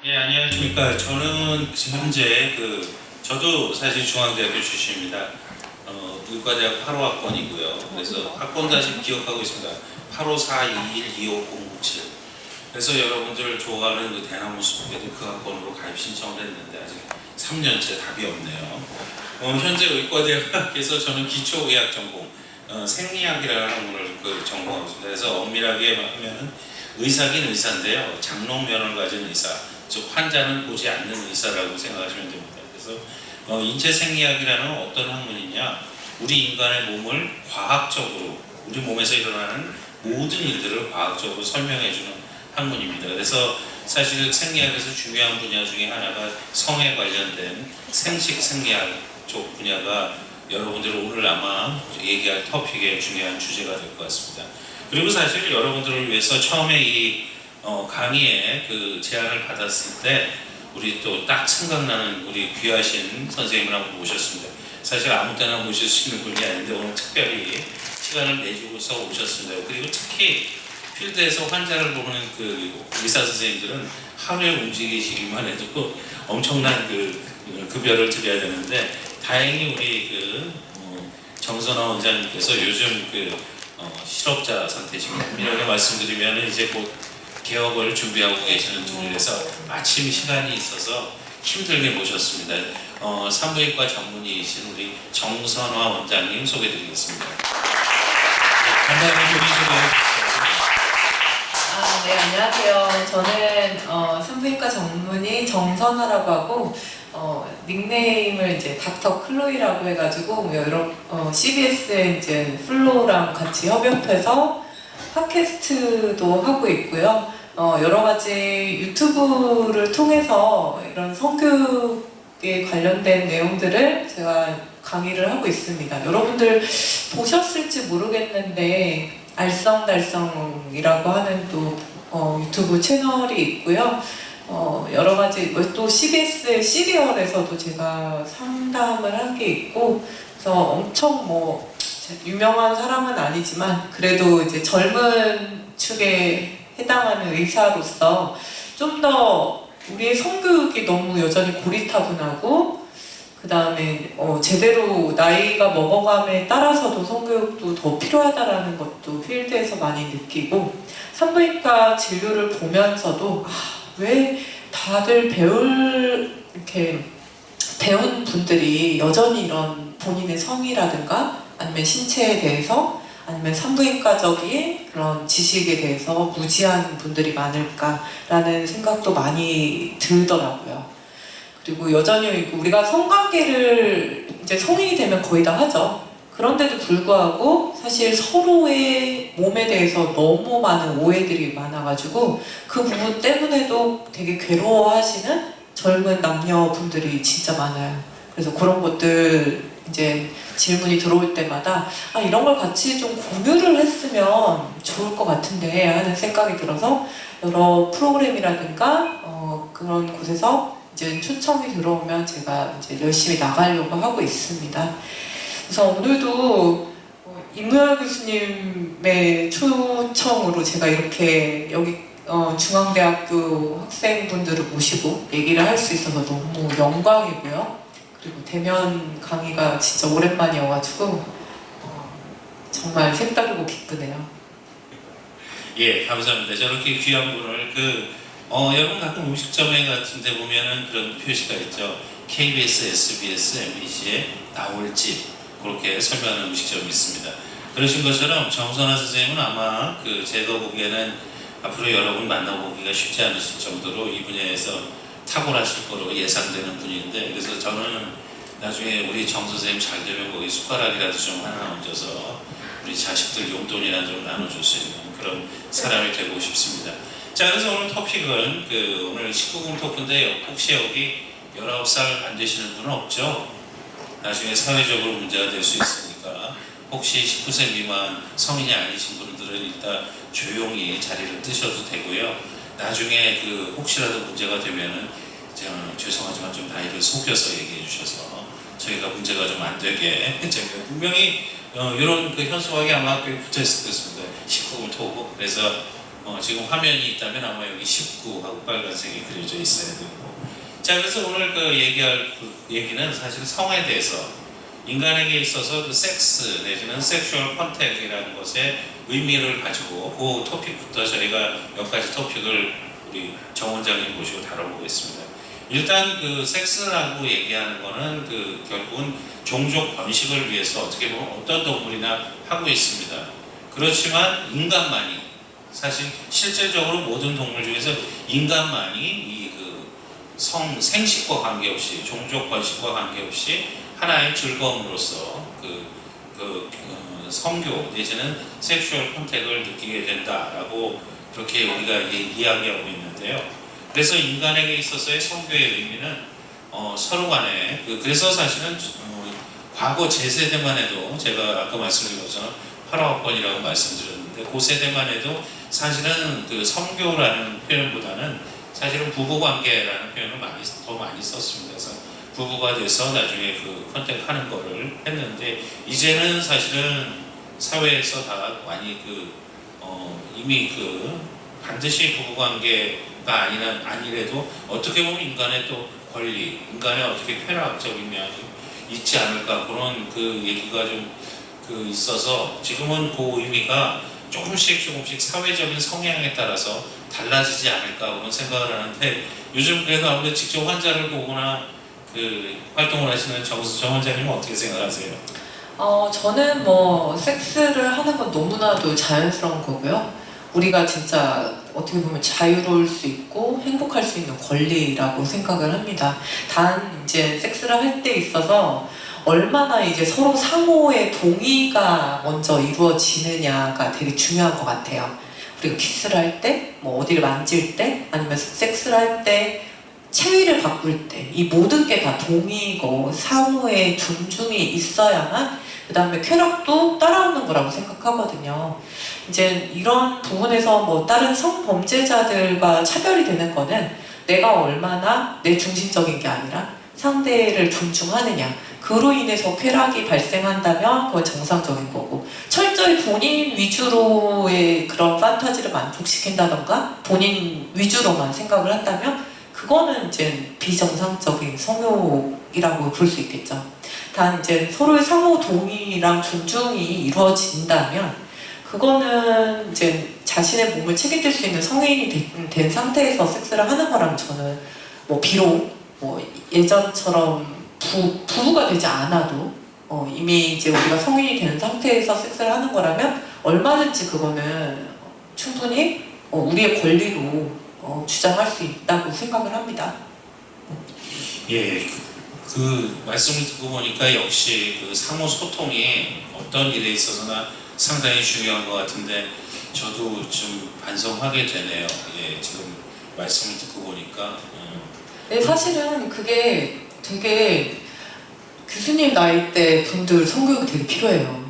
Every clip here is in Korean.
예, 안녕하십니까. 저는 지금 현재 저도 사실 중앙대학교 출신입니다. 의과대학 8호학번이고요. 그래서 학번 다시 기억하고 있습니다. 8542125007. 그래서 여러분들 좋아하는 그 대나무 숲에도 그 학번으로 가입 신청을 했는데 아직 3년째 답이 없네요. 현재 의과대학에서 저는 기초의학 전공, 생리학이라는 학문을 전공하고 있습니다. 그래서 엄밀하게 하면 의사긴 의사인데요. 장롱면허를 가진 의사, 즉 환자는 보지 않는 의사라고 생각하시면 됩니다. 그래서 인체 생리학이라는 어떤 학문이냐, 우리 인간의 몸을 과학적으로, 우리 몸에서 일어나는 모든 일들을 과학적으로 설명해주는 학문입니다. 그래서 사실 생리학에서 중요한 분야 중에 하나가 성에 관련된 생식 생리학 쪽 분야가 여러분들 오늘 아마 얘기할 토픽의 중요한 주제가 될 것 같습니다. 그리고 사실 여러분들을 위해서 처음에 이 강의에 제안을 받았을 때 우리 또 딱 생각나는 우리 귀하신 선생님을 한번 모셨습니다. 사실 아무 때나 모실 수 있는 분이 아닌데 오늘 특별히 시간을 내주고서 오셨습니다. 그리고 특히 필드에서 환자를 보는 의사 선생님들은 하루에 움직이시기만 해도 엄청난 급여를 드려야 되는데, 다행히 우리 정선화 원장님께서 요즘 실업자 상태십니다. 이렇게 말씀드리면 이제 곧 개업을 준비하고 계시는 분이라서 마침 시간이 있어서 힘들게 모셨습니다. 산부인과 전문의이신 우리 정선화 원장님 소개드리겠습니다. 간단히 소개해 주시죠. 네, 안녕하세요. 저는 산부인과 전문의 정선화라고 하고 닉네임을 이제 닥터 클로이라고 해가지고 CBS의 이제 플로랑 같이 협업해서 팟캐스트도 하고 있고요. 여러 가지 유튜브를 통해서 이런 성교육에 관련된 내용들을 제가 강의를 하고 있습니다. 여러분들 보셨을지 모르겠는데 알쏭달쏭이라고 하는 또 유튜브 채널이 있고요. 여러 가지 또 CBS 시리얼에서도 제가 상담을 한 게 있고, 그래서 엄청 유명한 사람은 아니지만 그래도 이제 젊은 축에 해당하는 의사로서 좀 더 우리의 성교육이 너무 여전히 고리타분하고, 그 다음에 제대로 나이가 먹어감에 따라서도 성교육도 더 필요하다라는 것도 필드에서 많이 느끼고, 산부인과 진료를 보면서도 왜 다들 배운 분들이 여전히 이런 본인의 성이라든가 아니면 신체에 대해서 아니면 산부인과적인 그런 지식에 대해서 무지한 분들이 많을까라는 생각도 많이 들더라고요. 그리고 여전히 우리가 성관계를 이제 성인이 되면 거의 다 하죠. 그런데도 불구하고 사실 서로의 몸에 대해서 너무 많은 오해들이 많아가지고 그 부분 때문에도 되게 괴로워하시는 젊은 남녀분들이 진짜 많아요. 그래서 그런 것들 이제 질문이 들어올 때마다 이런 걸 같이 좀 공유를 했으면 좋을 것 같은데 하는 생각이 들어서 여러 프로그램이라든가 그런 곳에서 이제 초청이 들어오면 제가 이제 열심히 나가려고 하고 있습니다. 그래서 오늘도 임무열 교수님의 초청으로 제가 이렇게 여기 중앙대학교 학생분들을 모시고 얘기를 할 수 있어서 너무 영광이고요. 그리고 대면 강의가 진짜 오랜만이어가지고 정말 색다르고 기쁘네요. 예, 감사합니다. 저렇게 귀한 분을 여러분 가끔 음식점에 같은 데 보면은 그런 표시가 있죠. KBS, SBS, MBC에 나올 집, 그렇게 설명하는 음식점이 있습니다. 그러신 것처럼 정선화 선생님은 아마 제가 보기에는 앞으로 여러분 만나보기가 쉽지 않으실 정도로 이 분야에서 탁월하실 거로 예상되는 분인데, 그래서 저는 나중에 우리 정 선생님 잘 되면 거기 숟가락이라도 좀 하나 얹어서 우리 자식들 용돈이나 좀 나눠줄 수 있는 그런 사람이 되고 싶습니다. 자, 그래서 오늘 토픽은 오늘 19금 토크인데, 혹시 여기 19살 안 되시는 분은 없죠? 나중에 사회적으로 문제가 될 수 있으니까 혹시 19세 미만 성인이 아니신 분들은 일단 조용히 자리를 뜨셔도 되고요. 나중에 혹시라도 문제가 되면은 죄송하지만 좀 나이를 속여서 얘기해 주셔서 저희가 문제가 좀 안 되게 저희가 분명히 이런 현수막이 아마 꽤 붙어 있을 것 같습니다. 19금 토크. 그래서 지금 화면이 있다면 아마 여기 19하고 빨간색이 그려져 있어야 되고. 자, 그래서 오늘 그 얘기할 얘기는 사실 성에 대해서, 인간에게 있어서 그 섹스 내지는 섹슈얼 컨택이라는 것의 의미를 가지고 그 토픽부터 저희가 몇 가지 토픽을 우리 정 원장님 모시고 다뤄보겠습니다. 일단 그 섹스라고 얘기하는 거는 그 결국은 종족 번식을 위해서 어떻게 보면 어떤 동물이나 하고 있습니다. 그렇지만 인간만이, 사실 실질적으로 모든 동물 중에서 인간만이 이 그 생식과 관계없이, 종족 번식과 관계없이 하나의 즐거움으로서 성교 내지는 섹슈얼 컨택을 느끼게 된다라고 그렇게 우리가 이야기하고 있는데요. 그래서 인간에게 있어서의 성교의 의미는 서로 간에 그래서 사실은 과거 제 세대만 해도, 제가 아까 말씀드린 것처럼 8학번이라고 말씀드렸는데 그 세대만 해도 사실은 그 성교라는 표현보다는 사실은 부부관계라는 표현을 더 많이 썼습니다. 그래서 부부가 돼서 나중에 그 컨택하는 거를 했는데, 이제는 사실은 사회에서 다 많이 이미 반드시 부부관계가 아니래도 어떻게 보면 인간의 또 권리, 인간의 어떻게 쾌락적인 면이 있지 않을까, 그런 얘기가 좀 있어서 지금은 그 의미가 조금씩 사회적인 성향에 따라서 달라지지 않을까 그런 생각을 하는데, 요즘 그래도 아무래도 직접 환자를 보거나 활동을 하시는 정 원장님은 어떻게 생각하세요? 저는 섹스를 하는 건 너무나도 자연스러운 거고요. 우리가 진짜 어떻게 보면 자유로울 수 있고 행복할 수 있는 권리라고 생각을 합니다. 단 이제 섹스를 할 때 있어서 얼마나 이제 서로 상호의 동의가 먼저 이루어지느냐가 되게 중요한 것 같아요. 우리가 키스를 할 때, 어디를 만질 때, 아니면 섹스를 할 때, 체위를 바꿀 때, 이 모든 게 다 동의고 상호의 존중이 있어야만 그 다음에 쾌락도 따라오는 거라고 생각하거든요. 이제 이런 부분에서 다른 성범죄자들과 차별이 되는 거는 내가 얼마나 내 중심적인 게 아니라 상대를 존중하느냐, 그로 인해서 쾌락이 발생한다면 그건 정상적인 거고, 철저히 본인 위주로의 그런 판타지를 만족시킨다던가 본인 위주로만 생각을 한다면 그거는 이제 비정상적인 성욕이라고 볼 수 있겠죠. 단 이제 서로의 상호 동의랑 존중이 이루어진다면 그거는 이제 자신의 몸을 책임질 수 있는 성인이 된 상태에서 섹스를 하는 거라면 저는 비록 예전처럼 부부가 되지 않아도 이미 이제 우리가 성인이 되는 상태에서 섹스를 하는 거라면 얼마든지 그거는 충분히 우리의 권리로 주장할 수 있다고 생각을 합니다. 예, 말씀을 듣고 보니까 역시 상호 소통이 어떤 일에 있어서나 상당히 중요한 것 같은데, 저도 좀 반성하게 되네요. 예, 지금 말씀을 듣고 보니까. 네, 사실은 그게 되게 교수님 나이대 분들 성교육이 되게 필요해요.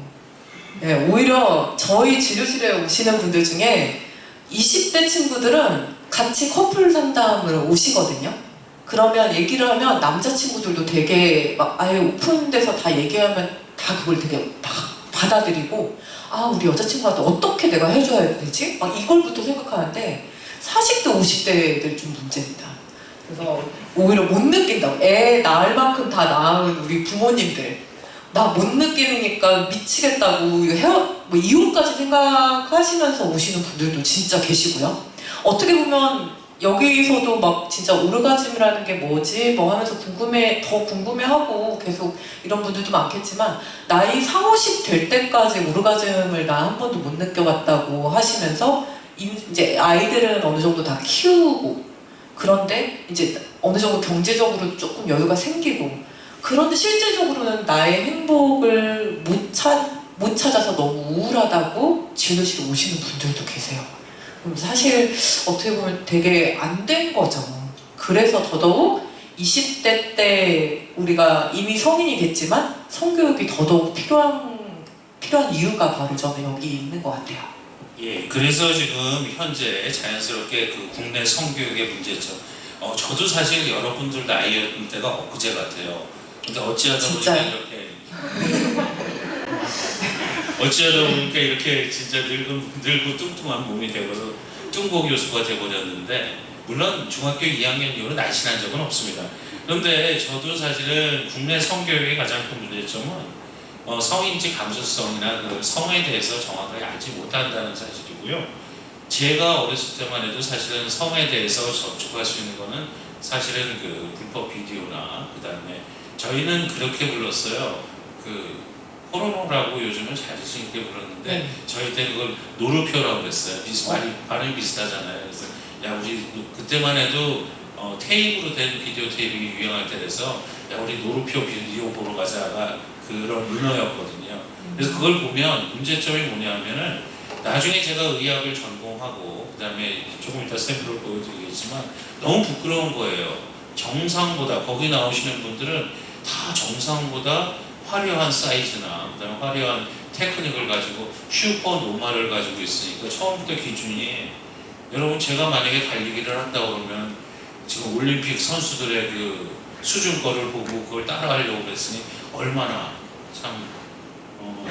네, 오히려 저희 진료실에 오시는 분들 중에 20대 친구들은 같이 커플 상담을 오시거든요. 그러면 얘기를 하면 남자친구들도 되게 아예 오픈돼서 다 얘기하면 다 그걸 되게 막 받아들이고, 우리 여자친구한테 어떻게 내가 해줘야 되지? 이걸부터 생각하는데 40대, 50대들 좀 문제입니다. 그래서 오히려 못 느낀다고, 애 낳을 만큼 다 낳은 우리 부모님들, 나 못 느끼니까 미치겠다고 이혼까지 생각하시면서 오시는 분들도 진짜 계시고요. 어떻게 보면 여기서도 진짜 오르가즘이라는 게 뭐지 하면서 더 궁금해하고 계속 이런 분들도 많겠지만, 나이 40, 50 될 때까지 오르가즘을 나 한 번도 못 느껴봤다고 하시면서 이제 아이들은 어느 정도 다 키우고, 그런데 이제 어느 정도 경제적으로 조금 여유가 생기고, 그런데 실질적으로는 나의 행복을 못 찾아서 너무 우울하다고 진료실에 오시는 분들도 계세요. 사실 어떻게 보면 되게 안 된 거죠. 그래서 더더욱 20대 때 우리가 이미 성인이 됐지만 성교육이 더더욱 필요한 이유가 바로 저는 여기 있는 것 같아요. 예, 그래서 지금 현재 자연스럽게 국내 성교육의 문제점. 저도 사실 여러분들 나이였던 때가 엊그제 같아요. 근데 어찌하다 보니까 이렇게 진짜 늙고 뚱뚱한 몸이 되고서 뚱보 교수가 돼버렸는데 물론 중학교 2학년 이후로 날씬한 적은 없습니다. 그런데 저도 사실은 국내 성교육의 가장 큰 문제점은 성인지 감수성이나 그 성에 대해서 정확하게 알지 못한다는 사실이고요. 제가 어렸을 때만 해도 사실은 성에 대해서 접촉할 수 있는 거는 사실은 그 불법 비디오나 그 다음에 저희는 그렇게 불렀어요. 그 포르노라고 요즘은 자존심 있게 불렀는데 네. 저희 때 그걸 노루표라고 그랬어요. 발음이 비슷하잖아요. 그래서 야 우리 그때만 해도 테이프로 된 비디오 테이프가 유행할 때라서 야 우리 노루표 비디오 보러 가자가 그런 문화였거든요. 그래서 그걸 보면 문제점이 뭐냐면은 나중에 제가 의학을 전공하고 그 다음에 조금 이따 샘플을 보여드리겠지만 너무 부끄러운 거예요. 정상보다 거기 나오시는 분들은 다 정상보다 화려한 사이즈나 그 다음에 화려한 테크닉을 가지고 슈퍼 노마를 가지고 있으니까 처음부터 기준이 여러분 제가 만약에 달리기를 한다고 그러면 지금 올림픽 선수들의 그 수준 거를 보고 그걸 따라하려고 했으니 얼마나 참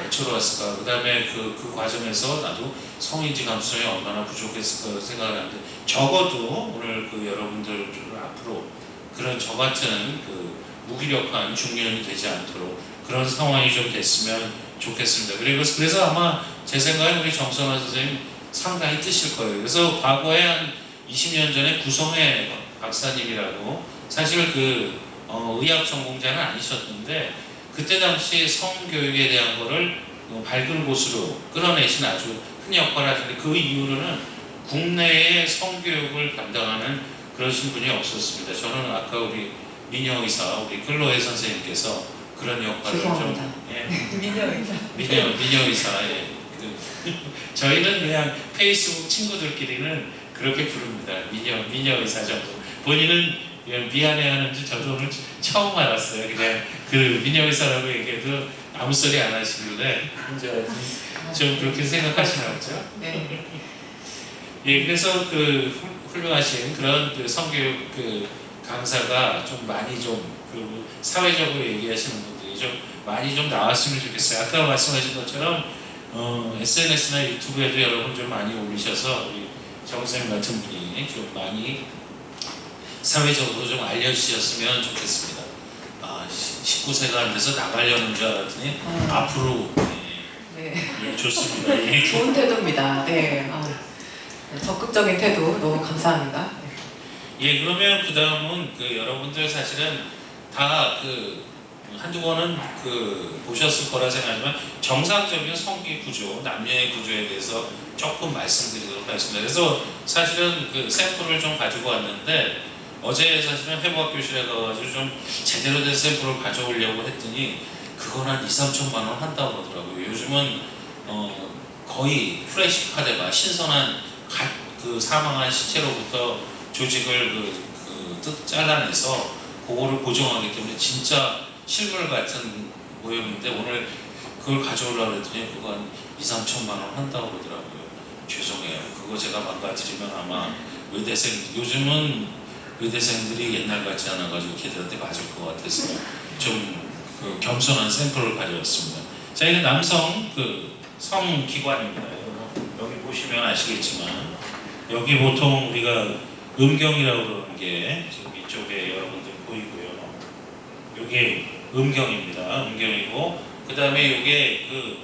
애처로웠을까. 그 다음에 그 과정에서 나도 성인지 감수성이 얼마나 부족했을까 생각을 하는데 적어도 오늘 그 여러분들 앞으로 그런 저 같은 그 무기력한 중년이 되지 않도록 그런 상황이 좀 됐으면 좋겠습니다. 그래서 아마 제 생각에 우리 정선화 선생님 상당히 뜨실 거예요. 그래서 과거에 한 20년 전에 구성의 박사님이라고 사실 그 의학 전공자는 아니셨는데 그때 당시 성교육에 대한 거를 밝은 곳으로 끌어내신 아주 큰 역할을 하시는데 그 이후로는 국내에 성교육을 담당하는 그러신 분이 없었습니다. 저는 아까 우리 민영 의사, 우리 클로에 선생님께서 그런 역할을 죄송합니다. 좀 민영 의사. 민영 의사 저희는 그냥 페이스북 친구들끼리는 그렇게 부릅니다. 민영 의사 정도. 본인은 미안해하는지 저도 오늘 처음 알았어요. 그냥 그 민영 의사라고 얘기해도 아무 소리 안 하시길래 좀 그렇게 생각하시나 보죠. 네. 예, 그래서 그 훌륭하신 그런 그 성교육 그 강사가 좀 많이 좀 그리고 사회적으로 얘기하시는 분들이 좀 많이 좀 나왔으면 좋겠어요. 아까 말씀하신 것처럼 SNS나 유튜브에도 여러분 좀 많이 올리셔서 우리 정 선생님 같은 분이 좀 많이 사회적으로 좀 알려주셨으면 좋겠습니다. 19세가 안 돼서 나가려는 줄 알았더니 앞으로 네, 좋습니다. 예. 좋은 태도입니다. 네. 적극적인 태도 너무 감사합니다. 예, 그러면 그 다음은 그 여러분들 사실은 다 그 한두 번은 그 보셨을 거라 생각하지만 정상적인 성기 구조, 남녀의 구조에 대해서 조금 말씀드리도록 하겠습니다. 그래서 사실은 그 샘플을 좀 가지고 왔는데 어제 사실은 회복학 교실에 가가지고 좀 제대로 된 샘플을 가져오려고 했더니 그건 한 2~3천만 원 한다고 하더라고요. 요즘은 거의 프레시 카데가 신선한 그 사망한 시체로부터 조직을 잘라내서 그거를 고정하기 때문에 진짜 실물 같은 모형인데 오늘 그걸 가져오려고 했더니 그거 한 2~3천만 원 한다고 그러더라고요. 죄송해요. 그거 제가 망가뜨리면 아마 요즘은 의대생들이 옛날 같지 않아가지고 걔들한테 맞을 것 같아서 좀 그 겸손한 샘플을 가져왔습니다. 자, 이게 남성 그 성기관입니다. 여기 보시면 아시겠지만 여기 보통 우리가 음경이라고 그러는 게 지금 이쪽에 여러분들 보이고요. 여기 음경입니다. 음경이고 그 다음에 이게 그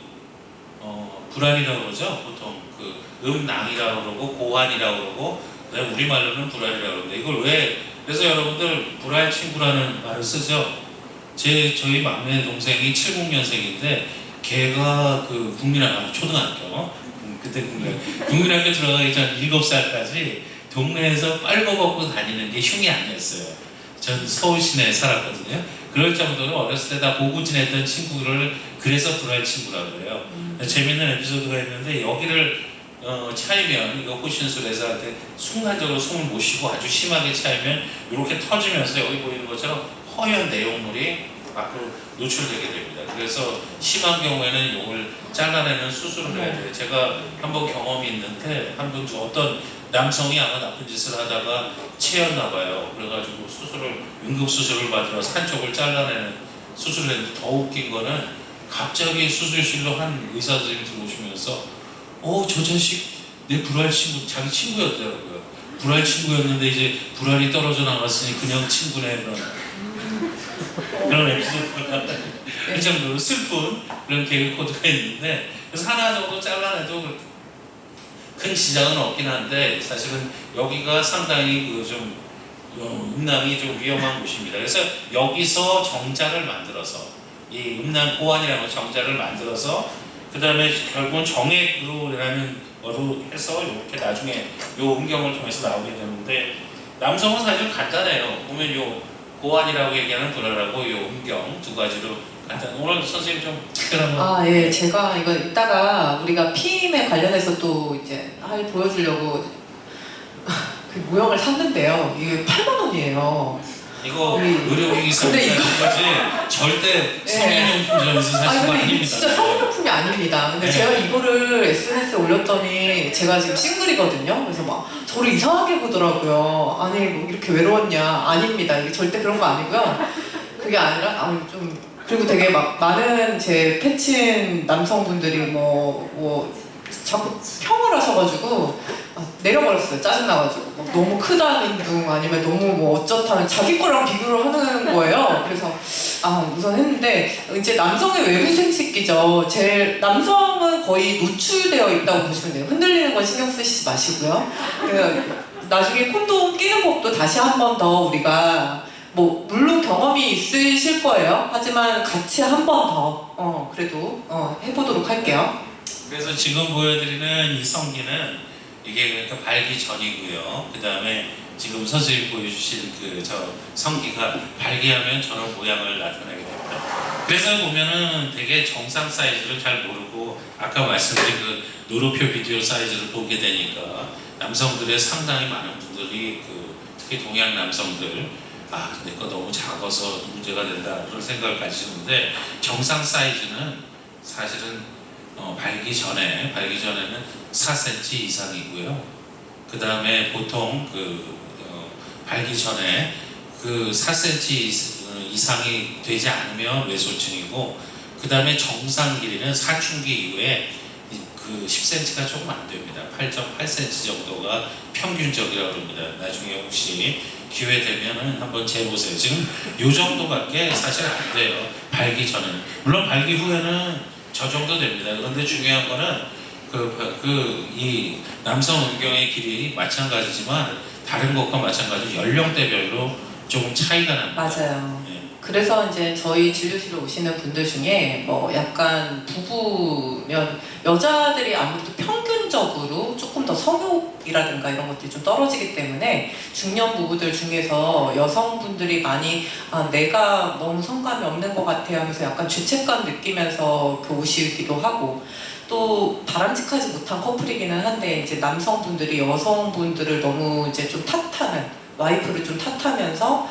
불안이라고 그러죠. 보통 그 음낭이라고 그러고 고환이라고 그러고 우리말로는 불알이라고 그러는데 이걸 왜 그래서 여러분들 불알 친구라는 말을 쓰죠. 저희 막내 동생이 70년생인데 걔가 그 초등학교 그때 국민학교 들어가기 전 7살까지 동네에서 빨고 다니는 게 흉이 아니었어요. 전 서울 시내에 살았거든요. 그럴 정도로 어렸을 때 다 보고 지냈던 친구를 그래서 불알 친구라고 그래요. 재밌는 에피소드가 있는데 여기를 차이면 이거 호신술에서 할 때 순간적으로 숨을 못 쉬고 아주 심하게 차이면 이렇게 터지면서 여기 보이는 것처럼 허연 내용물이 밖으로 노출되게 됩니다. 그래서 심한 경우에는 이걸 잘라내는 수술을 해야 돼요. 제가 한번 경험이 있는데 어떤 남성이 아마 나쁜 짓을 하다가 체였나 봐요. 그래가지고 응급수술을 받으러 한쪽을 잘라내는 수술을 했는데 더 웃긴 거는 갑자기 수술실로 한 의사 선생님이 들어오시면서 저 자식 내 불알 친구, 자기 친구였더라고요. 불알 친구였는데 이제 불알이 떨어져 나갔으니 그냥 친구네 그런 에피소드가 그 정도로 슬픈 그런 개그 코드가 있는데, 그래서 하나 정도 잘라내도 큰 지장은 없긴 한데 사실은 여기가 상당히 그좀 음낭이 좀 위험한 곳입니다. 그래서 여기서 정자를 만들어서 이 음낭 고환이라는 정자를 만들어서 그 다음에 결국은 정액으로라는 거로 해서 이렇게 나중에 요 음경을 통해서 나오게 되는데, 남성은 사실 간단해요. 보면 요 고환이라고 얘기하는 불알하고 요 음경 두 가지로 간단. 오늘 선생님 좀 특별한 거. 예, 제가 이거 이따가 우리가 피임에 관련해서 또 이제 보여주려고 그 모형을 샀는데요. 이게 8만 원이에요. 이거 의료기기 근데 이거 거지 절대 성인용품점에서 사실 거 근데 이게 아닙니다. 진짜 성인용품이 아닙니다. 근데 네. 제가 이거를 SNS에 올렸더니 제가 지금 싱글이거든요. 그래서 막 저를 이상하게 보더라고요. 아니 뭐 이렇게 외로웠냐? 아닙니다. 이게 절대 그런 거 아니고요. 그게 아니라 좀 그리고 되게 막 많은 제 패친 남성분들이 뭐 자꾸 평을 하셔가지고 내려버렸어요. 짜증나가지고 너무 크다는 둥 아니면 너무 뭐 어쩌다는 자기 거랑 비교를 하는 거예요. 그래서 우선 했는데 이제 남성의 외부 생식기죠. 제 남성은 거의 노출되어 있다고 보시면 돼요. 흔들리는 건 신경 쓰시지 마시고요. 나중에 콘돔 끼는 법도 다시 한 번 더 우리가 뭐 물론 경험이 있으실 거예요. 하지만 같이 한 번 더 그래도 해보도록 할게요. 그래서 지금 보여드리는 이 성기는 이게 그러니까 발기 전이고요. 그 다음에 지금 선생님 보여주신 그 저 성기가 발기하면 저런 모양을 나타내게 됩니다. 그래서 보면은 되게 정상 사이즈를 잘 모르고 아까 말씀드린 그 노루표 비디오 사이즈를 보게 되니까 남성들의 상당히 많은 분들이 특히 동양 남성들 내 거 너무 작아서 문제가 된다 그런 생각을 가지시는데, 정상 사이즈는 사실은 발기 전에는 4cm 이상이고요. 그 다음에 보통 발기 전에 4cm 이상이 되지 않으면 외소증이고, 그 다음에 정상 길이는 사춘기 이후에 10cm가 조금 안 됩니다. 8.8cm 정도가 평균적이라고 합니다. 나중에 혹시 기회 되면은 한번 재보세요. 지금 요 정도밖에 사실 안 돼요. 발기 전에는. 물론 발기 후에는 저 정도 됩니다. 그런데 중요한 거는 이 남성 음경의 길이 마찬가지지만 다른 것과 마찬가지로 연령대별로 조금 차이가 납니다. 맞아요. 네. 그래서 이제 저희 진료실에 오시는 분들 중에 뭐 약간 부부면 여자들이 아무래도 평균적으로 조금 더 성욕이라든가 이런 것들이 좀 떨어지기 때문에 중년 부부들 중에서 여성분들이 많이 내가 너무 성감이 없는 것 같아요 하면서 약간 죄책감 느끼면서 오시기도 하고, 또 바람직하지 못한 커플이기는 한데 이제 남성분들이 여성분들을 너무 이제 좀 탓하는, 와이프를 좀 탓하면서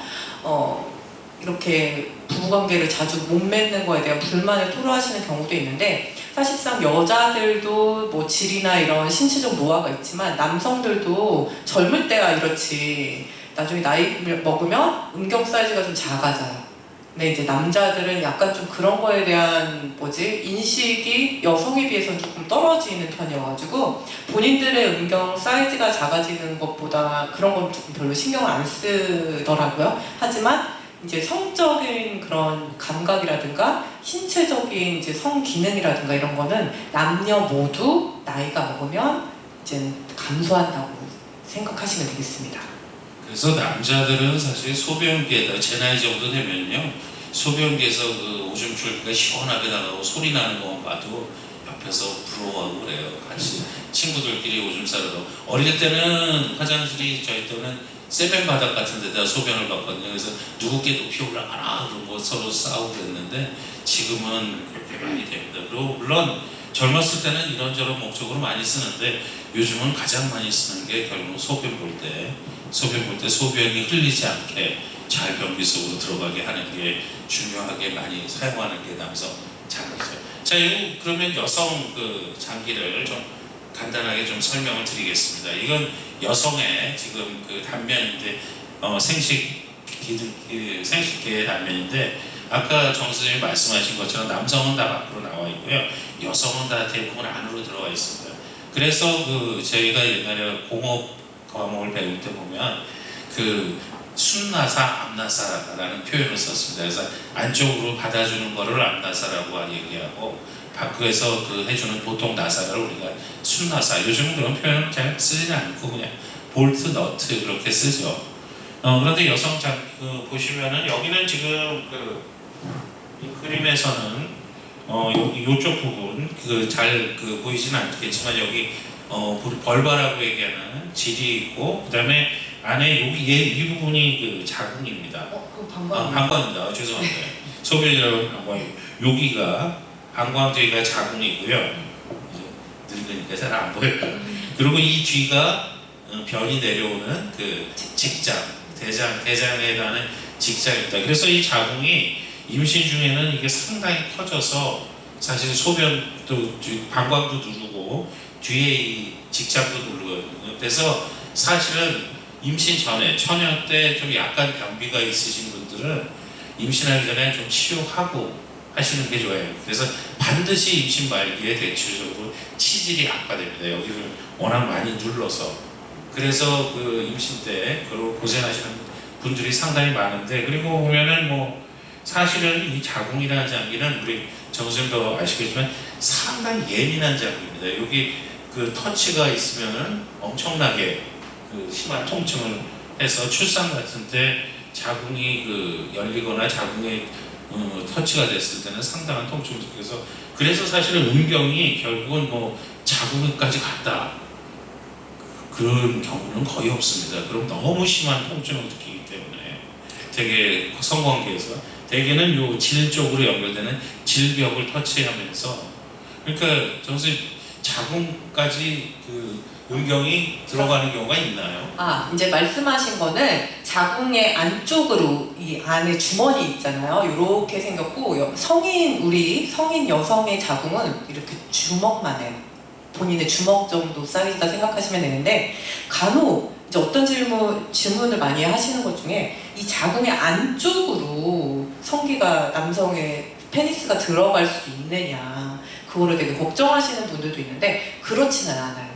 이렇게 부부관계를 자주 못 맺는 거에 대한 불만을 토로하시는 경우도 있는데, 사실상 여자들도 뭐 질이나 이런 신체적 노화가 있지만 남성들도 젊을 때가 이렇지 나중에 나이 먹으면 음경 사이즈가 좀 작아져요. 근데 이제 남자들은 약간 좀 그런 거에 대한 인식이 여성에 비해서는 조금 떨어지는 편이어가지고 본인들의 음경 사이즈가 작아지는 것보다 그런 건 조금 별로 신경을 안 쓰더라고요. 하지만 이제 성적인 그런 감각이라든가 신체적인 이제 성 기능이라든가 이런 거는 남녀 모두 나이가 먹으면 이제 감소한다고 생각하시면 되겠습니다. 그래서 남자들은 사실 소변기에다 제 나이 정도 되면요, 소변기에서 오줌 줄기가 시원하게 나가고 소리 나는 것만 봐도 옆에서 부러워하고 그래요. 같이 친구들끼리 오줌 싸러 가고. 어릴 때는 화장실이 저희 때는 세면 바닥 같은 데다 소변을 봤거든요. 그래서 누구께 높이 올라가나 그러고 서로 싸우고 그랬는데 지금은 그렇게 많이 됩니다. 그리고 물론 젊었을 때는 이런저런 목적으로 많이 쓰는데 요즘은 가장 많이 쓰는 게 결국 소변 볼 때 소변이 흘리지 않게 잘 변기 속으로 들어가게 하는 게 중요하게 많이 사용하는 게 남성 장기죠. 자, 이거 그러면 여성 장기를 좀 간단하게 좀 설명을 드리겠습니다. 이건 여성의 지금 단면인데 생식기의 단면인데, 아까 정 선생님이 말씀하신 것처럼 남성은 다 밖으로 나와 있고요, 여성은 다 대부분 안으로 들어와 있습니다. 그래서 그 저희가 옛날에 공업 과목을 배울 때 보면 그 순나사, 앞나사라는 표현을 썼습니다. 그래서 안쪽으로 받아주는 거를 앞나사라고 얘기하고 밖에서 그 해주는 보통 나사를 우리가 순나사. 요즘은 그런 표현을 잘 쓰지 않고 그냥 볼트, 너트 그렇게 쓰죠. 그런데 여성 보시면은 여기는 지금 이 그림에서는 요쪽 부분 잘 보이진 않겠지만 여기 벌바라고 얘기하는 질이 있고 그다음에 안에 여기 이 부분이 그 자궁입니다. 그 방광. 방광입니다. 죄송합니다. 소변이라고 방광이 여기가 방광 뒤가 자궁이고요. 늙으니까 잘 안 보여요. 그리고 이 뒤가 변이 내려오는 그 직장, 대장에 해당하는 직장입니다. 그래서 이 자궁이 임신 중에는 이게 상당히 커져서 사실 소변도 방광도 누르고 뒤에 이 직장도 누르거든요. 그래서 사실은 임신 전에 처녀 때 좀 약간 변비가 있으신 분들은 임신하기 전에 좀 치료하고 하시는 게 좋아요. 그래서 반드시 임신 말기에 대체적으로 치질이 악화됩니다. 여기를 워낙 많이 눌러서. 그래서 그 임신 때 고생하시는 분들이 상당히 많은데 그리고 보면은 뭐 사실은 이 자궁이라는 장기는 우리 정선생님도 아시겠지만 상당히 예민한 장기입니다. 여기 그 터치가 있으면은 엄청나게 그 심한 통증을 해서 출산 같은 때 자궁이 열리거나 자궁에 터치가 됐을 때는 상당한 통증을 느껴서 그래서 사실은 음경이 결국은 뭐 자궁까지 갔다 그런 경우는 거의 없습니다. 그럼 너무 심한 통증을 느끼기 때문에 되게 성관계에서 대개는 요 질 쪽으로 연결되는 질벽을 터치하면서 그러니까 정선생님 자궁까지 음경이 들어가는 경우가 있나요? 이제 말씀하신 거는 자궁의 안쪽으로 이 안에 주머니 있잖아요. 이렇게 생겼고 우리 성인 여성의 자궁은 이렇게 주먹만 해요. 본인의 주먹 정도 사이즈다 생각하시면 되는데 간혹 이제 어떤 질문을 많이 하시는 것 중에 이 자궁의 안쪽으로 성기가 남성의 페니스가 들어갈 수 있느냐 그거를 되게 걱정하시는 분들도 있는데 그렇지는 않아요.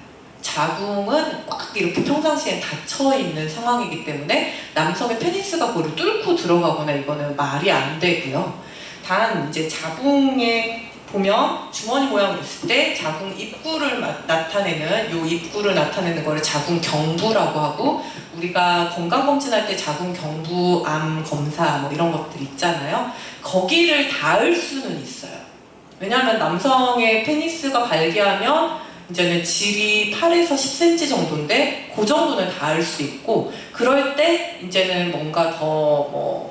자궁은 꽉 이렇게 평상시에 닫혀 있는 상황이기 때문에 남성의 페니스가 그걸 뚫고 들어가거나 이거는 말이 안 되고요. 단 이제 자궁에 보면 주머니 모양으로 있을 때 자궁 입구를 나타내는 요 입구를 나타내는 거를 자궁 경부라고 하고 우리가 건강검진할 때 자궁 경부 암 검사 뭐 이런 것들 있잖아요. 거기를 닿을 수는 있어요. 왜냐하면 남성의 페니스가 발기하면 이제는 질이 8에서 10cm 정도인데 그 정도는 닿을 수 있고 그럴 때 이제는 뭔가 더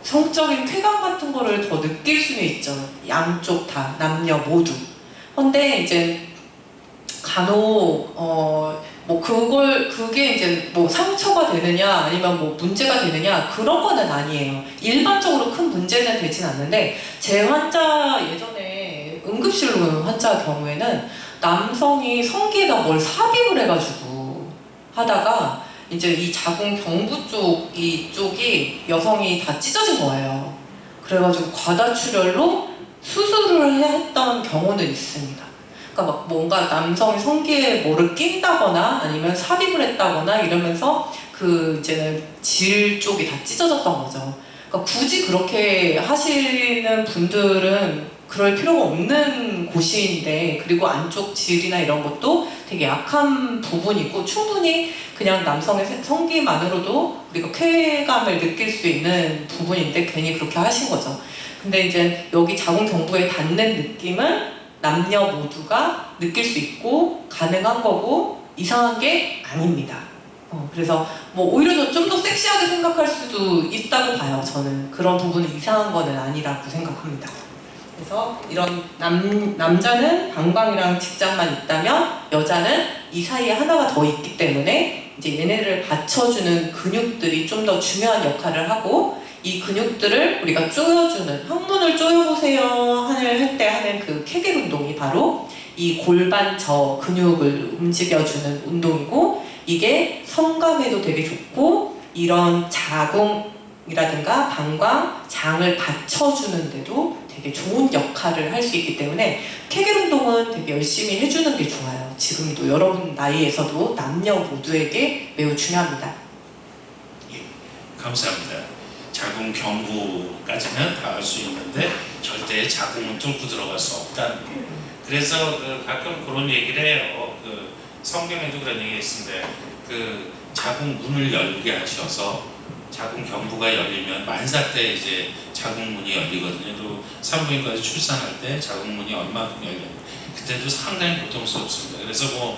성적인 쾌감 같은 거를 더 느낄 수는 있죠. 양쪽 다 남녀 모두. 근데 이제 간혹 그게 이제 뭐 상처가 되느냐 아니면 뭐 문제가 되느냐 그런 거는 아니에요. 일반적으로 큰 문제는 되진 않는데 제 환자 예전에 응급실로 오는 환자 경우에는 남성이 성기에다 뭘 삽입을 해가지고 하다가 이제 이 자궁 경부 이쪽이 여성이 다 찢어진 거예요. 그래가지고 과다출혈로 수술을 했던 경우는 있습니다. 그러니까 막 뭔가 남성이 성기에 뭐를 낀다거나 아니면 삽입을 했다거나 이러면서 이제는 질 쪽이 다 찢어졌던 거죠. 그러니까 굳이 그렇게 하시는 분들은 그럴 필요가 없는 곳인데 그리고 안쪽 질이나 이런 것도 되게 약한 부분이고 충분히 그냥 남성의 성기만으로도 우리가 쾌감을 느낄 수 있는 부분인데 괜히 그렇게 하신 거죠. 근데 이제 여기 자궁 경부에 닿는 느낌은 남녀 모두가 느낄 수 있고 가능한 거고 이상한 게 아닙니다. 그래서 뭐 오히려 좀 더 섹시하게 생각할 수도 있다고 봐요. 저는 그런 부분은 이상한 거는 아니라고 생각합니다. 그래서 이런 남자는 방광이랑 직장만 있다면 여자는 이 사이에 하나가 더 있기 때문에 이제 얘네를 받쳐주는 근육들이 좀 더 중요한 역할을 하고 이 근육들을 우리가 조여주는 항문을 조여보세요 할 때 하는 그 케겔 운동이 바로 이 골반저 근육을 움직여주는 운동이고 이게 성감에도 되게 좋고 이런 자궁 이라든가 방광, 장을 받쳐주는데도 되게 좋은 역할을 할 수 있기 때문에 케겔 운동은 되게 열심히 해주는 게 좋아요. 지금도 여러분 나이에서도 남녀 모두에게 매우 중요합니다. 예, 감사합니다. 자궁 경부까지는 다 할 수 있는데 절대 자궁은 뚫고 들어갈 수 없다는 거. 그래서 가끔 그런 얘기를 해요. 성경에도 그런 얘기가 있습니다. 자궁 문을 열게 하셔서 자궁 경부가 열리면 만사 때 이제 자궁 문이 열리거든요. 또 산부인과에서 출산할 때 자궁 문이 얼마큼 열려요. 그때도 상당히 고통스럽습니다. 그래서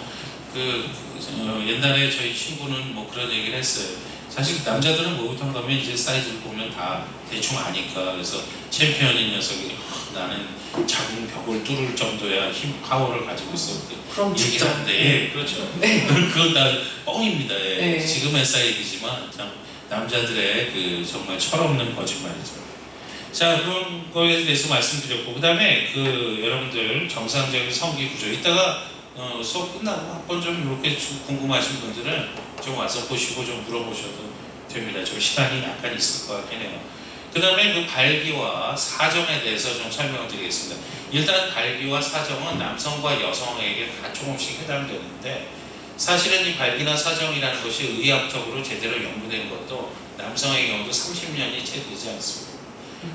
옛날에 저희 친구는 그런 얘기를 했어요. 사실 남자들은 목욕탕 가면 이제 사이즈를 보면 다 대충 아니까. 그래서 챔피언인 녀석이 나는 자궁 벽을 뚫을 정도야 파워를 가지고 있어. 그럼 얘기를 하는데 예, 그렇죠. 네. 그건 다 뻥입니다. 예. 네. 지금의 사이즈지만 참 남자들의 정말 철없는 거짓말이죠. 자, 그런 거에 대해서 말씀드렸고, 그 다음에 여러분들 정상적인 성기 구조, 이따가 수업 끝나고 한번 좀 이렇게 궁금하신 분들은 좀 와서 보시고 좀 물어보셔도 됩니다. 좀 시간이 약간 있을 것 같긴 해요. 그 다음에 발기와 사정에 대해서 좀 설명을 드리겠습니다. 일단 발기와 사정은 남성과 여성에게 다 조금씩 해당되는데, 사실은 이 발기나 사정이라는 것이 의학적으로 제대로 연구된 것도 남성의 경우도 30년이 채 되지 않습니다.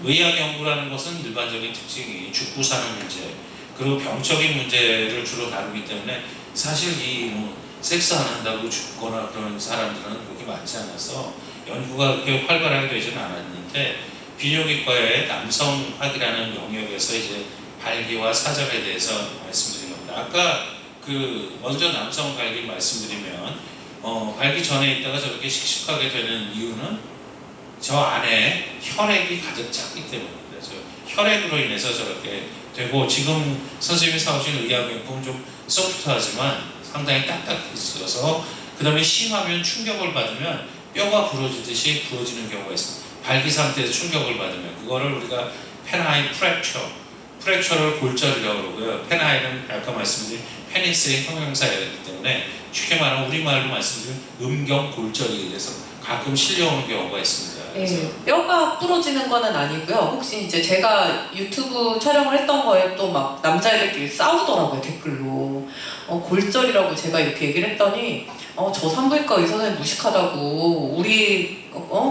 의학 연구라는 것은 일반적인 특징이 죽고 사는 문제, 그리고 병적인 문제를 주로 다루기 때문에 사실 섹스 안 한다고 죽거나 그런 사람들은 그렇게 많지 않아서 연구가 그렇게 활발하게 되지는 않았는데, 비뇨기과의 남성학이라는 영역에서 이제 발기와 사정에 대해서 말씀드린 겁니다. 아까 먼저 남성 발기 말씀드리면 발기 전에 있다가 저렇게 씩씩하게 되는 이유는 저 안에 혈액이 가득 찼기 때문입니다. 혈액으로 인해서 저렇게 되고, 지금 선생님이 사오신 의약용품은 좀 소프트하지만 상당히 딱딱해져서 그 다음에 심하면 충격을 받으면 뼈가 부러지듯이 부러지는 경우가 있습니다. 발기 상태에서 충격을 받으면 그거를 우리가 페나일 프랙처를 골절이라고 그러고요. 페나일은 아까 말씀드린 페니스의 형용사이기 때문에 쉽게 말하면 우리말로 말씀드린 음경골절이 돼서 가끔 실려오는 경우가 있습니다. 네, 뼈가 부러지는 거는 아니고요. 혹시 이제 제가 유튜브 촬영을 했던 거에 또 막 남자애들끼리 싸우더라고요, 댓글로. 골절이라고 제가 이렇게 얘기를 했더니 저 산부인과 의사 선생님 무식하다고, 우리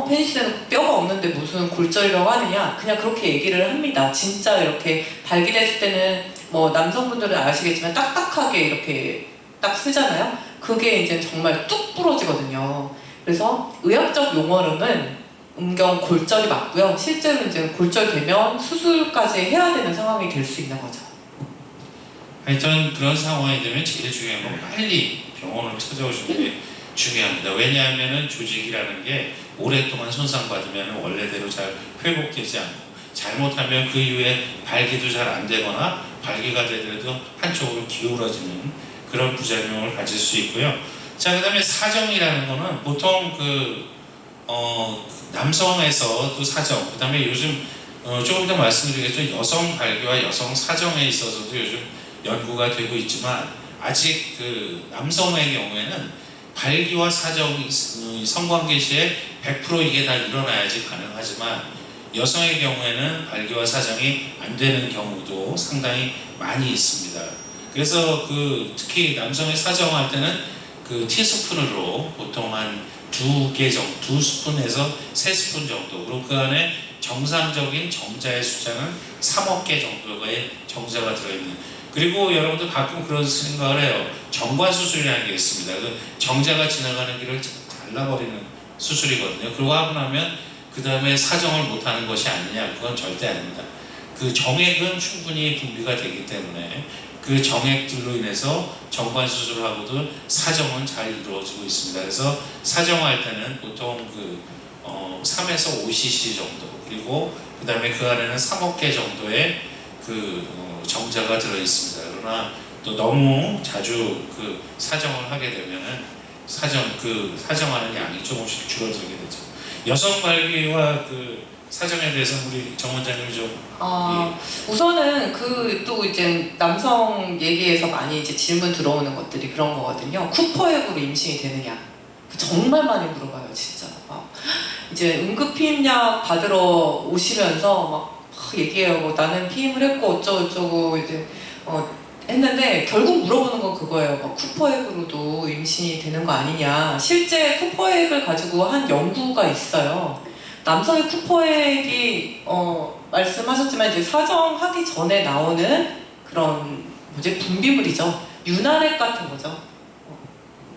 페니스에는 뼈가 없는데 무슨 골절이라고 하느냐, 그냥 그렇게 얘기를 합니다. 진짜 이렇게 발기됐을 때는 남성분들은 아시겠지만 딱딱하게 이렇게 딱 쓰잖아요. 그게 이제 정말 뚝 부러지거든요. 그래서 의학적 용어로는 음경골절이 맞고요. 실제로 이제 골절되면 수술까지 해야 되는 상황이 될 수 있는 거죠. 하여튼 그런 상황이 되면 제일 중요한 건 빨리 병원을 찾아오시는 게 중요합니다. 왜냐하면 조직이라는 게 오랫동안 손상받으면 원래대로 잘 회복되지 않고, 잘못하면 그 이후에 발기도 잘 안 되거나 발기가 되더라도 한쪽으로 기울어지는 그런 부작용을 가질 수 있고요. 자, 그 다음에 사정이라는 거는 보통 남성에서 또 사정, 그 다음에 요즘 조금 더 말씀드리겠죠. 여성 발기와 여성 사정에 있어서도 요즘 연구가 되고 있지만, 아직 남성의 경우에는 발기와 사정, 성관계 시에 100% 이게 다 일어나야지 가능하지만, 여성의 경우에는 발기와 사정이 안 되는 경우도 상당히 많이 있습니다. 그래서 특히 남성의 사정할 때는 티스푼으로 보통 한 2개 정도, 2스푼에서 3스푼 정도, 그리고 그 안에 정상적인 정자의 숫자는 3억 개 정도의 정자가 들어있는, 그리고 여러분들 가끔 그런 생각을 해요. 정관수술이라는 게 있습니다. 정자가 지나가는 길을 잘라버리는 수술이거든요. 그러고 하고 나면 그 다음에 사정을 못하는 것이 아니냐, 그건 절대 아닙니다. 정액은 충분히 분비가 되기 때문에 그 정액들로 인해서 정관수술하고도 사정은 잘 이루어지고 있습니다. 그래서 사정할 때는 보통 3에서 5cc 정도, 그리고 그 다음에 그 안에는 3억 개 정도의 정자가 들어 있습니다. 그러나 또 너무 자주 사정을 하게 되면은 사정하는 양이 조금씩 줄어들게 되죠. 여성 발기와 사정에 대해서 우리 정 원장님이 좀 우선은 또 이제 남성 얘기에서 많이 이제 질문 들어오는 것들이 그런 거거든요. 쿠퍼액으로 임신이 되느냐? 정말 많이 물어봐요, 진짜. 이제 응급 피임약 받으러 오시면서 막 얘기해요. 뭐 나는 피임을 했고 어쩌고저쩌고 이제 했는데 결국 물어보는 건 그거예요. 막 쿠퍼액으로도 임신이 되는 거 아니냐. 실제 쿠퍼액을 가지고 한 연구가 있어요. 남성의 쿠퍼액이 말씀하셨지만 이제 사정하기 전에 나오는 그런 분비물이죠. 윤활액 같은 거죠.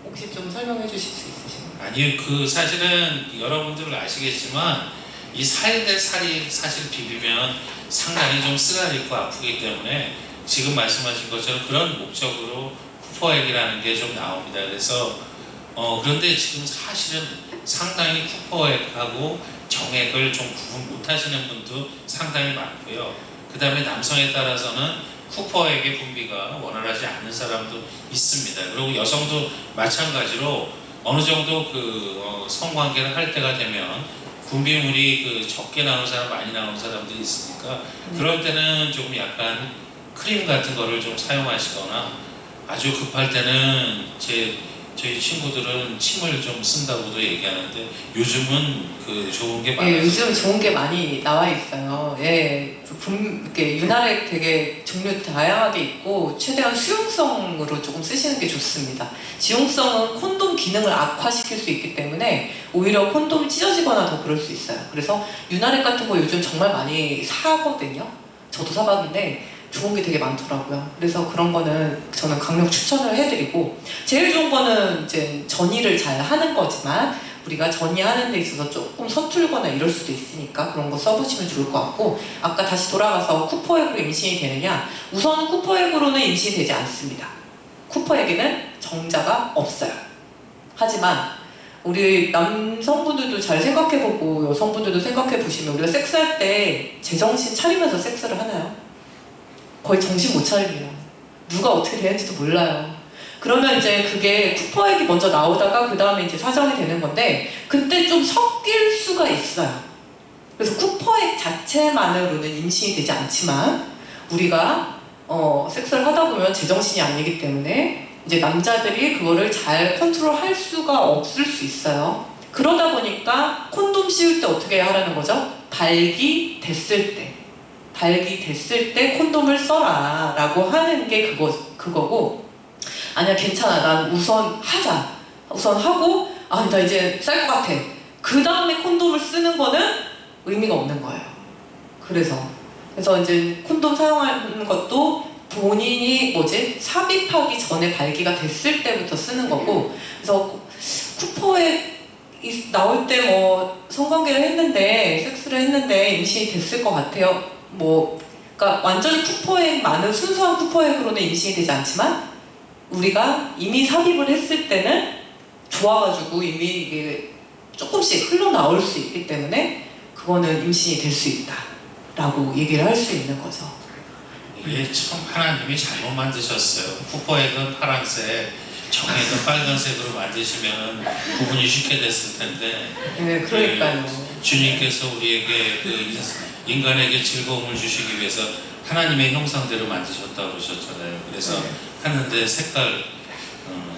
혹시 좀 설명해 주실 수 있으신가요? 아니요, 사실은 여러분들 아시겠지만 이 살 대 살이 사실 비비면 상당히 좀 쓰라리고 아프기 때문에 지금 말씀하신 것처럼 그런 목적으로 쿠퍼액이라는 게 좀 나옵니다. 그래서 그런데 지금 사실은 상당히 쿠퍼액하고 정액을 좀 구분 못 하시는 분도 상당히 많고요. 그 다음에 남성에 따라서는 쿠퍼액의 분비가 원활하지 않은 사람도 있습니다. 그리고 여성도 마찬가지로 어느 정도 성관계를 할 때가 되면 분비물이 적게 나오는 사람, 많이 나오는 사람들이 있으니까 그럴 때는 좀 약간 크림 같은 거를 좀 사용하시거나 아주 급할 때는 저희 친구들은 침을 좀 쓴다고도 얘기하는데 요즘은 좋은 게 많아요. 예, 요즘 좋은 게 많이 나와 있어요. 예, 이렇게 윤활액 되게 종류 다양하게 있고 최대한 수용성으로 조금 쓰시는 게 좋습니다. 지용성은 콘돔 기능을 악화시킬 수 있기 때문에 오히려 콘돔이 찢어지거나 더 그럴 수 있어요. 그래서 윤활액 같은 거 요즘 정말 많이 사거든요. 저도 사봤는데 좋은 게 되게 많더라고요. 그래서 그런 거는 저는 강력 추천을 해드리고 제일 좋은 거는 이제 전이를 잘 하는 거지만 우리가 전이하는 데 있어서 조금 서툴거나 이럴 수도 있으니까 그런 거 써보시면 좋을 것 같고 아까 다시 돌아가서 쿠퍼액으로 임신이 되느냐 우선 쿠퍼액으로는 임신이 되지 않습니다. 쿠퍼액에는 정자가 없어요. 하지만 우리 남성분들도 잘 생각해보고 여성분들도 생각해보시면 우리가 섹스할 때 제정신 차리면서 섹스를 하나요? 거의 정신 못 차립니다. 누가 어떻게 되는지도 몰라요. 그러면 이제 그게 쿠퍼액이 먼저 나오다가 그 다음에 이제 사정이 되는 건데 그때 좀 섞일 수가 있어요. 그래서 쿠퍼액 자체만으로는 임신이 되지 않지만 우리가 섹스를 하다 보면 제정신이 아니기 때문에 이제 남자들이 그거를 잘 컨트롤할 수가 없을 수 있어요. 그러다 보니까 콘돔 씌울 때 어떻게 하라는 거죠? 발기 됐을 때 콘돔을 써라 라고 하는 게 그거고 아니야 괜찮아 난 우선 하자 우선 하고 나 이제 쌀 것 같아 그 다음에 콘돔을 쓰는 거는 의미가 없는 거예요. 그래서 이제 콘돔 사용하는 것도 본인이 삽입하기 전에 발기가 됐을 때부터 쓰는 거고 그래서 쿠퍼에 나올 때 성관계를 했는데 섹스를 했는데 임신이 됐을 것 같아요. 그러니까 완전히 쿠퍼액 많은 순수한 쿠퍼액으로는 임신이 되지 않지만 우리가 이미 삽입을 했을 때는 좋아가지고 이미 이게 조금씩 흘러나올 수 있기 때문에 그거는 임신이 될 수 있다라고 얘기를 할 수 있는 거죠. 이게 참 하나님이 잘못 만드셨어요. 쿠퍼액은 파란색, 정액은 빨간색으로 만드시면 구분이 쉽게 됐을 텐데 네, 그러니까요. 주님께서 우리에게 인간에게 즐거움을 주시기 위해서 하나님의 형상대로 만드셨다고 그러셨잖아요. 그래서 하는데 색깔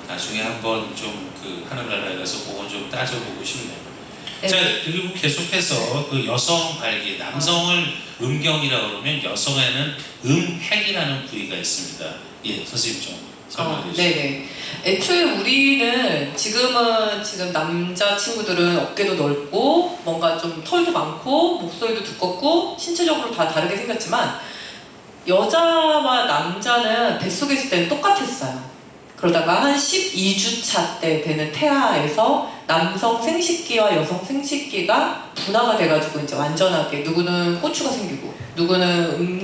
나중에 한번 좀 하늘나라에 가서 그건 좀 따져보고 싶네요. 네. 자, 그리고 계속해서 여성 발기, 남성을 음경이라고 그러면 여성에는 음핵이라는 부위가 있습니다. 예, 선생님 좀 설명해 주시죠. 네네. 애초에 우리는 지금 남자 친구들은 어깨도 넓고 뭔가 좀 털도 많고 목소리도 두껍고 신체적으로 다 다르게 생겼지만 여자와 남자는 뱃속에 있을 때는 똑같았어요. 그러다가 한 12주차 때 되는 태아에서 남성 생식기와 여성 생식기가 분화가 돼가지고 이제 완전하게 누구는 꼬추가 생기고 누구는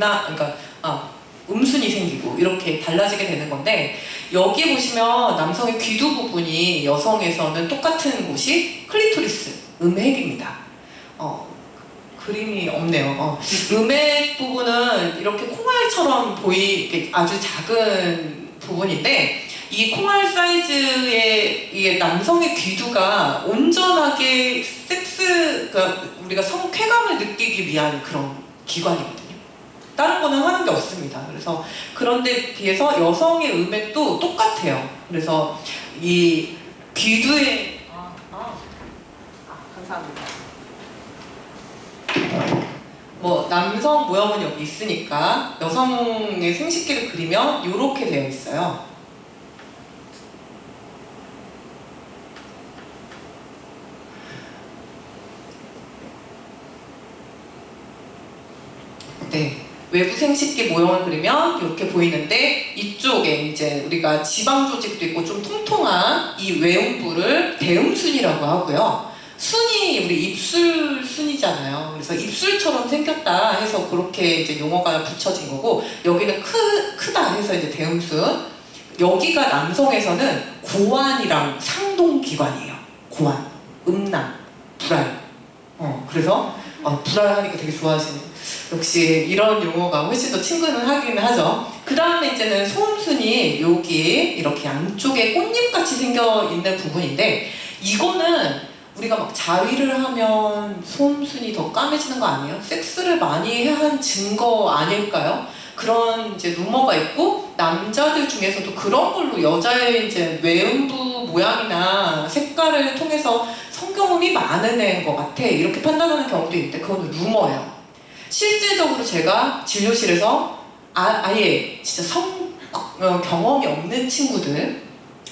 음순이 생기고 이렇게 달라지게 되는 건데 여기 보시면 남성의 귀두 부분이 여성에서는 똑같은 곳이 클리토리스, 음핵입니다. 그림이 없네요. 음핵 부분은 이렇게 콩알처럼 이렇게 아주 작은 부분인데 이 콩알 사이즈의 이게 남성의 귀두가 온전하게 그러니까 우리가 성쾌감을 느끼기 위한 그런 기관이거든요. 다른 거는 하는 게 없습니다. 그래서 그런데 비해서 여성의 음액도 똑같아요. 그래서 이 귀두의 감사합니다. 뭐 남성 모형은 여기 있으니까 여성의 생식기를 그리면 이렇게 되어 있어요. 네. 외부 생식기 모형을 그리면 이렇게 보이는데 이쪽에 이제 우리가 지방 조직도 있고 좀 통통한 이 외음부를 대음순이라고 하고요. 순이 우리 입술 순이잖아요. 그래서 입술처럼 생겼다 해서 그렇게 이제 용어가 붙여진 거고 여기는 크다 해서 이제 대음순. 여기가 남성에서는 고환이랑 상동기관이에요. 고환, 음란, 불알. 그래서 불알하니까 되게 좋아하시는. 역시 이런 용어가 훨씬 더 친근은 하기는 하죠. 그 다음에 이제는 소음순이 여기 이렇게 양쪽에 꽃잎같이 생겨 있는 부분인데 이거는 우리가 막 자위를 하면 소음순이 더 까매지는 거 아니에요? 섹스를 많이 한 증거 아닐까요? 그런 이제 루머가 있고 남자들 중에서도 그런 걸로 여자의 이제 외음부 모양이나 색깔을 통해서 성경험이 많은 애인 것 같아 이렇게 판단하는 경우도 있는데 그건 루머예요. 실질적으로 제가 진료실에서 아예 진짜 경험이 없는 친구들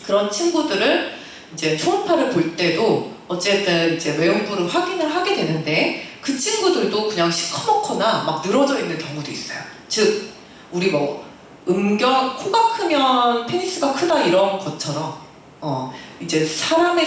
그런 친구들을 이제 초음파를 볼 때도 어쨌든 이제 외음부를 확인을 하게 되는데 그 친구들도 그냥 시커멓거나 막 늘어져 있는 경우도 있어요. 즉 우리 뭐 코가 크면 페니스가 크다 이런 것처럼 이제 사람의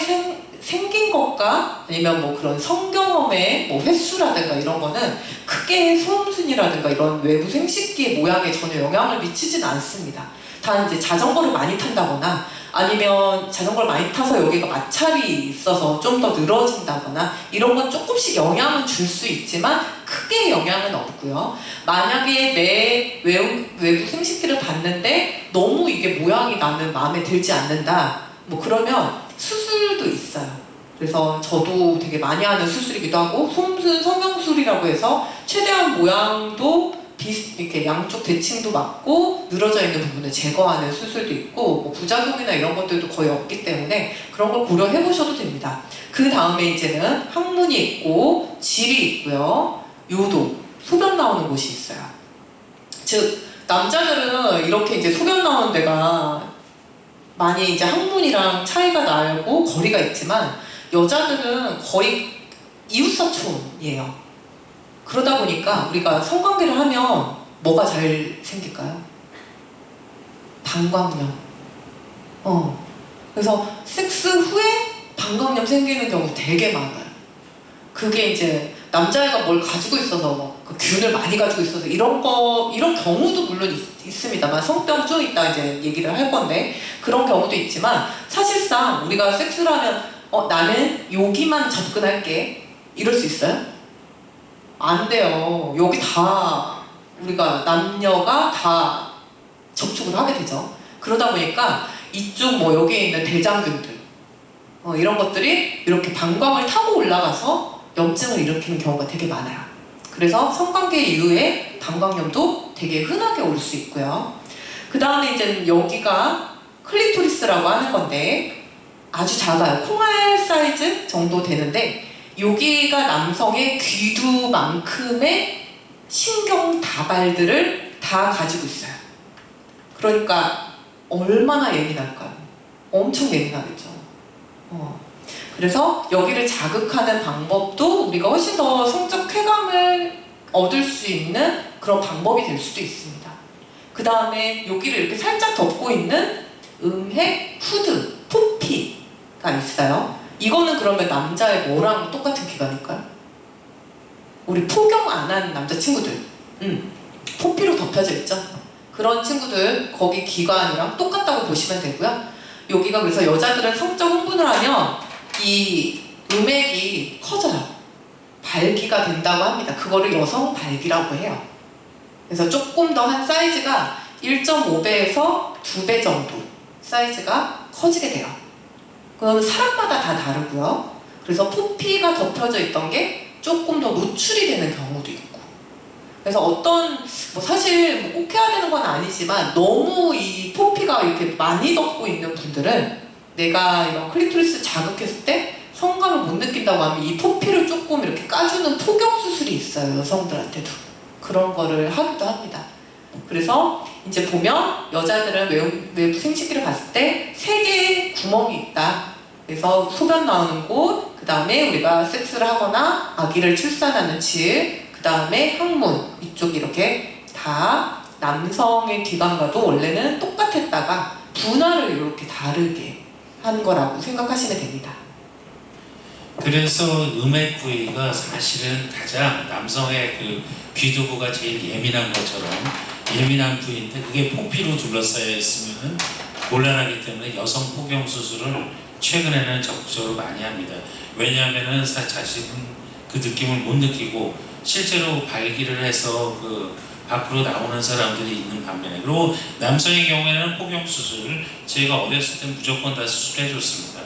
생긴 것과 아니면 뭐 그런 성경험의 뭐 횟수라든가 이런 거는 크게 소음순이라든가 이런 외부 생식기의 모양에 전혀 영향을 미치진 않습니다. 단 이제 자전거를 많이 탄다거나 아니면 자전거를 많이 타서 여기가 마찰이 있어서 좀 더 늘어진다거나 이런 건 조금씩 영향은 줄 수 있지만 크게 영향은 없고요. 만약에 내 외부 생식기를 봤는데 너무 이게 모양이 나는 마음에 들지 않는다 뭐 그러면 수술도 있어요. 그래서 저도 되게 많이 하는 수술이기도 하고 소음순 성형술이라고 해서 최대한 모양도 이렇게 양쪽 대칭도 맞고 늘어져 있는 부분을 제거하는 수술도 있고 뭐 부작용이나 이런 것들도 거의 없기 때문에 그런 걸 고려해 보셔도 됩니다. 그 다음에 이제는 항문이 있고 질이 있고요. 요도, 소변 나오는 곳이 있어요. 즉 남자들은 이렇게 이제 소변 나오는 데가 많이 이제 항문이랑 차이가 나고 거리가 있지만 여자들은 거의 이웃사촌이에요. 그러다 보니까 우리가 성관계를 하면 뭐가 잘 생길까요? 방광염. 그래서 섹스 후에 방광염 생기는 경우 되게 많아요. 그게 이제 남자애가 뭘 가지고 있어서 그 균을 많이 가지고 있어서 이런 경우도 물론 있습니다만 성병 좀 이따 이제 얘기를 할 건데 그런 경우도 있지만 사실상 우리가 섹스를 하면 나는 여기만 접근할게 이럴 수 있어요? 안 돼요. 여기 다 우리가 남녀가 다 접촉을 하게 되죠. 그러다 보니까 이쪽 뭐 여기에 있는 대장균들 이런 것들이 이렇게 방광을 타고 올라가서 염증을 일으키는 경우가 되게 많아요. 그래서 성관계 이후에 방광염도 되게 흔하게 올 수 있고요. 그 다음에 이제 여기가 클리토리스라고 하는 건데 아주 작아요. 콩알 사이즈 정도 되는데 여기가 남성의 귀두만큼의 신경 다발들을 다 가지고 있어요. 그러니까 얼마나 예민할까요? 엄청 예민하겠죠. 그래서 여기를 자극하는 방법도 우리가 훨씬 더 성적 쾌감을 얻을 수 있는 그런 방법이 될 수도 있습니다. 그 다음에 여기를 이렇게 살짝 덮고 있는 음핵 후드, 포피가 있어요. 이거는 그러면 남자의 뭐랑 똑같은 기관일까요? 우리 포경 안 한 남자친구들 포피로 덮여져 있죠? 그런 친구들 거기 기관이랑 똑같다고 보시면 되고요. 여기가 그래서 여자들은 성적 흥분을 하면 이 음액이 커져요. 발기가 된다고 합니다. 그거를 여성 발기라고 해요. 그래서 조금 더 한 사이즈가 1.5배에서 2배 정도 사이즈가 커지게 돼요. 그건 사람마다 다 다르고요. 그래서 포피가 덮여져 있던 게 조금 더 노출이 되는 경우도 있고. 그래서 사실 꼭 해야 되는 건 아니지만 너무 이 포피가 이렇게 많이 덮고 있는 분들은 내가 이런 클리토리스 자극했을 때 성감을 못 느낀다고 하면 이 포피를 조금 이렇게 까주는 포경 수술이 있어요. 여성들한테도 그런 거를 하기도 합니다. 그래서 이제 보면 여자들은 외부 생식기를 봤을 때 3개의 구멍이 있다. 그래서 소변 나오는 곳, 그 다음에 우리가 섹스를 하거나 아기를 출산하는 질, 그 다음에 항문 이쪽 이렇게 다 남성의 기관과도 원래는 똑같았다가 분할을 이렇게 다르게 한 거라고 생각하시면 됩니다. 그래서 음액 부위가 사실은 가장 남성의 그 귀두부가 제일 예민한 것처럼 예민한 부위인데 그게 포피로 둘러싸여 있으면 곤란하기 때문에 여성 포경 수술을 최근에는 적극적으로 많이 합니다. 왜냐하면은 자신은 그 느낌을 못 느끼고 실제로 발기를 해서 그 밖으로 나오는 사람들이 있는 반면에, 그리고 남성의 경우에는 포경 수술 제가 어렸을 때 무조건 다 수술해 줬습니다.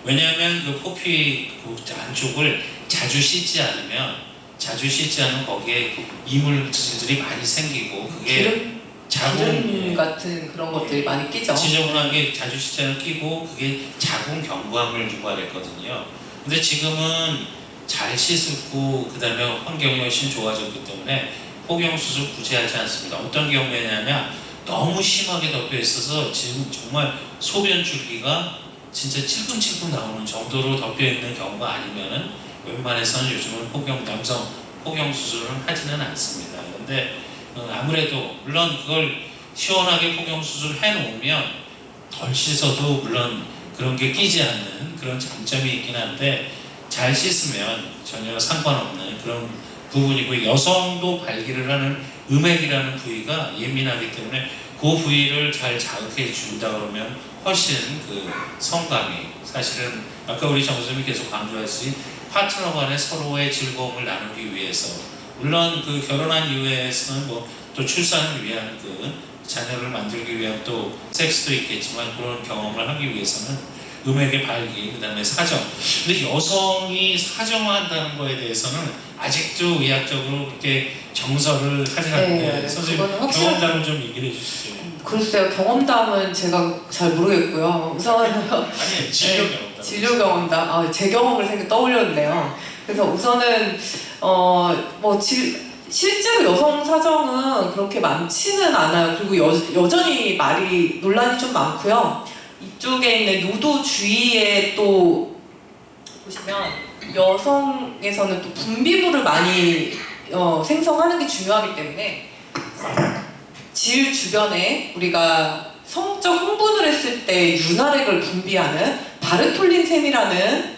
왜냐하면 그 포피 그 안쪽을 자주 씻지 않으면 거기에 이물질들이 많이 생기고 그게 기름 같은 그런 것들이 많이 끼죠. 지저분하게 자주 씻지 않으면 끼고 그게 자궁 경부암을 유발했거든요. 근데 지금은 잘 씻고 그 다음에 환경이 훨씬 좋아졌기 때문에 포경 수술 굳이 하지 않습니다. 어떤 경우에냐면 너무 심하게 덮여 있어서 지금 정말 소변 줄기가 진짜 찔끔찔끔 나오는 정도로 덮여 있는 경우가 아니면은 웬만해서는 요즘은 남성 포경 수술은 하지는 않습니다. 근데 아무래도 물론 그걸 시원하게 포경 수술을 해놓으면 덜 씻어도 물론 그런 게 끼지 않는 그런 장점이 있긴 한데 잘 씻으면 전혀 상관없는 그런 부분이고, 여성도 발기를 하는 음액이라는 부위가 예민하기 때문에 그 부위를 잘 자극해 준다 그러면 훨씬 그 성감이, 사실은 아까 우리 정 선생님이 계속 강조하신 파트너 간의 서로의 즐거움을 나누기 위해서, 물론 그 결혼한 이후에서는 뭐 또 출산을 위한 그 자녀를 만들기 위한 또 섹스도 있겠지만 그런 경험을 하기 위해서는 음액의 발기, 그 다음에 사정. 근데 여성이 사정한다는 거에 대해서는 아직도 의학적으로 그렇게 정설을 하지 않는데, 선생님 경험담을 좀 얘기를 해주시죠. 글쎄요, 경험담은 제가 잘 모르겠고요. 우선 아니 진료 경험담. 진료 경험담, 제 경험을 떠올렸는데요. 그래서 우선은 실제로 여성 사정은 그렇게 많지는 않아요. 그리고 여전히 논란이 좀 많고요. 이쪽에 있는 요도 주위에 또 보시면 여성에서는 또 분비물을 많이 생성하는 게 중요하기 때문에 질 주변에 우리가 성적 흥분을 했을 때 윤활액을 분비하는 바르톨린샘이라는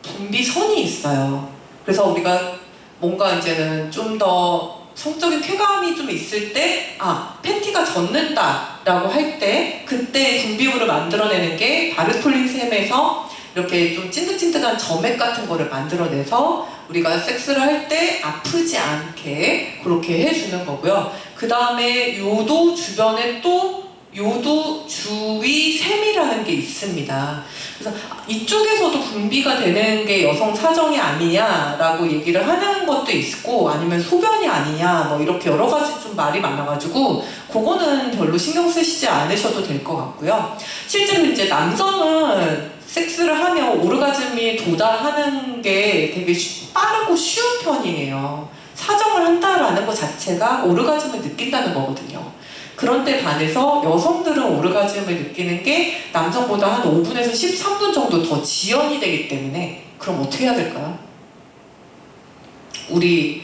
분비선이 있어요. 그래서 우리가 뭔가 이제는 좀 더 성적인 쾌감이 좀 있을 때 팬티가 젖는다 라고 할 때 그때 분비물을 만들어내는 게 바르톨린샘에서 이렇게 좀 찐득찐득한 점액 같은 거를 만들어내서 우리가 섹스를 할 때 아프지 않게 그렇게 해주는 거고요. 그 다음에 요도 주변에 또 요도 주위 샘이라는 게 있습니다. 그래서 이쪽에서도 분비가 되는 게 여성 사정이 아니냐라고 얘기를 하는 것도 있고, 아니면 소변이 아니냐, 뭐 이렇게 여러 가지 좀 말이 많아가지고 그거는 별로 신경 쓰시지 않으셔도 될 것 같고요. 실제로 이제 남성은 섹스를 하면 오르가즘이 도달하는 게 되게 빠르고 쉬운 편이에요. 사정을 한다라는 것 자체가 오르가즘을 느낀다는 거거든요. 그런데 반해서 여성들은 오르가즘을 느끼는 게 남성보다 한 5분에서 13분 정도 더 지연이 되기 때문에, 그럼 어떻게 해야 될까요? 우리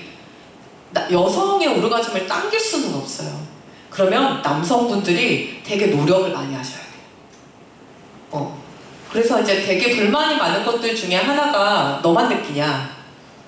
여성의 오르가즘을 당길 수는 없어요. 그러면 남성분들이 되게 노력을 많이 하셔야 돼요. 그래서 이제 되게 불만이 많은 것들 중에 하나가 너만 느끼냐?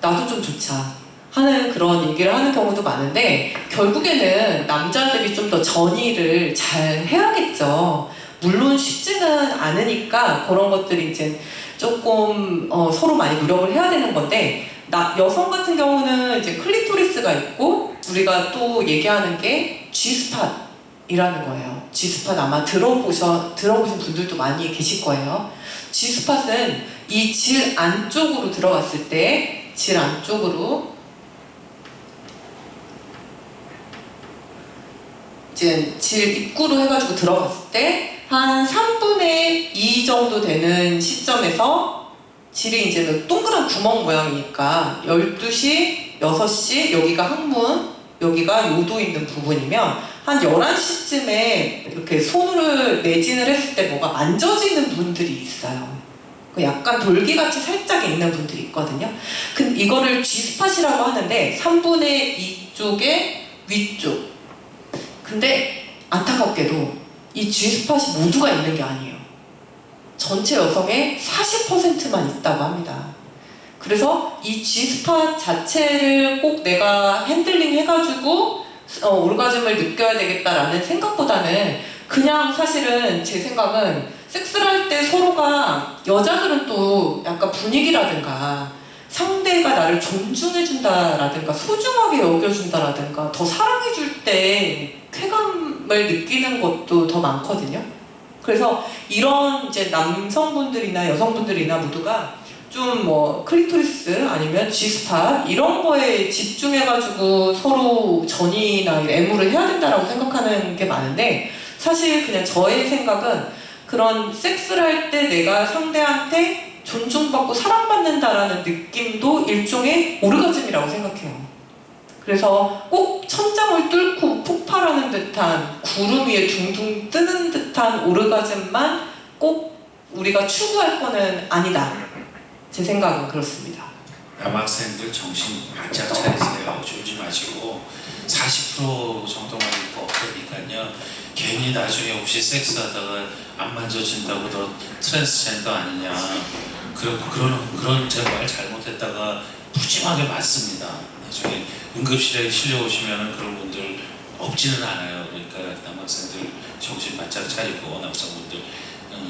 나도 좀 좋자. 하는 그런 얘기를 하는 경우도 많은데, 결국에는 남자들이 좀 더 전의를 잘 해야겠죠. 물론 쉽지는 않으니까 그런 것들이 이제 조금 서로 많이 노력을 해야 되는 건데, 여성 같은 경우는 이제 클리토리스가 있고, 우리가 또 얘기하는 게 G스팟이라는 거예요. G스팟 아마 들어보신 분들도 많이 계실 거예요. G스팟은 이 질 안쪽으로 들어갔을 때, 질 안쪽으로 이제 질 입구로 해가지고 들어갔을 때 한 3분의 2 정도 되는 시점에서 질이 이제 동그란 구멍 모양이니까 12시, 6시 여기가 항문, 여기가 요도 있는 부분이면 한 11시쯤에 이렇게 손을 내진을 했을 때 뭐가 만져지는 분들이 있어요. 약간 돌기같이 살짝 있는 분들이 있거든요. 근데 이거를 G스팟이라고 하는데 3분의 2쪽의 위쪽. 근데 안타깝게도 이 G스팟이 모두가 있는 게 아니에요. 전체 여성의 40%만 있다고 합니다. 그래서 이 G스팟 자체를 꼭 내가 핸들링 해가지고 오르가즘을 느껴야 되겠다라는 생각보다는 그냥 사실은 제 생각은 섹스를 할 때 서로가 여자들은 또 약간 분위기라든가 상대가 나를 존중해준다라든가 소중하게 여겨준다라든가 더 사랑해줄 때 쾌감을 느끼는 것도 더 많거든요. 그래서 이런 이제 남성분들이나 여성분들이나 모두가 좀 뭐 클리토리스 아니면 G스팟 이런 거에 집중해가지고 서로 전이나 애무를 해야 된다라고 생각하는 게 많은데 사실 그냥 저의 생각은 그런 섹스를 할 때 내가 상대한테 존중받고 사랑받는다라는 느낌도 일종의 오르가즘이라고 생각해요. 그래서 꼭 천장을 뚫고 폭발하는 듯한 구름 위에 둥둥 뜨는 듯한 오르가즘만 꼭 우리가 추구할 거는 아니다. 제 생각은 그렇습니다. 남학생들 정신 바짝 차리세요. 졸지 마시고 40% 정도만 입고 없으니까요. 괜히 나중에 혹시 섹스하다가 안 만져진다고 너 트랜스젠더 아니냐 그런 제가 말 잘못했다가 푸짐하게 맞습니다. 나중에 응급실에 실려오시면 그런 분들 없지는 않아요. 그러니까 남학생들 정신 바짝 차리고 남성분들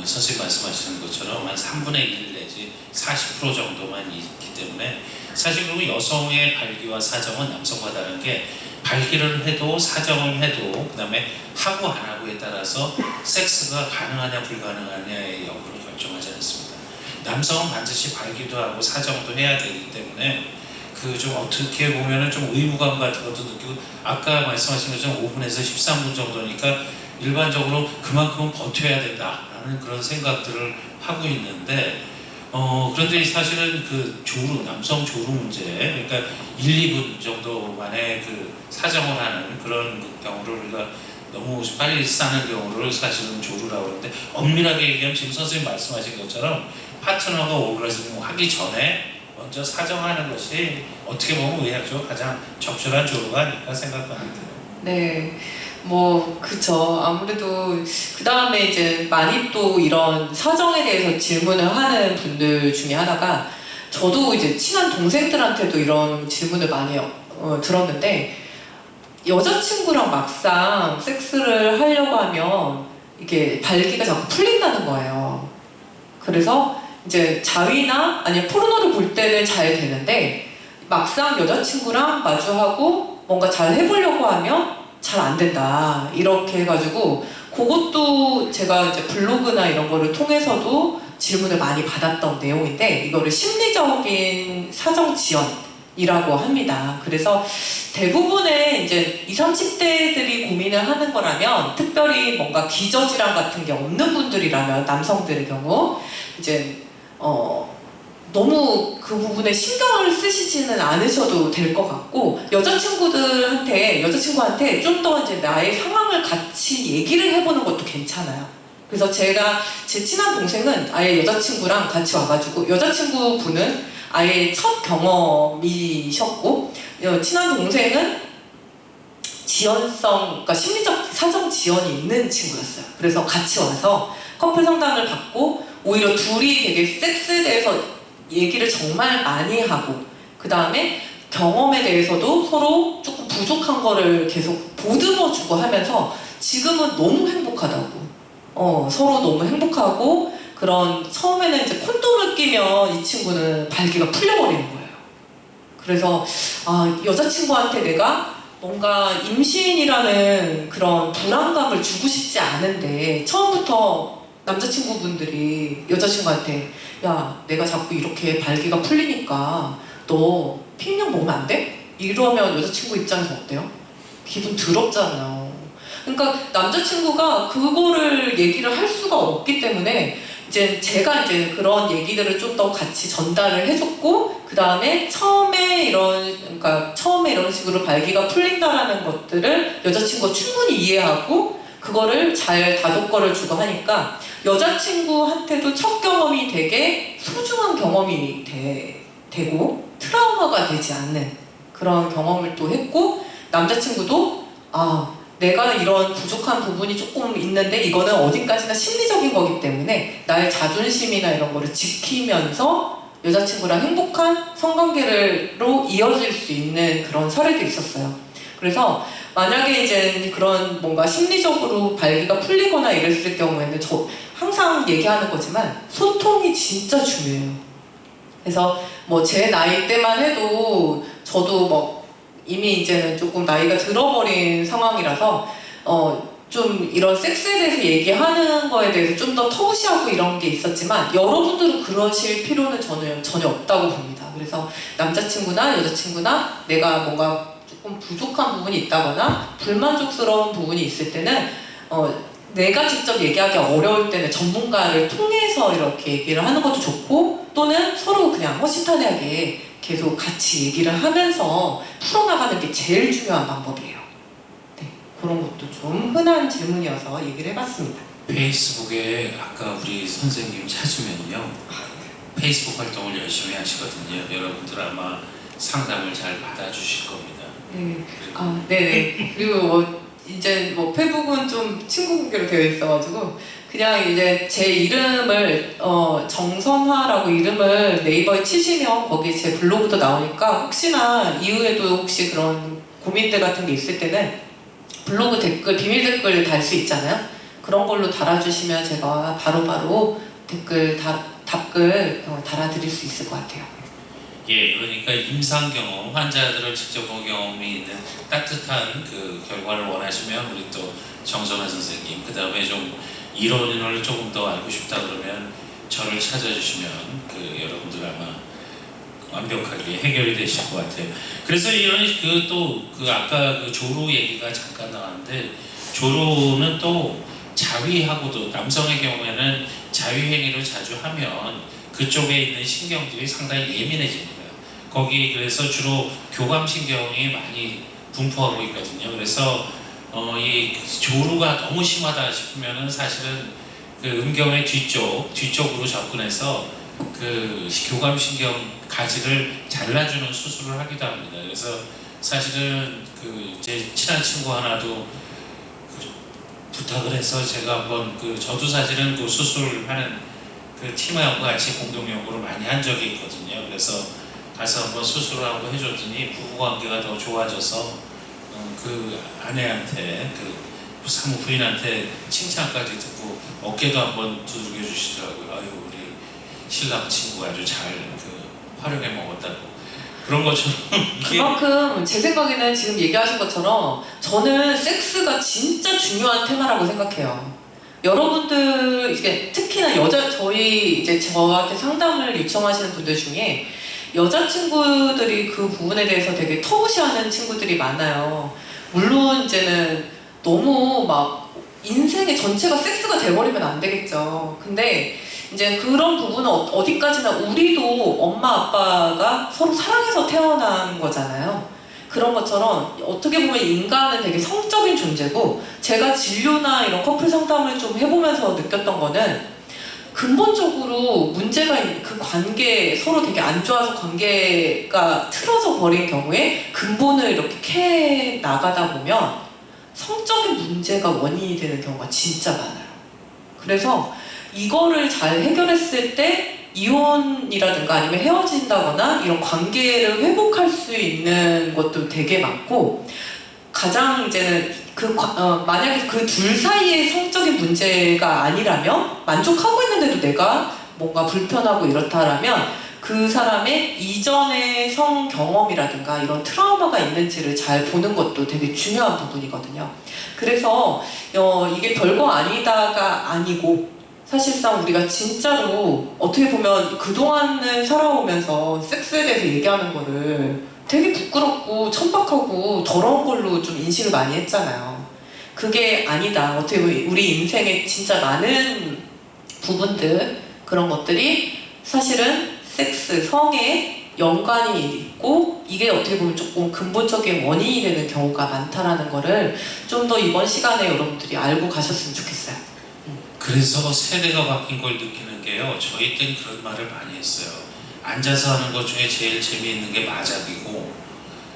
선생님 말씀하시는 것처럼 한 3분의 1 내지 40% 정도만 있기 때문에 사실 그리고 여성의 발기와 사정은 남성과 다른 게 발기를 해도 사정을 해도 그 다음에 하고 안 하고에 따라서 섹스가 가능하냐 불가능하냐의 여부를 결정하지 않습니다. 남성은 반드시 발기도 하고 사정도 해야 되기 때문에 그 좀 어떻게 보면은 좀 의무감 같은 것도 느끼고 아까 말씀하신 것처럼 5분에서 13분 정도니까 일반적으로 그만큼은 버텨야 된다라는 그런 생각들을 하고 있는데 그런데 사실은 그 조루, 남성 조루 문제, 그러니까 1, 2분 정도만의 그 사정을 하는 그런 경우를 우리가 너무 빨리 싸는 경우를 사실은 조루라고 하는데 엄밀하게 얘기하면 지금 선생님 말씀하신 것처럼 파트너가 오그라짐 하기 전에 먼저 사정하는 것이 어떻게 보면 의학적으로 가장 적절한 조루가 아닐까 생각합니다. 네. 뭐 그쵸. 아무래도 그 다음에 이제 많이 또 이런 사정에 대해서 질문을 하는 분들 중에 하나가 저도 이제 친한 동생들한테도 이런 질문을 많이 들었는데 여자친구랑 막상 섹스를 하려고 하면 이게 발기가 자꾸 풀린다는 거예요. 그래서 이제 자위나 아니면 포르노를 볼 때는 잘 되는데 막상 여자친구랑 마주하고 뭔가 잘 해보려고 하면 잘 안 된다. 이렇게 해가지고 그것도 제가 이제 블로그나 이런 거를 통해서도 질문을 많이 받았던 내용인데 이거를 심리적인 사정 지연이라고 합니다. 그래서 대부분의 이제 20, 30대들이 고민을 하는 거라면 특별히 뭔가 기저질환 같은 게 없는 분들이라면 남성들의 경우 이제 너무 그 부분에 신경을 쓰시지는 않으셔도 될 것 같고 여자친구한테 좀 더 이제 나의 상황을 같이 얘기를 해보는 것도 괜찮아요. 그래서 제가 제 친한 동생은 아예 여자친구랑 같이 와가지고 여자친구분은 아예 첫 경험이셨고 친한 동생은 그러니까 심리적 사정 지연이 있는 친구였어요. 그래서 같이 와서 커플 상담을 받고 오히려 둘이 되게 섹스에 대해서 얘기를 정말 많이 하고 그 다음에 경험에 대해서도 서로 조금 부족한 거를 계속 보듬어주고 하면서 지금은 너무 행복하다고 서로 너무 행복하고 그런 처음에는 이제 콘돔을 끼면 이 친구는 발기가 풀려버리는 거예요. 그래서 여자친구한테 내가 뭔가 임신이라는 그런 불안감을 주고 싶지 않은데 처음부터 남자친구분들이 여자친구한테 야 내가 자꾸 이렇게 발기가 풀리니까 너 피임약 먹으면 안 돼? 이러면 여자친구 입장에서 어때요? 기분 더럽잖아요. 그러니까 남자친구가 그거를 얘기를 할 수가 없기 때문에 이제 제가 이제 그런 얘기들을 좀 더 같이 전달을 해줬고, 그 다음에 처음에 이런 식으로 발기가 풀린다라는 것들을 여자친구가 충분히 이해하고 그거를 잘 다독거려 주고 하니까 여자친구한테도 첫 경험이 되게 소중한 경험이 되고 트라우마가 되지 않는 그런 경험을 또 했고, 남자친구도 내가 이런 부족한 부분이 조금 있는데 이거는 어딘가지나 심리적인 거기 때문에 나의 자존심이나 이런 거를 지키면서 여자친구랑 행복한 성관계로 이어질 수 있는 그런 사례도 있었어요. 그래서 만약에 이제 그런 뭔가 심리적으로 발기가 풀리거나 이랬을 경우에는 저 항상 얘기하는 거지만 소통이 진짜 중요해요. 그래서 뭐 제 나이 때만 해도 저도 뭐 이미 이제는 조금 나이가 들어버린 상황이라서 좀 이런 섹스에 대해서 얘기하는 거에 대해서 좀 더 터부시하고 이런 게 있었지만 여러분들은 그러실 필요는 저는 전혀 없다고 봅니다. 그래서 남자친구나 여자친구나 내가 뭔가 조금 부족한 부분이 있다거나 불만족스러운 부분이 있을 때는 내가 직접 얘기하기 어려울 때는 전문가를 통해서 이렇게 얘기를 하는 것도 좋고, 또는 서로 그냥 허심탄회하게 계속 같이 얘기를 하면서 풀어나가는 게 제일 중요한 방법이에요. 네, 그런 것도 좀 흔한 질문이어서 얘기를 해봤습니다. 페이스북에 아까 우리 선생님 찾으면요, 페이스북 활동을 열심히 하시거든요. 여러분들 아마 상담을 잘 받아주실 겁니다. 네, 네네. 그리고 이제 페이북은 좀 친구 관계로 되어 있어가지고 그냥 이제 제 이름을 정선화라고 이름을 네이버에 치시면 거기 제 블로그도 나오니까 혹시나 이후에도 혹시 그런 고민들 같은 게 있을 때는 블로그 댓글, 비밀 댓글 달 수 있잖아요. 그런 걸로 달아주시면 제가 바로바로 답글 달아드릴 수 있을 것 같아요. 예, 그러니까 임상 경험, 환자들을 직접 본 경험이 있는 따뜻한 그 결과를 원하시면 우리 또 정선화 선생님, 그 다음에 좀 이론을 조금 더 알고 싶다 그러면 저를 찾아주시면 여러분들 아마 완벽하게 해결이 되실 것 같아요. 그래서 이런 아까 조루 얘기가 잠깐 나왔는데, 조루는 또 자위하고도, 남성의 경우에는 자위행위를 자주 하면 그쪽에 있는 신경들이 상당히 예민해집니다. 거기 그래서 주로 교감신경이 많이 분포하고 있거든요. 그래서 이 조루가 너무 심하다 싶으면은 사실은 그 음경의 뒤쪽으로 접근해서 그 교감신경 가지를 잘라주는 수술을 하기도 합니다. 그래서 사실은 제 친한 친구 하나도 부탁을 해서 제가 한번 저도 사실은 수술을 하는 팀하고 같이 공동연구를 많이 한 적이 있거든요. 그래서 가서 한번 수술을 하고 해줬더니 부부관계가 더 좋아져서 그 아내한테 사무 부인한테 칭찬까지 듣고 어깨도 한번 두들겨 주시더라고요. 아유, 우리 신랑 친구 아주 잘 활용해 먹었다고. 그런 것처럼 그만큼 제 생각에는 지금 얘기하신 것처럼 저는 섹스가 진짜 중요한 테마라고 생각해요. 여러분들 이게 특히나 저희 이제 저한테 상담을 요청하시는 분들 중에 여자친구들이 그 부분에 대해서 되게 터부시하는 친구들이 많아요. 물론 이제는 너무 막 인생의 전체가 섹스가 돼버리면 안 되겠죠. 근데 이제 그런 부분은 어디까지나 우리도 엄마 아빠가 서로 사랑해서 태어난 거잖아요. 그런 것처럼 어떻게 보면 인간은 되게 성적인 존재고, 제가 진료나 이런 커플 상담을 좀 해보면서 느꼈던 거는 근본적으로 문제가 있는 그 관계, 서로 되게 안 좋아서 관계가 틀어져 버린 경우에 근본을 이렇게 캐 나가다 보면 성적인 문제가 원인이 되는 경우가 진짜 많아요. 그래서 이거를 잘 해결했을 때 이혼이라든가 아니면 헤어진다거나 이런 관계를 회복할 수 있는 것도 되게 많고, 가장 이제는 만약에 그 둘 사이의 성적인 문제가 아니라면, 만족하고 있는데도 내가 뭔가 불편하고 이렇다라면 그 사람의 이전의 성 경험이라든가 이런 트라우마가 있는지를 잘 보는 것도 되게 중요한 부분이거든요. 그래서 이게 별거 아니다가 아니고, 사실상 우리가 진짜로 어떻게 보면 그동안을 살아오면서 섹스에 대해서 얘기하는 거를 되게 부끄럽고 천박하고 더러운 걸로 좀 인식을 많이 했잖아요. 그게 아니다. 어떻게 보면 우리 인생에 진짜 많은 부분들, 그런 것들이 사실은 섹스, 성에 연관이 있고 이게 어떻게 보면 조금 근본적인 원인이 되는 경우가 많다라는 거를 좀 더 이번 시간에 여러분들이 알고 가셨으면 좋겠어요. 그래서 세대가 바뀐 걸 느끼는 게요. 저희 땐 그런 말을 많이 했어요. 앉아서 하는 것 중에 제일 재미있는 게 마작이고,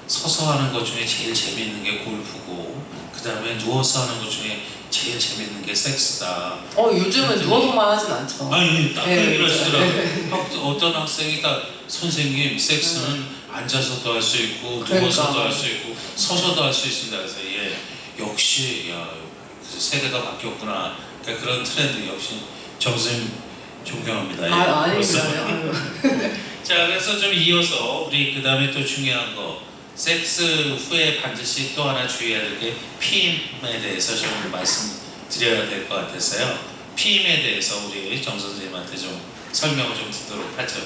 서서 하는 것 중에 제일 재미있는 게 골프고, 그 다음에 누워서 하는 것 중에 제일 재미있는 게 섹스다. 요즘은 누워서만 하진 않죠. 아니, 딱 그 네, 얘기를 하시더라고요. 네. 어떤 학생이 딱 선생님, 섹스는 앉아서도 할 수 있고, 그러니까. 누워서도 할 수 있고, 서서도 할 수 있습니다. 그래서 역시 세대가 바뀌었구나. 그러니까 그런 트렌드 역시 정선생님 존경합니다. 아닙니다. 자, 그래서 좀 이어서 우리 그 다음에 또 중요한 거, 섹스 후에 반드시 또 하나 주의해야 될 게 피임에 대해서 좀 말씀드려야 될 것 같아서요. 피임에 대해서 우리 정 선생님한테 좀 설명을 좀 듣도록 하죠.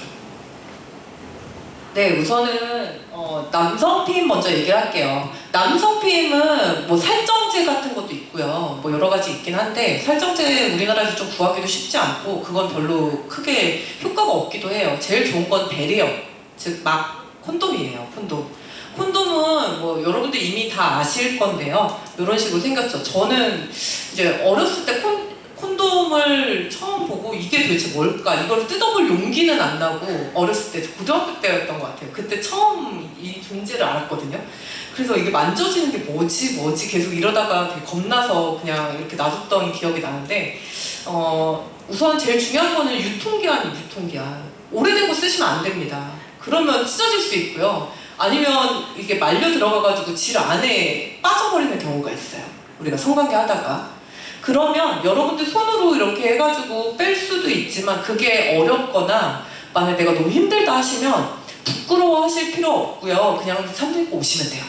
네, 우선은 남성 피임 먼저 얘기를 할게요. 남성 피임은 뭐 살정제 같은 것도 있고요. 뭐 여러 가지 있긴 한데 살정제 우리나라에서 좀 구하기도 쉽지 않고 그건 별로 크게 효과가 없기도 해요. 제일 좋은 건 베리어, 즉 막 콘돔이에요. 콘돔은 뭐 여러분들 이미 다 아실 건데요. 이런 식으로 생겼죠. 저는 이제 어렸을 때 콘돔을 처음 보고 이게 도대체 뭘까? 이걸 뜯어볼 용기는 안 나고 어렸을 때 고등학교 때였던 것 같아요. 그때 처음 이 존재를 알았거든요. 그래서 이게 만져지는 게 뭐지 계속 이러다가 되게 겁나서 그냥 이렇게 놔뒀던 기억이 나는데 우선 제일 중요한 거는 유통기한. 오래된 거 쓰시면 안 됩니다. 그러면 찢어질 수 있고요. 아니면 이게 말려 들어가가지고 질 안에 빠져버리는 경우가 있어요. 우리가 성관계 하다가. 그러면 여러분들 손으로 이렇게 해가지고 뺄 수도 있지만 그게 어렵거나 만약에 내가 너무 힘들다 하시면 부끄러워 하실 필요 없고요. 그냥 산부인과 오시면 돼요.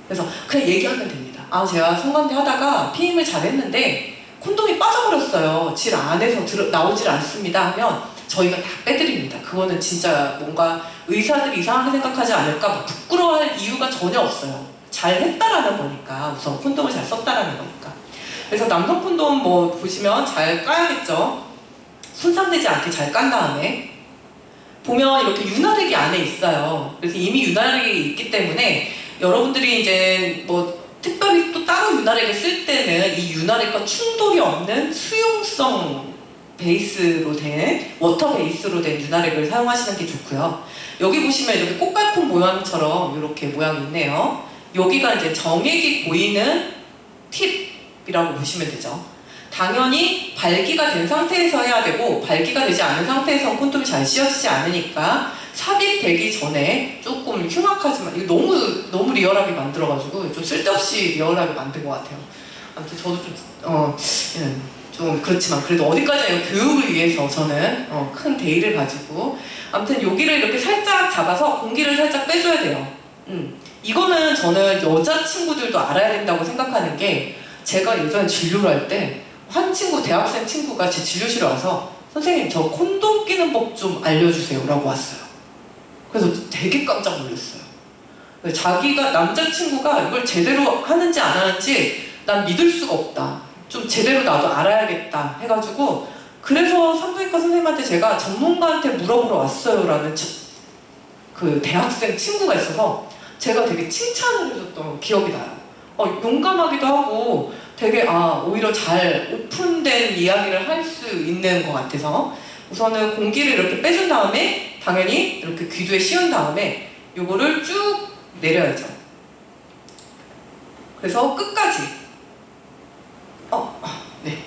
그래서 그냥 얘기하면 됩니다. 제가 성관계 하다가 피임을 잘했는데 콘돔이 빠져버렸어요. 질 안에서 나오질 않습니다 하면 저희가 다 빼드립니다. 그거는 진짜 뭔가 의사들이 이상하게 생각하지 않을까 부끄러워할 이유가 전혀 없어요. 잘 했다라는 거니까 우선 콘돔을 잘 썼다라는 거니까. 그래서 남성 콘돔 뭐 보시면 잘 까야겠죠. 손상되지 않게 잘 깐 다음에 보면 이렇게 윤활액이 안에 있어요. 그래서 이미 윤활액이 있기 때문에 여러분들이 이제 뭐 특별히 또 따로 윤활액을 쓸 때는 이 윤활액과 충돌이 없는 수용성 베이스로 된 워터 베이스로 된 윤활액을 사용하시는 게 좋고요. 여기 보시면 이렇게 꽃갈콘 모양처럼 이렇게 모양이 있네요. 여기가 이제 정액이 고이는 팁이라고 보시면 되죠. 당연히 발기가 된 상태에서 해야 되고 발기가 되지 않은 상태에서 콘돔이 잘 씌워지지 않으니까 삽입되기 전에 조금 흉악하지만 이거 너무 리얼하게 만들어가지고 좀 쓸데없이 리얼하게 만든 것 같아요. 아무튼 저도 좀 그렇지만 그래도 어디까지나 교육을 위해서 저는 큰 대의를 가지고 아무튼 여기를 이렇게 살짝 잡아서 공기를 살짝 빼줘야 돼요. 이거는 저는 여자친구들도 알아야 된다고 생각하는 게 제가 예전에 진료를 할 때 한 친구, 대학생 친구가 제 진료실에 와서 선생님 저 콘돔 끼는 법 좀 알려주세요 라고 왔어요. 그래서 되게 깜짝 놀랐어요. 자기가 남자친구가 이걸 제대로 하는지 안 하는지 난 믿을 수가 없다. 좀 제대로 나도 알아야겠다 해가지고 그래서 산부인과 선생님한테 제가 전문가한테 물어보러 왔어요 라는 그 대학생 친구가 있어서 제가 되게 칭찬을 해줬던 기억이 나요. 용감하기도 하고 되게 오히려 잘 오픈된 이야기를 할 수 있는 것 같아서 우선은 공기를 이렇게 빼준 다음에 당연히 이렇게 귀두에 씌운 다음에 요거를 쭉 내려야죠. 그래서 끝까지 네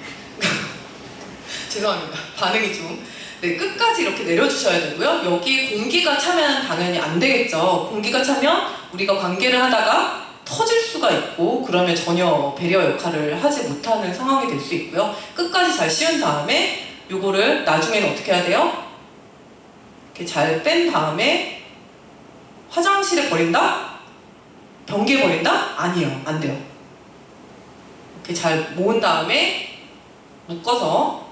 죄송합니다. 반응이 좀 네, 끝까지 이렇게 내려주셔야 되고요. 여기 공기가 차면 당연히 안 되겠죠. 공기가 차면 우리가 관계를 하다가 터질 수가 있고 그러면 전혀 배려 역할을 하지 못하는 상황이 될 수 있고요. 끝까지 잘 씌운 다음에 요거를 나중에는 어떻게 해야 돼요? 이렇게 잘 뺀 다음에 화장실에 버린다? 변기에 버린다? 아니요. 안 돼요. 이렇게 잘 모은 다음에 묶어서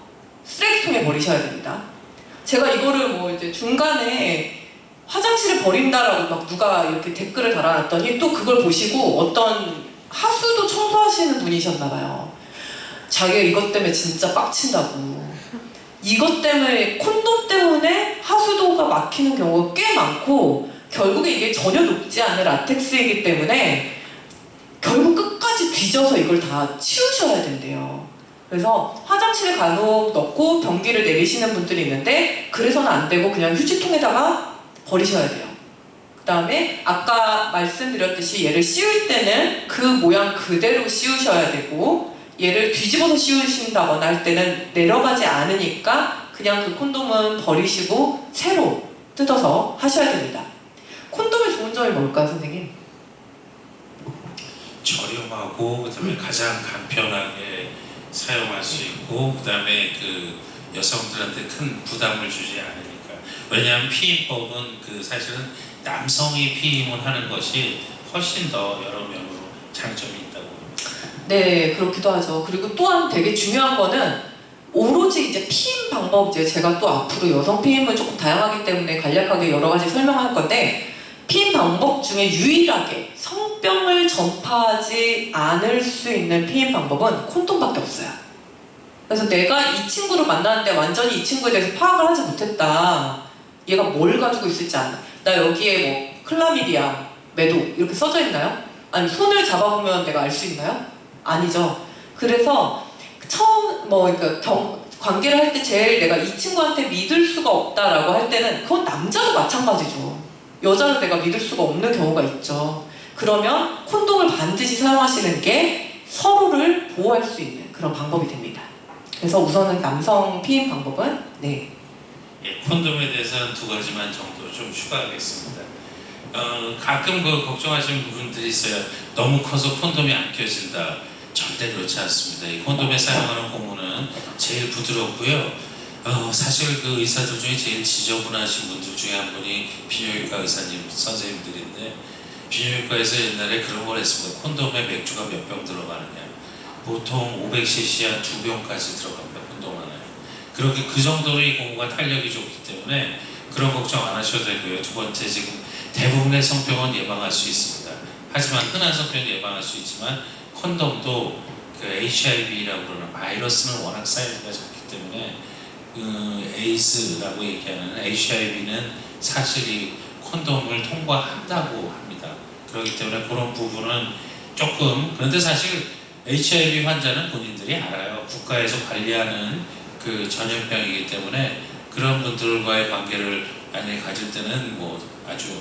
쓰레기통에 버리셔야 됩니다. 제가 이거를 뭐 이제 중간에 화장실에 버린다라고 막 누가 이렇게 댓글을 달아놨더니 또 그걸 보시고 어떤 하수도 청소하시는 하시는 분이셨나봐요. 자기가 이것 때문에 진짜 빡친다고. 이것 때문에, 콘돔 때문에 하수도가 막히는 경우가 꽤 많고, 결국에 이게 전혀 녹지 않은 라텍스이기 때문에 결국 끝까지 뒤져서 이걸 다 치우셔야 된대요. 그래서 화장실에 간혹 넣고 변기를 내리시는 분들이 있는데, 그래서는 안 되고 그냥 휴지통에다가 버리셔야 돼요. 그 다음에 아까 말씀드렸듯이 얘를 씌울 때는 그 모양 그대로 씌우셔야 되고, 얘를 뒤집어서 씌우신다거나 할 때는 내려가지 않으니까 그냥 그 콘돔은 버리시고 새로 뜯어서 하셔야 됩니다. 콘돔의 좋은 점이 뭘까요, 선생님? 저렴하고 그다음에 가장 간편하게 사용할 수 있고, 그다음에 그 여성들한테 큰 부담을 주지 않으니까. 왜냐하면 피임법은 그 사실은 남성이 피임을 하는 것이 훨씬 더 여러 면으로 장점이 있다고 봅니다. 네, 그렇기도 하죠. 그리고 또한 되게 중요한 거는 오로지 이제 피임 방법, 이제 제가 또 앞으로 여성 피임은 조금 다양하기 때문에 간략하게 여러 가지 설명할 건데, 피임 방법 중에 유일하게 성병을 전파하지 않을 수 있는 피임 방법은 콘돔밖에 없어요. 그래서 내가 이 친구를 만났는데 완전히 이 친구에 대해서 파악을 하지 못했다. 얘가 뭘 가지고 있을지 나 여기에 뭐 클라미디아, 매독 이렇게 써져 있나요? 아니 손을 잡아보면 내가 알 수 있나요? 아니죠. 그래서 처음 그러니까 관계를 할 때 제일 내가 이 친구한테 믿을 수가 없다라고 할 때는, 그건 남자도 마찬가지죠. 여자를 내가 믿을 수가 없는 경우가 있죠. 그러면 콘돔을 반드시 사용하시는 게 서로를 보호할 수 있는 그런 방법이 됩니다. 그래서 우선은 남성 피임 방법은 예, 콘돔에 대해서는 두 가지만 정도 좀 추가하겠습니다. 가끔 그 걱정하시는 분들이 있어요. 너무 커서 콘돔이 안 껴진다. 절대 그렇지 않습니다. 이 콘돔에 사용하는 고무는 제일 부드럽고요. 사실 그 의사들 중에 제일 지저분하신 분들 중에 한 분이 비뇨기과 의사님 선생님들인데, 비뇨기과에서 옛날에 그런 걸 했습니다. 콘돔에 맥주가 몇 병 들어가느냐. 보통 500cc 한 2병까지 들어갑니다. 콘돔 하나에. 그렇게 그 정도로 이 고무가 탄력이 좋기 때문에 그런 걱정 안 하셔도 되고요. 두 번째, 지금 대부분의 성병은 예방할 수 있습니다. 하지만 흔한 성병은 예방할 수 있지만 콘돔도 그 HIV라고 그러는 바이러스는 워낙 사이즈가 작기 때문에 에이즈라고 얘기하는 HIV는 사실 이 콘돔을 통과한다고 합니다. 그렇기 때문에 그런 부분은 조금, 그런데 사실 HIV 환자는 본인들이 알아요. 국가에서 관리하는 그 전염병이기 때문에 그런 분들과의 관계를 만약에 가질 때는 뭐 아주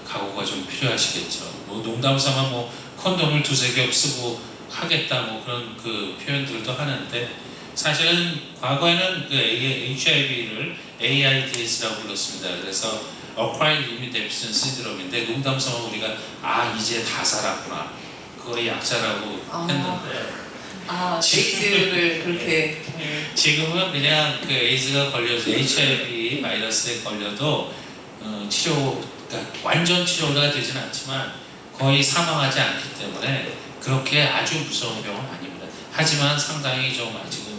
각오가 좀 필요하시겠죠. 뭐 농담삼아 뭐 콘돔을 2-3겹 쓰고 하겠다 뭐 그런 그 표현들도 하는데, 사실은 과거에는 그 HIV를 AIDS라고 불렀습니다. 그래서 Acquired Immune Deficiency Syndrome인데, 농담삼아 우리가 이제 다 살았구나, 그거의 약자라고 했는데, 에이즈를 그렇게 지금은 그냥 그 에이즈가 걸려서 HIV 바이러스에 걸려도 그러니까 완전 치료가 되지는 않지만 거의 사망하지 않기 때문에 그렇게 아주 무서운 병은 아닙니다. 하지만 상당히 좀 아직은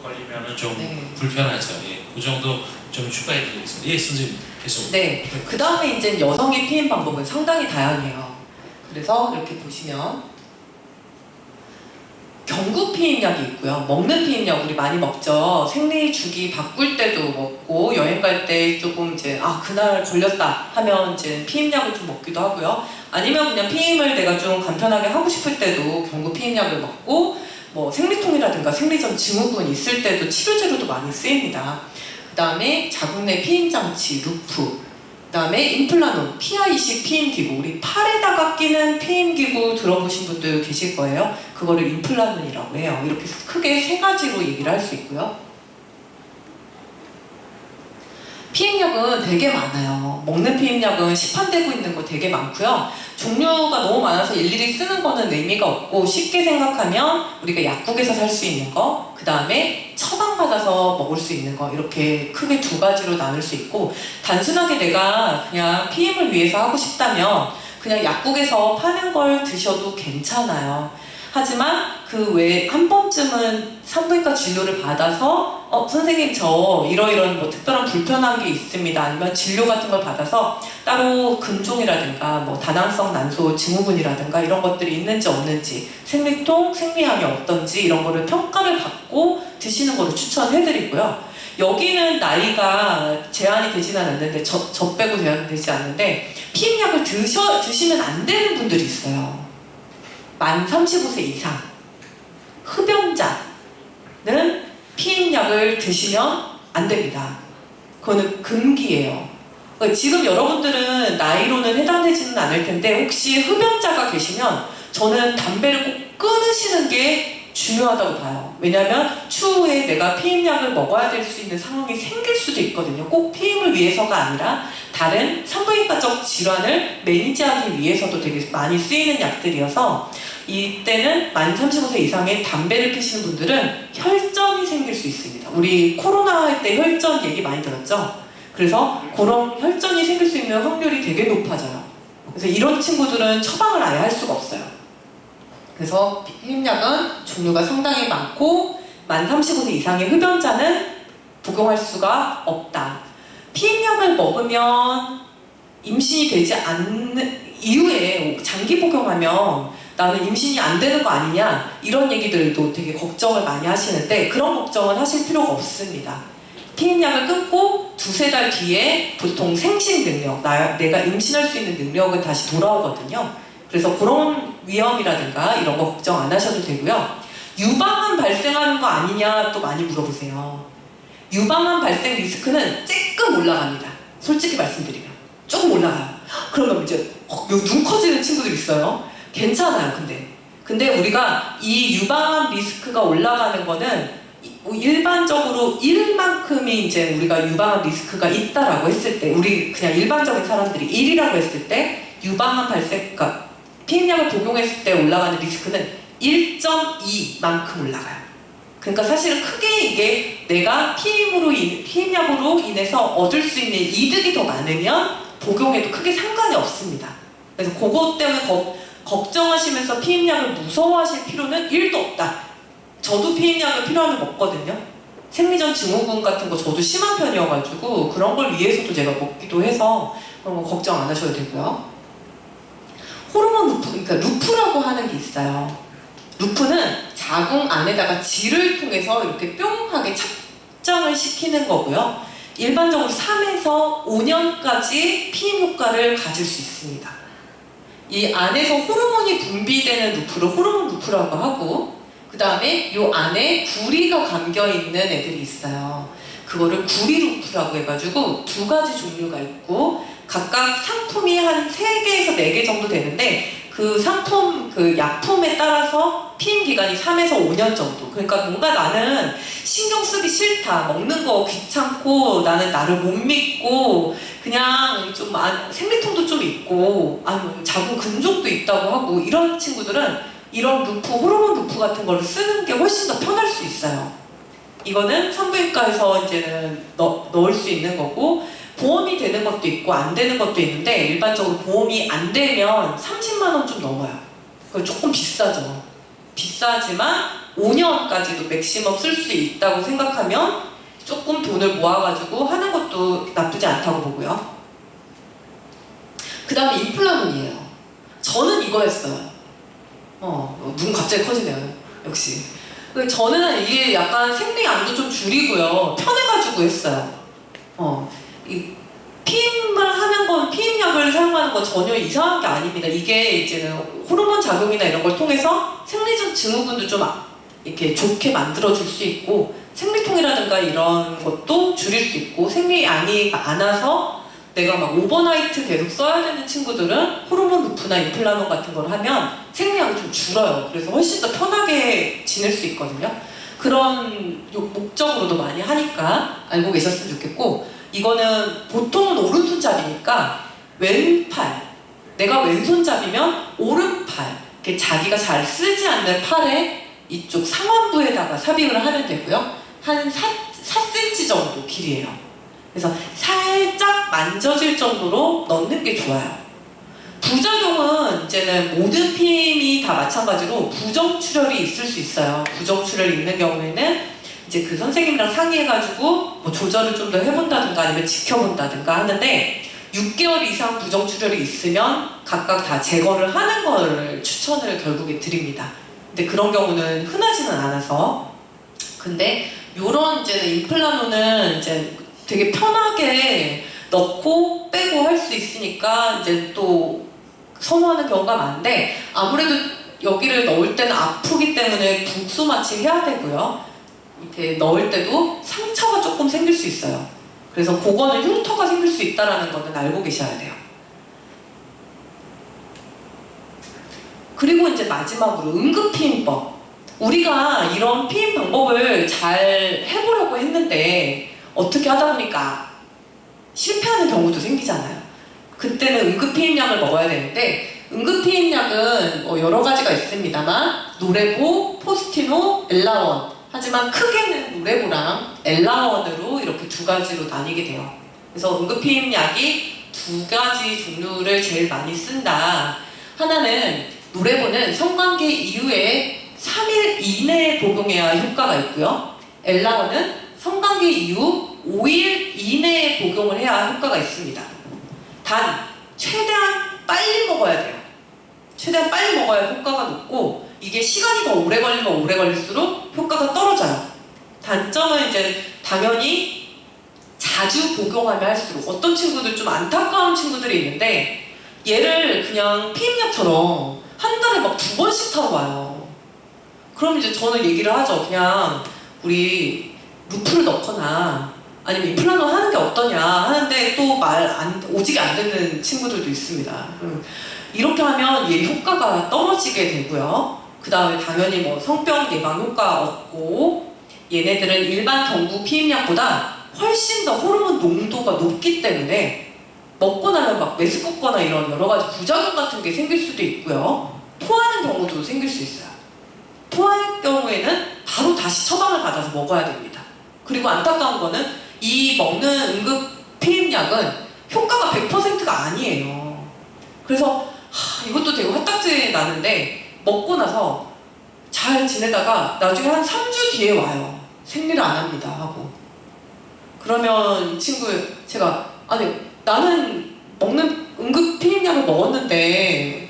걸리면은 좀 불편하죠. 예, 그 정도 좀 추가해드리겠습니다. 예, 선생님 계속. 네, 그 다음에 이제 여성의 피임 방법은 상당히 다양해요. 그래서 이렇게 보시면 경구 피임약이 있고요. 먹는 피임약 우리 많이 먹죠. 생리 주기 바꿀 때도 먹고, 여행 갈 때 조금 이제 그날 걸렸다 하면 이제 피임약을 좀 먹기도 하고요. 아니면 그냥 피임을 내가 좀 간편하게 하고 싶을 때도 경구 피임약을 먹고, 뭐 생리통이라든가 생리전 증후군 있을 때도 치료제로도 많이 쓰입니다. 그 다음에 자궁 내 피임 장치 루프, 그 다음에 임플라논, PI식 피임기구, 우리 팔에다가 끼는 피임기구 들어보신 분들 계실 거예요. 그거를 임플라논이라고 해요. 이렇게 크게 3가지로 얘기를 할 수 있고요. 피임약은 되게 많아요. 먹는 피임약은 시판되고 있는 거 되게 많고요. 종류가 너무 많아서 일일이 쓰는 거는 의미가 없고, 쉽게 생각하면 우리가 약국에서 살 수 있는 거, 그 다음에 처방받아서 먹을 수 있는 거, 이렇게 크게 2가지로 나눌 수 있고, 단순하게 내가 그냥 피임을 위해서 하고 싶다면 그냥 약국에서 파는 걸 드셔도 괜찮아요. 하지만 그 외에 한 번쯤은 산부인과 진료를 받아서 선생님 저 이러이런 뭐 특별한 불편한 게 있습니다. 아니면 진료 같은 걸 받아서 따로 근종이라든가 뭐 다낭성 난소 증후군이라든가 이런 것들이 있는지 없는지, 생리통, 생리함이 어떤지 이런 거를 평가를 받고 드시는 거를 추천해드리고요. 여기는 나이가 제한이 되지는 않는데 저 빼고 제한이 되지 않는데 피임약을 드시면 안 되는 분들이 있어요. 만 35세 이상 흡연자는 피임약을 드시면 안 됩니다. 그거는 금기예요. 그러니까 지금 여러분들은 나이로는 해당되지는 않을 텐데 혹시 흡연자가 계시면 저는 담배를 꼭 끊으시는 게 중요하다고 봐요. 왜냐하면 추후에 내가 피임약을 먹어야 될 수 있는 상황이 생길 수도 있거든요. 꼭 피임을 위해서가 아니라 다른 산부인과적 질환을 매니지하기 위해서도 되게 많이 쓰이는 약들이어서 이때는 만 35세 이상의 담배를 피시는 분들은 혈전이 생길 수 있습니다. 우리 코로나 할 때 혈전 얘기 많이 들었죠? 그래서 그런 혈전이 생길 수 있는 확률이 되게 높아져요. 그래서 이런 친구들은 처방을 아예 할 수가 없어요. 그래서 피임약은 종류가 상당히 많고 만 35세 이상의 흡연자는 복용할 수가 없다. 피임약을 먹으면 임신이 되지 않는 이후에 장기 복용하면 나는 임신이 안 되는 거 아니냐 이런 얘기들도 되게 걱정을 많이 하시는데 그런 걱정은 하실 필요가 없습니다. 피임약을 끊고 두세 달 뒤에 보통 생식 능력, 내가 임신할 수 있는 능력은 다시 돌아오거든요. 그래서 그런 위험이라든가 이런 거 걱정 안 하셔도 되고요. 유방암 발생하는 거 아니냐 또 많이 물어보세요. 유방암 발생 리스크는 조금 올라갑니다. 솔직히 말씀드리면 조금 올라가요. 그러면 이제 눈 커지는 친구들 있어요. 괜찮아요. 근데 우리가 이 유방암 리스크가 올라가는 거는 일반적으로 1만큼이 이제 우리가 유방암 리스크가 있다라고 했을 때, 우리 그냥 일반적인 사람들이 1이라고 했을 때 유방암 발생가 피임약을 복용했을 때 올라가는 리스크는 1.2만큼 올라가요. 그러니까 사실은 크게 이게 내가 피임약으로 인해서 얻을 수 있는 이득이 더 많으면 복용해도 크게 상관이 없습니다. 그래서 그것 때문에 걱정하시면서 피임약을 무서워하실 필요는 1도 없다. 저도 피임약을 필요하면 먹거든요. 생리전 증후군 같은 거 저도 심한 편이어가지고 그런 걸 위해서도 제가 먹기도 해서 그런 거 걱정 안 하셔도 되고요. 호르몬 루프, 그러니까 루프라고 하는 게 있어요. 루프는 자궁 안에다가 질을 통해서 이렇게 뿅하게 착장을 시키는 거고요. 일반적으로 3에서 5년까지 피임 효과를 가질 수 있습니다. 이 안에서 호르몬이 분비되는 루프를 호르몬 루프라고 하고, 그 다음에 이 안에 구리가 감겨있는 애들이 있어요. 그거를 구리 루프라고 해가지고 두 가지 종류가 있고 각각 상품이 한 3개에서 4개 정도 되는데 그 상품, 그 약품에 따라서 피임 기간이 3에서 5년 정도. 그러니까 뭔가 나는 신경 쓰기 싫다, 먹는 거 귀찮고 나는 나를 못 믿고 그냥 좀 생리통도 좀 있고 아니면 자궁 근종도 있다고 하고 이런 친구들은 이런 루프, 호르몬 루프 같은 거를 쓰는 게 훨씬 더 편할 수 있어요. 이거는 산부인과에서 이제는 넣을 수 있는 거고 보험이 되는 것도 있고 안 되는 것도 있는데 일반적으로 보험이 안 되면 30만 원 좀 넘어요. 그거 조금 비싸죠. 비싸지만 5년까지도 맥시멈 쓸 수 있다고 생각하면 조금 돈을 모아가지고 하는 것도 나쁘지 않다고 보고요. 그 다음에 임플라논이에요. 저는 이거였어요. 눈 갑자기 커지네요. 역시. 저는 이게 약간 생리양도 좀 줄이고요. 편해가지고 했어요. 이 피임을 하는 건, 피임약을 사용하는 건 전혀 이상한 게 아닙니다. 이게 이제는 호르몬 작용이나 이런 걸 통해서 생리전 증후군도 좀 이렇게 좋게 만들어줄 수 있고 생리통이라든가 이런 것도 줄일 수 있고 생리양이 많아서 내가 막 오버나이트 계속 써야 되는 친구들은 호르몬 루프나 임플라논 같은 걸 하면 생리양이 좀 줄어요. 그래서 훨씬 더 편하게 지낼 수 있거든요. 그런 목적으로도 많이 하니까 알고 계셨으면 좋겠고, 이거는 보통은 오른손잡이니까 왼팔, 내가 왼손잡이면 오른팔, 이렇게 자기가 잘 쓰지 않는 팔에 이쪽 상완부에다가 삽입을 하면 되고요. 한 4cm 정도 길이에요. 그래서 살짝 만져질 정도로 넣는 게 좋아요. 부작용은 이제는 모든 피임이 다 마찬가지로 부정출혈이 있을 수 있어요. 부정출혈이 있는 경우에는 이제 그 선생님이랑 상의해가지고 뭐 조절을 좀 더 해본다든가 아니면 지켜본다든가 하는데 6개월 이상 부정출혈이 있으면 각각 다 제거를 하는 거를 추천을 결국에 드립니다. 근데 그런 경우는 흔하지는 않아서. 근데 요런 이제 임플란토는 이제 되게 편하게 넣고 빼고 할 수 있으니까 이제 또 선호하는 경우가 많은데, 아무래도 여기를 넣을 때는 아프기 때문에 국수 마취 해야 되고요. 이렇게 넣을 때도 상처가 조금 생길 수 있어요. 그래서 그거는 흉터가 생길 수 있다는 거는 알고 계셔야 돼요. 그리고 이제 마지막으로 응급피임법. 우리가 이런 피임 방법을 잘 해보려고 했는데 어떻게 하다 보니까 실패하는 경우도 생기잖아요. 그때는 응급피임약을 먹어야 되는데, 응급피임약은 여러 가지가 있습니다만 노레보, 포스티노, 엘라원. 하지만 크게는 노레보랑 엘라원으로 이렇게 두 가지로 나뉘게 돼요. 그래서 응급피임약이 두 가지 종류를 제일 많이 쓴다. 하나는 노레보는 성관계 이후에 3일 이내에 복용해야 효과가 있고요. 엘라원은 성관계 이후 5일 이내에 복용을 해야 효과가 있습니다. 단 최대한 빨리 먹어야 돼요. 최대한 빨리 먹어야 효과가 높고, 이게 시간이 더 오래 걸리면 오래 걸릴수록 효과가 떨어져요. 단점은 이제 당연히 자주 복용하면 할수록, 어떤 친구들 좀 안타까운 친구들이 있는데 얘를 그냥 피임약처럼 한 달에 막 2번씩 타러 와요. 그럼 이제 저는 얘기를 하죠. 그냥 우리 루프를 넣거나 아니면 임플란트 하는 게 어떠냐 하는데 또 오지게 안 듣는 친구들도 있습니다. 이렇게 하면 얘 효과가 떨어지게 되고요. 그 다음에 당연히 뭐 성병 예방 효과 없고, 얘네들은 일반 경구 피임약보다 훨씬 더 호르몬 농도가 높기 때문에 먹고 나면 막 메스껍거나 이런 여러 가지 부작용 같은 게 생길 수도 있고요. 토하는 경우도 생길 수 있어요. 토할 경우에는 바로 다시 처방을 받아서 먹어야 됩니다. 그리고 안타까운 거는 이 먹는 응급 피임약은 효과가 100%가 아니에요. 그래서 이것도 되게 화딱지 나는데, 먹고 나서 잘 지내다가 나중에 한 3주 뒤에 와요. 생리를 안 합니다 하고. 그러면 이 친구 제가, 아니 나는 먹는 응급 피임약을 먹었는데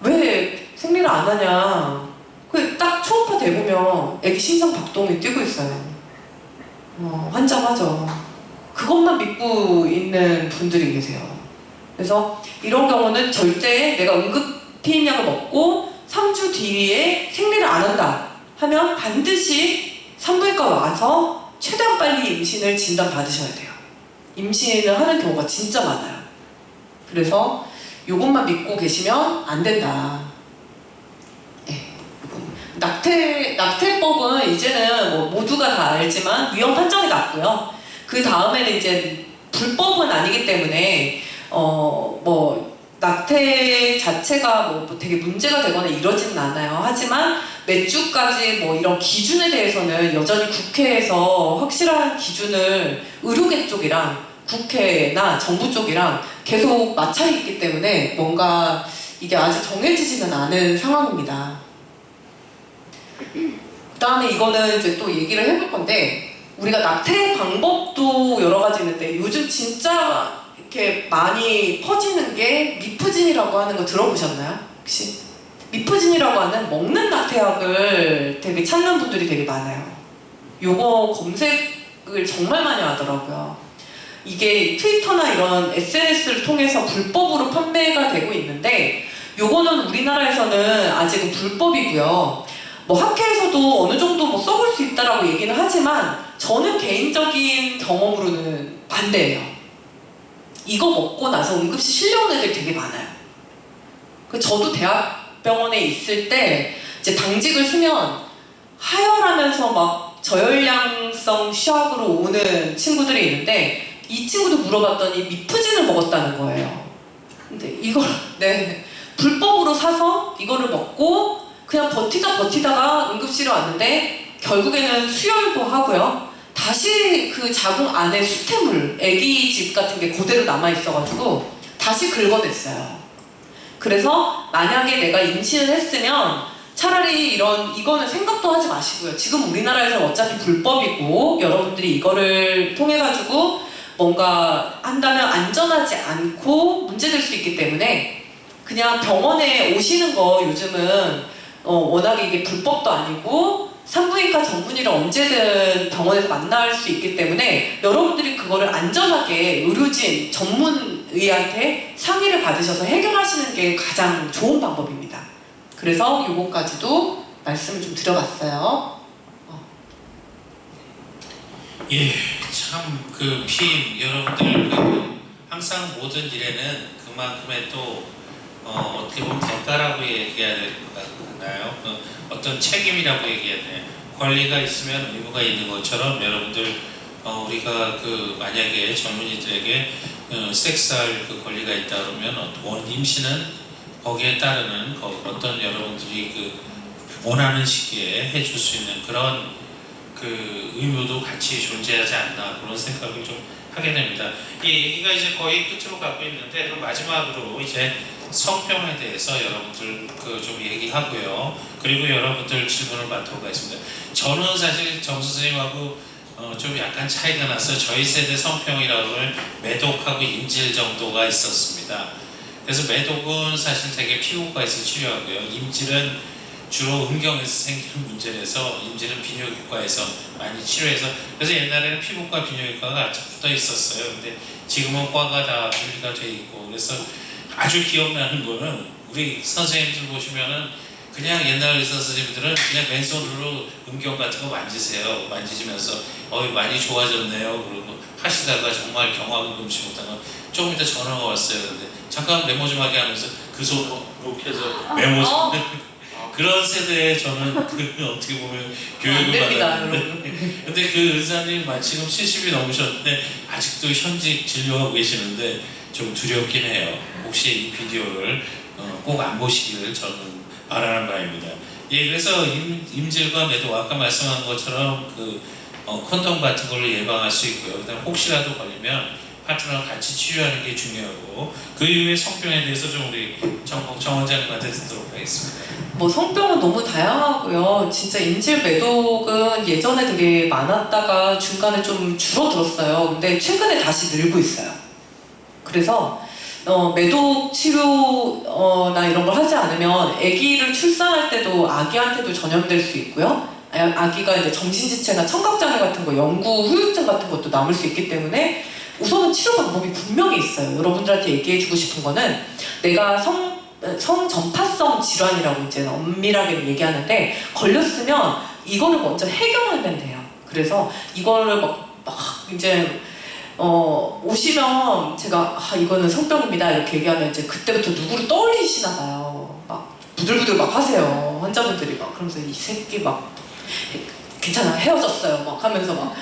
왜 생리를 안 하냐. 딱 초음파 대보면 애기 심장 박동이 뛰고 있어요. 환장하죠. 그것만 믿고 있는 분들이 계세요. 그래서 이런 경우는 절대 내가 응급 피임약을 먹고 3주 뒤에 생리를 안 한다 하면 반드시 산부인과 와서 최대한 빨리 임신을 진단받으셔야 돼요. 임신을 하는 경우가 진짜 많아요. 그래서 이것만 믿고 계시면 안 된다. 낙태법은 이제는 뭐 모두가 다 알지만 위헌 판정이 났고요. 그 다음에는 이제 불법은 아니기 때문에 뭐 낙태 자체가 뭐 되게 문제가 되거나 이러지는 않아요. 하지만 몇 주까지 뭐 이런 기준에 대해서는 여전히 국회에서 확실한 기준을 의료계 쪽이랑 국회나 정부 쪽이랑 계속 마찰이 있기 때문에 뭔가 이게 아직 정해지지는 않은 상황입니다. 그 다음에 이거는 이제 또 얘기를 해볼 건데, 우리가 낙태 방법도 여러 가지 있는데 요즘 진짜 이렇게 많이 퍼지는 게 미프진이라고 하는 거 들어보셨나요? 혹시? 미프진이라고 하는 먹는 낙태약을 되게 찾는 분들이 되게 많아요. 요거 검색을 정말 많이 하더라고요. 이게 트위터나 이런 SNS를 통해서 불법으로 판매가 되고 있는데, 요거는 우리나라에서는 아직은 불법이고요. 뭐 학회에서도 어느 정도 뭐 써볼 수 있다라고 얘기는 하지만 저는 개인적인 경험으로는 반대예요. 이거 먹고 나서 응급실 실려온 애들 되게 많아요. 저도 대학병원에 있을 때 이제 당직을 쓰면 하혈하면서 막 저혈량성 시약으로 오는 친구들이 있는데, 이 친구도 물어봤더니 미프진을 먹었다는 거예요. 근데 이걸 불법으로 사서 이거를 먹고 그냥 버티다가 응급실에 왔는데 결국에는 수혈도 하고요. 다시 그 자궁 안에 수태물, 애기집 같은 게 그대로 남아있어가지고 다시 긁어냈어요. 그래서 만약에 내가 임신을 했으면 차라리 차라리 이거는 생각도 하지 마시고요. 지금 우리나라에서 어차피 불법이고 여러분들이 이거를 통해 가지고 뭔가 한다면 안전하지 않고 문제될 수 있기 때문에 그냥 병원에 오시는 거 요즘은 워낙에 이게 불법도 아니고 산부인과 전문의를 언제든 병원에서 만날 수 있기 때문에 여러분들이 그거를 안전하게 의료진, 전문의한테 상의를 받으셔서 해결하시는 게 가장 좋은 방법입니다. 그래서 요거까지도 말씀을 좀 드려봤어요. 예, 참 그 피임 여러분들 항상 모든 일에는 그만큼의 또 어떻게 보면 대가라고 얘기해야 될 것 같나요? 어떤 책임이라고 얘기해야 돼. 권리가 있으면 의무가 있는 것처럼 여러분들 우리가 그 만약에 젊은이들에게 섹스할 그 권리가 있다 그러면 임신은 거기에 따르는 어떤 여러분들이 그 원하는 시기에 해줄 수 있는 그런 그 의무도 같이 존재하지 않나 그런 생각을 좀 하게 됩니다. 이 얘기가 이제 거의 끝으로 가고 있는데 그럼 마지막으로 이제 성병에 대해서 여러분들 그 좀 얘기하고요. 그리고 여러분들 질문을 받도록 하겠습니다. 저는 사실 정 선생님하고 좀 약간 차이가 나서 저희 세대 성병이라고 하면 매독하고 임질 정도가 있었습니다. 그래서 매독은 사실 되게 피부과에서 치료하고요. 임질은 주로 음경에서 생기는 문제라서 임질은 비뇨기과에서 많이 치료해서 그래서 옛날에는 피부과 비뇨기과가 같이 붙어 있었어요. 근데 지금은 과가 다 분리가 돼 있고 그래서 아주 기억나는 거는 우리 선생님들 보시면은 그냥 옛날 의사 선생님들은 그냥 맨손으로 음경 같은 거 만지세요. 만지시면서 많이 좋아졌네요. 그러고 하시다가 정말 경화금금치 못하면 조금 이따 전화가 왔어요. 근데 잠깐 메모 좀 하게 하면서 그 손으로 이렇게 해서 메모 좀 그런 세대에 저는 어떻게 보면 교육을 받았는데 근데 그 의사님 지금 70이 넘으셨는데 아직도 현직 진료하고 계시는데 좀 두렵긴 해요. 혹시 이 비디오를 꼭 안 보시기를 저는 바라는 바입니다. 예, 그래서 임질과 매독 아까 말씀한 것처럼 그 콘돔 같은 걸로 예방할 수 있고요. 그다음 혹시라도 걸리면 파트너랑 같이 치료하는 게 중요하고 그 이후에 성병에 대해서 좀 우리 정 원장님한테 듣도록 하겠습니다. 뭐 성병은 너무 다양하고요. 진짜 임질 매독은 예전에 되게 많았다가 중간에 좀 줄어들었어요. 근데 최근에 다시 늘고 있어요. 그래서 매독 치료나 이런 걸 하지 않으면 아기를 출산할 때도 아기한테도 전염될 수 있고요. 아기가 이제 정신지체나 청각장애 같은 거, 영구 후유증 같은 것도 남을 수 있기 때문에 우선은 치료 방법이 분명히 있어요. 여러분들한테 얘기해주고 싶은 거는 내가 성전파성 질환이라고 이제 엄밀하게 얘기하는데 걸렸으면 이거를 먼저 해결하면 돼요. 그래서 이거를 막 이제 오시면 제가 이거는 성병입니다 이렇게 얘기하면 이제 그때부터 누구를 떠올리시나 봐요. 막 부들부들 막 하세요. 환자분들이 막 그러면서 이 새끼 막 괜찮아 헤어졌어요 막 하면서 막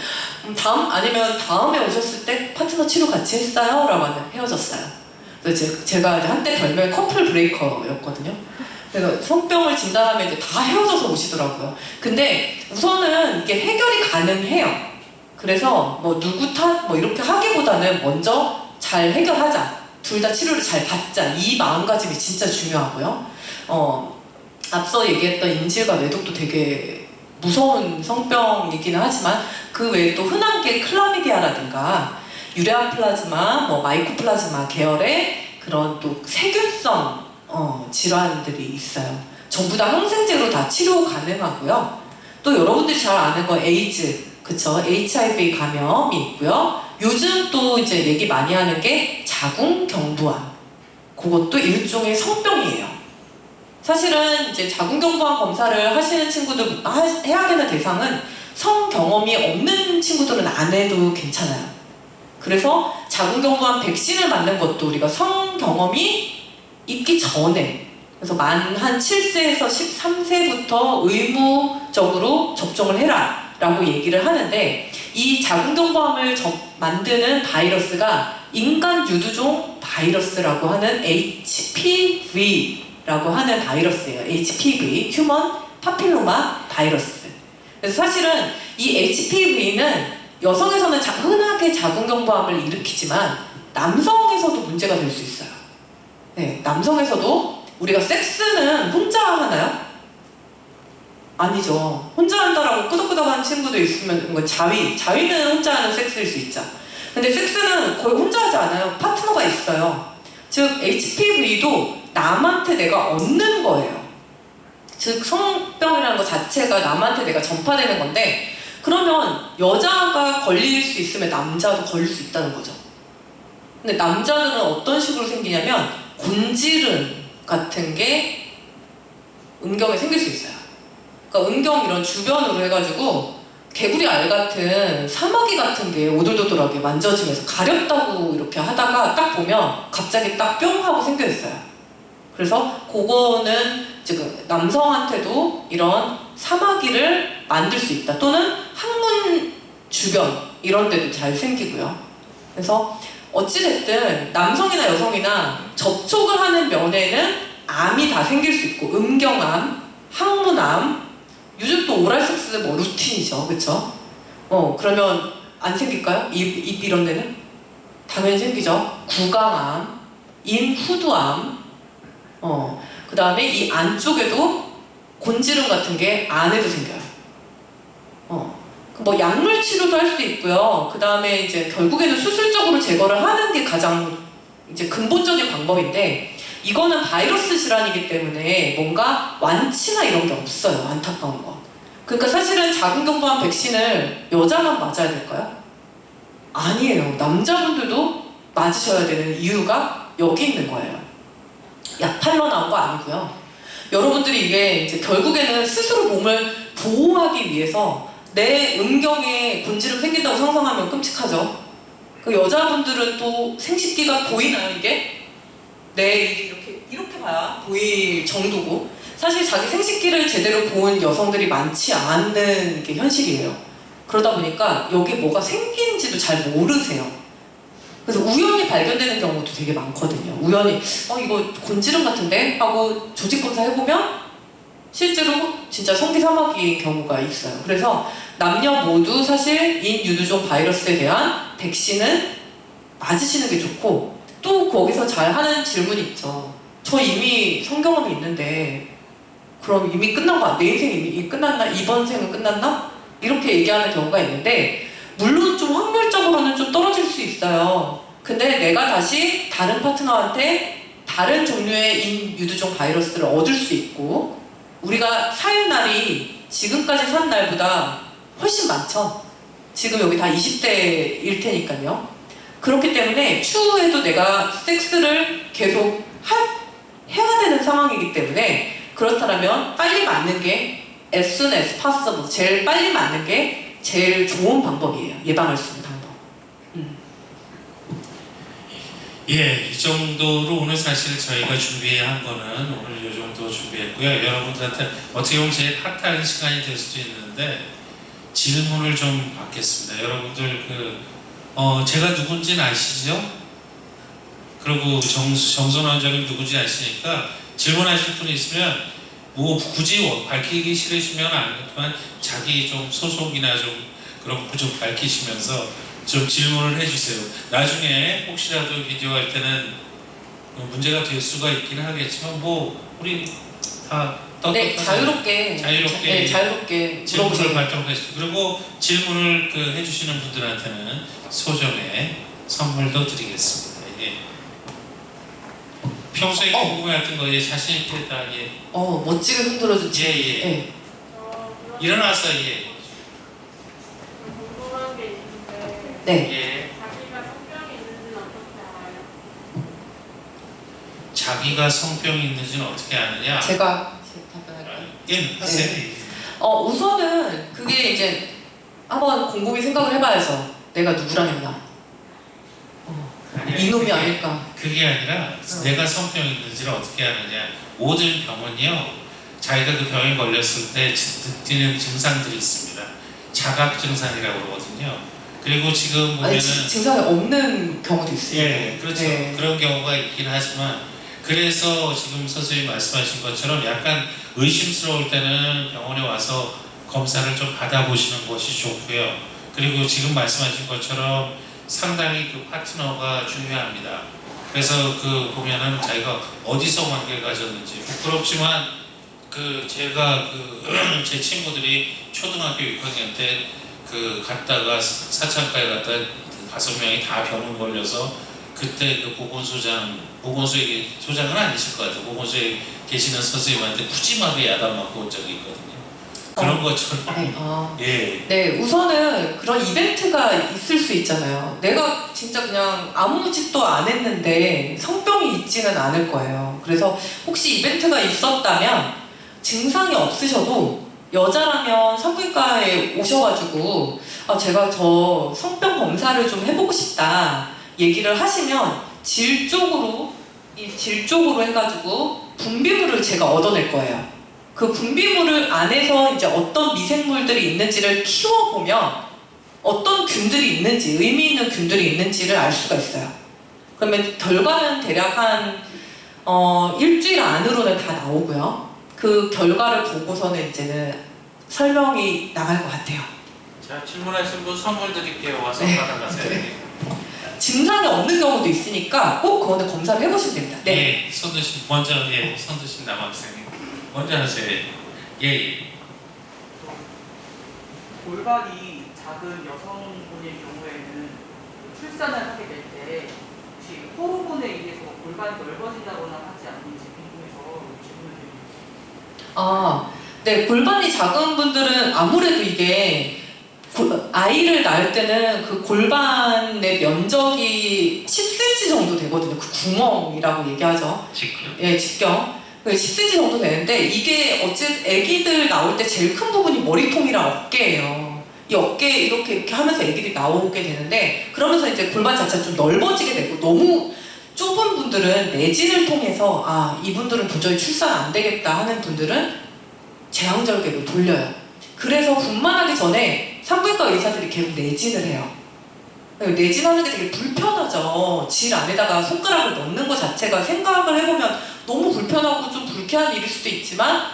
아니면 다음에 오셨을 때 파트너 치료 같이 했어요? 라고 하면 헤어졌어요. 그래서 제가 이제 한때 별명이 커플 브레이커였거든요. 그래서 성병을 진단하면 이제 다 헤어져서 오시더라고요. 근데 우선은 이게 해결이 가능해요. 그래서 뭐 누구 탓 뭐 이렇게 하기보다는 먼저 잘 해결하자. 둘 다 치료를 잘 받자. 이 마음가짐이 진짜 중요하고요. 앞서 얘기했던 임질과 매독도 되게 무서운 성병이기는 하지만 그 외에 또 흔한 게 클라미디아라든가 유레아 플라즈마, 뭐 마이코플라즈마 계열의 그런 또 세균성 질환들이 있어요. 전부 다 항생제로 다 치료 가능하고요. 또 여러분들이 잘 아는 거 에이즈, 그쵸? HIV 감염이 있고요. 요즘 또 이제 얘기 많이 하는 게 자궁경부암. 그것도 일종의 성병이에요. 사실은 이제 자궁경부암 검사를 하시는 친구들 해야 되는 대상은 성 경험이 없는 친구들은 안 해도 괜찮아요. 그래서 자궁경부암 백신을 맞는 것도 우리가 성 경험이 있기 전에 그래서 만 한 7세에서 13세부터 의무적으로 접종을 해라 라고 얘기를 하는데 이 자궁경부암을 만드는 바이러스가 인간 유두종 바이러스라고 하는 HPV라고 하는 바이러스예요. HPV, 휴먼 파필로마 바이러스. 그래서 사실은 이 HPV는 여성에서는 흔하게 자궁경부암을 일으키지만 남성에서도 문제가 될 수 있어요. 네, 남성에서도 우리가 섹스는 혼자 하나요? 아니죠. 혼자 한다라고 끄덕끄덕하는 친구도 있으면 뭔가 자위는 혼자 하는 섹스일 수 있죠. 근데 섹스는 거의 혼자 하지 않아요. 파트너가 있어요. 즉 HPV도 남한테 내가 얻는 거예요. 즉 성병이라는 것 자체가 남한테 내가 전파되는 건데, 그러면 여자가 걸릴 수 있으면 남자도 걸릴 수 있다는 거죠. 근데 남자들은 어떤 식으로 생기냐면 곤지름 같은 게 음경에 생길 수 있어요. 그러니까 음경 이런 주변으로 해가지고 개구리 알 같은 사마귀 같은 게 오돌도돌하게 만져지면서 가렵다고 이렇게 하다가 딱 보면 갑자기 딱 뿅 하고 생겨 있어요. 그래서 그거는 지금 남성한테도 이런 사마귀를 만들 수 있다. 또는 항문 주변 이런 데도 잘 생기고요. 그래서 어찌됐든 남성이나 여성이나 접촉을 하는 면에는 암이 다 생길 수 있고, 음경암, 항문암, 요즘 또 오랄섹스 뭐 루틴이죠, 그쵸? 그러면 안 생길까요? 입 이런 데는? 당연히 생기죠. 구강암, 인후두암, 그 다음에 이 안쪽에도 곤지름 같은 게 안에도 생겨요. 뭐 약물 치료도 할 수 있고요. 그 다음에 이제 결국에는 수술적으로 제거를 하는 게 가장 이제 근본적인 방법인데, 이거는 바이러스 질환이기 때문에 뭔가 완치나 이런 게 없어요. 안타까운 거. 그러니까 사실은 자궁경부암 백신을 여자만 맞아야 될까요? 아니에요. 남자분들도 맞으셔야 되는 이유가 여기 있는 거예요. 약팔로 나온 거 아니고요. 여러분들이 이게 이제 결국에는 스스로 몸을 보호하기 위해서, 내 음경에 곤지름 생긴다고 상상하면 끔찍하죠. 그 여자분들은 또 생식기가 보이나요, 이게? 네, 이렇게 봐야 보일 정도고, 사실 자기 생식기를 제대로 본 여성들이 많지 않은 게 현실이에요. 그러다 보니까 여기 뭐가 생긴지도 잘 모르세요. 그래서 우연히 발견되는 경우도 되게 많거든요. 우연히 이거 곤지름 같은데? 하고 조직검사 해보면 실제로 진짜 성기사마귀인 경우가 있어요. 그래서 남녀 모두 사실 인유두종 바이러스에 대한 백신은 맞으시는 게 좋고, 또 거기서 잘 하는 질문이 있죠. 저 이미 성경험이 있는데 그럼 이미 끝난 거야? 내 인생 이미 끝났나? 이번 생은 끝났나? 이렇게 얘기하는 경우가 있는데, 물론 좀 확률적으로는 좀 떨어질 수 있어요. 근데 내가 다시 다른 파트너한테 다른 종류의 인유두종 바이러스를 얻을 수 있고, 우리가 살 날이 지금까지 산 날보다 훨씬 많죠. 지금 여기 다 20대일 테니까요. 그렇기 때문에 추후에도 내가 섹스를 계속 해야 되는 상황이기 때문에, 그렇다면 빨리 맞는 게 as soon as possible, 제일 빨리 맞는 게 제일 좋은 방법이에요. 예방할 수 있는 방법. 예, 이 정도로 오늘 사실 저희가 준비한 거는 오늘 이 정도 준비했고요. 여러분들한테 어떻게 보면 제일 핫한 시간이 될 수도 있는데 질문을 좀 받겠습니다. 여러분들 제가 누군지는 아시죠? 그리고 정선 원장님 누군지 아시니까 질문하실 분이 있으면 뭐 굳이 밝히기 싫으시면 아니지만 자기 좀 소속이나 좀 그런 거 좀 밝히시면서 좀 질문을 해주세요. 나중에 혹시라도 비디오 할 때는 문제가 될 수가 있긴 하겠지만 뭐 우리 다 네, 자유롭게 질문을 발동하시고, 그리고 질문을 해주시는 분들한테는 소정의 선물도 드리겠습니다. 이게 평소에 궁금해했던 거에 자신 있게 다 멋지게 흔들어주지. 예. 일어나서 궁금한 게 있는데 네. 자기가 성병이 있는지는 어떻게 알아요? 자기가 성병이 있는지는 어떻게 아느냐? 제가 답변할까요? 예, 하세요. 네. 우선은 그게 이제 한번 곰곰이 생각을 해봐야죠. 내가 누구랑 했나? 이놈이 아닐까? 그게 아니라 내가 성병이 있는지를 어떻게 아느냐? 모든 병은요, 자기가 그 병에 걸렸을 때 느끼는 증상들이 있습니다. 자각 증상이라고 그러거든요. 그리고 지금 보면은 증상이 없는 경우도 있어요. 예, 그렇죠. 네. 그런 경우가 있긴 하지만, 그래서 지금 선생님이 말씀하신 것처럼 약간 의심스러울 때는 병원에 와서 검사를 좀 받아보시는 것이 좋고요. 그리고 지금 말씀하신 것처럼 상당히 그 파트너가 중요합니다. 그래서 보면은 자기가 어디서 관계를 가졌는지, 부끄럽지만 제가 제 친구들이 초등학교 6학년 때 갔다가 사창가에 갔다 5명이 다 병원 걸려서 그때 보건소의 소장은 아니실 것 같아요. 보건소에 계시는 선생님한테 푸짐하게 야단 맞고 온 적이 있거든요. 그런 것처럼. 네. 예. 네, 우선은 그런 이벤트가 있을 수 있잖아요. 내가 진짜 그냥 아무 짓도 안 했는데 성병이 있지는 않을 거예요. 그래서 혹시 이벤트가 있었다면 증상이 없으셔도 여자라면 산부인과에 오셔가지고 제가 저 성병 검사를 좀 해보고 싶다 얘기를 하시면 질 쪽으로 해가지고 분비물을 제가 얻어낼 거예요. 그 분비물 안에서 이제 어떤 미생물들이 있는지를 키워보면 어떤 균들이 있는지, 의미 있는 균들이 있는지를 알 수가 있어요. 그러면 결과는 대략 한 일주일 안으로는 다 나오고요. 그 결과를 보고서는 이제는 설명이 나갈 것 같아요. 자, 질문하신 분 선물 드릴게요. 와서 네. 받아가세요. 네. 증상이 없는 경우도 있으니까 꼭 그거는 검사를 해보시면 됩니다. 네. 예, 손 드신 남학생님 먼저 하세요. 예. 골반이 작은 여성분의 경우에는 출산을 하게 될 때 혹시 호르몬에 의해서 골반이 넓어진다거나 하지 않는지 궁금해서 질문을 드립니다. 네, 골반이 작은 분들은 아무래도 이게 아이를 낳을 때는 그 골반의 면적이 10cm 정도 되거든요. 그 구멍이라고 얘기하죠. 직접. 예, 직경. 10cm 정도 되는데 이게 아기들 나올 때 제일 큰 부분이 머리통이랑 어깨예요. 이 어깨 이렇게 하면서 아기들이 나오게 되는데 그러면서 이제 골반 자체가 좀 넓어지게 되고 너무 좁은 분들은 내진을 통해서 이분들은 도저히 출산 안 되겠다 하는 분들은 제왕절개로 돌려요. 그래서 분만하기 전에 산부인과 의사들이 계속 내진을 해요. 내진하는 게 되게 불편하죠. 질 안에다가 손가락을 넣는 것 자체가 생각을 해보면 너무 불편하고 좀 불쾌한 일일 수도 있지만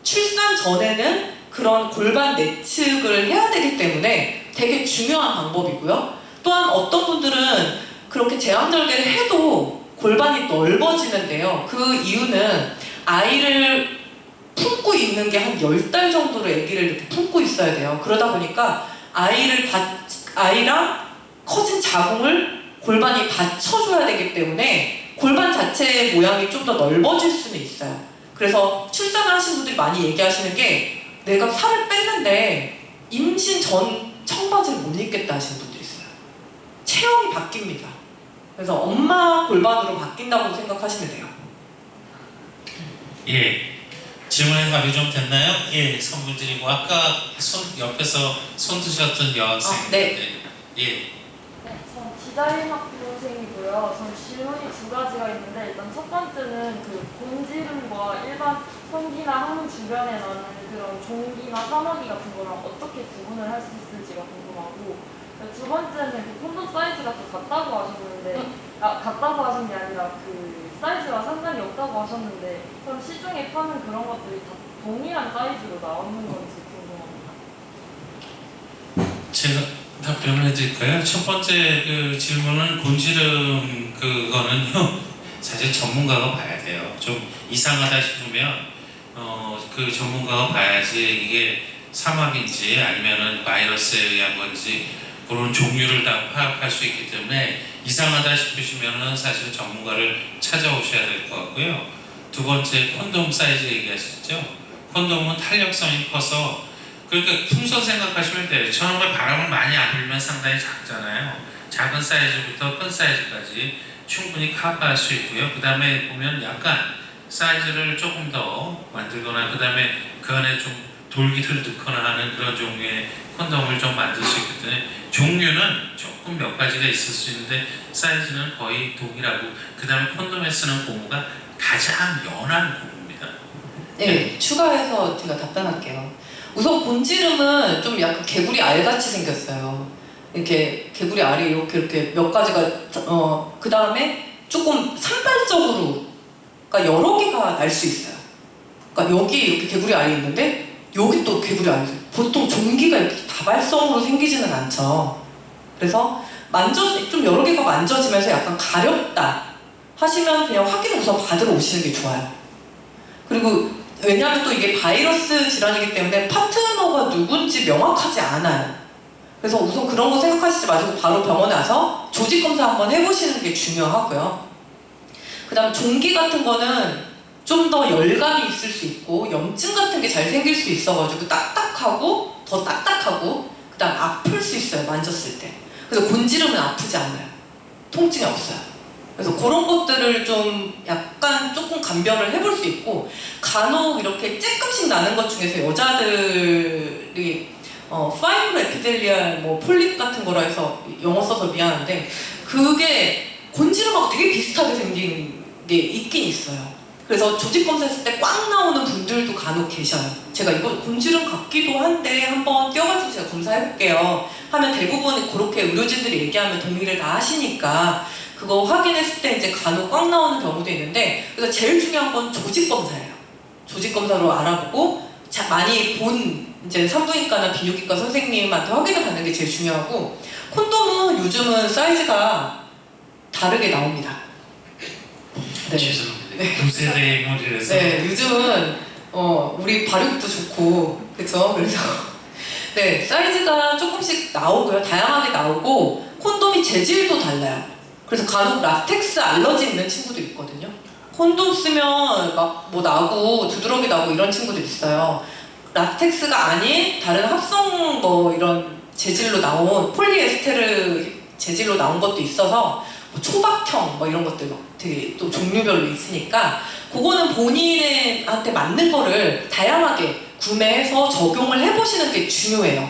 출산 전에는 그런 골반 내측을 해야 되기 때문에 되게 중요한 방법이고요. 또한 어떤 분들은 그렇게 제왕절개를 해도 골반이 넓어지는데요. 그 이유는 아이를 품고 있는 게 한 10달 정도를 아기를 이렇게 품고 있어야 돼요. 그러다 보니까 아이랑 커진 자궁을 골반이 받쳐줘야 되기 때문에 골반 자체의 모양이 좀 더 넓어질 수는 있어요. 그래서 출산을 하신 분들이 많이 얘기하시는 게 내가 살을 뺐는데 임신 전 청바지를 못 입겠다 하시는 분들이 있어요. 체형이 바뀝니다. 그래서 엄마 골반으로 바뀐다고 생각하시면 돼요. 예. 질문에 답이 좀 됐나요? 예, 선물 드리고 아까 옆에서 손 드셨던 여학생. 네. 예. 네, 전 디자인학부생이고요. 전 질문이 두 가지가 있는데 일단 첫 번째는 그 곤지름과 일반 성기나 항문 주변에 나는 그런 종기나 산화기 같은 거랑 어떻게 구분을 할 수 있을지가 궁금하고 두 번째는 그 콘돔 사이즈가 또 같다고 하셨는데 같다고 하신 게 아니라 그 사이즈와 상관이 없다고 하셨는데 그럼 시중에 파는 그런 것들이 다 동일한 사이즈로 나오는 건지 궁금합니다. 제가 답변을 해드릴까요? 첫 번째 질문은 곤지름 그거는요 사실 전문가가 봐야 돼요. 좀 이상하다 싶으면 그 전문가가 봐야지 이게 사막인지 아니면은 바이러스에 의한 건지 그런 종류를 다 파악할 수 있기 때문에 이상하다 싶으시면은 사실 전문가를 찾아오셔야 될 것 같고요. 두 번째 콘돔 사이즈 얘기하셨죠? 콘돔은 탄력성이 커서 그러니까 풍선 생각하시면 돼요. 처음에 바람을 많이 안 불면 상당히 작잖아요. 작은 사이즈부터 큰 사이즈까지 충분히 커버할 수 있고요. 그 다음에 보면 약간 사이즈를 조금 더 만들거나 그 다음에 그 안에 좀 돌기를 넣거나 하는 그런 종류의 콘돔을 좀 만들 수 있기 때문에 종류는 조금 몇 가지가 있을 수 있는데 사이즈는 거의 동일하고 그 다음에 콘돔에 쓰는 고무가 가장 연한 고무입니다. 네, 추가해서 제가 답변할게요. 우선 곤지름은 좀 약간 개구리 알같이 생겼어요. 이렇게 개구리 알이 이렇게 몇 가지가 그 다음에 조금 산발적으로 그러니까 여러 개가 날 수 있어요. 그러니까 여기 이렇게 개구리 알이 있는데 여기 또 개구리 알이 있어요. 보통 종기가 이렇게 다발성으로 생기지는 않죠. 그래서 좀 여러 개가 만져지면서 약간 가렵다 하시면 그냥 확인을 우선 받으러 오시는 게 좋아요. 그리고 왜냐하면 또 이게 바이러스 질환이기 때문에 파트너가 누군지 명확하지 않아요. 그래서 우선 그런 거 생각하시지 마시고 바로 병원에 와서 조직 검사 한번 해보시는 게 중요하고요. 그 다음 종기 같은 거는 좀 더 열감이 있을 수 있고 염증 같은 게 잘 생길 수 있어가지고 딱딱하고 더 딱딱하고 그 다음 아플 수 있어요, 만졌을 때. 그래서 곤지르면 아프지 않아요. 통증이 없어요. 그래서 그런 것들을 좀 약간 조금 감별을 해볼 수 있고, 간혹 이렇게 쬐끔씩 나는 것 중에서 여자들이 파이브로 에피델리알 뭐 폴립 같은 거라 해서 영어 써서 미안한데, 그게 곤지름하고 되게 비슷하게 생긴 게 있긴 있어요. 그래서 조직 검사했을 때 꽉 나오는 분들도 간혹 계셔요. 제가 이거 곤지름 같기도 한데 한번 띄워가지고 제가 검사해볼게요 하면 대부분 그렇게 의료진들이 얘기하면 동의를 다 하시니까 그거 확인했을 때 이제 간혹 꽉 나오는 경우도 있는데, 그래서 제일 중요한 건 조직 검사예요. 조직 검사로 알아보고 많이 본 이제 산부인과나 비뇨기과 선생님한테 확인을 받는 게 제일 중요하고, 콘돔은 요즘은 사이즈가 다르게 나옵니다. 네. 죄송합니다. 9세대 머리라서 네, 요즘은 우리 발육도 좋고, 그쵸? 그래서 네, 사이즈가 조금씩 나오고요. 다양하게 나오고, 콘돔이 재질도 달라요. 그래서 간혹 라텍스 알러지 있는 친구도 있거든요. 콘돔 쓰면 막 뭐 나고 두드러기 나고 이런 친구도 있어요. 라텍스가 아닌 다른 합성 뭐 이런 재질로 나온 폴리에스테르 재질로 나온 것도 있어서 뭐 초박형 뭐 이런 것들 되게 또 종류별로 있으니까, 그거는 본인한테 맞는 거를 다양하게 구매해서 적용을 해보시는 게 중요해요.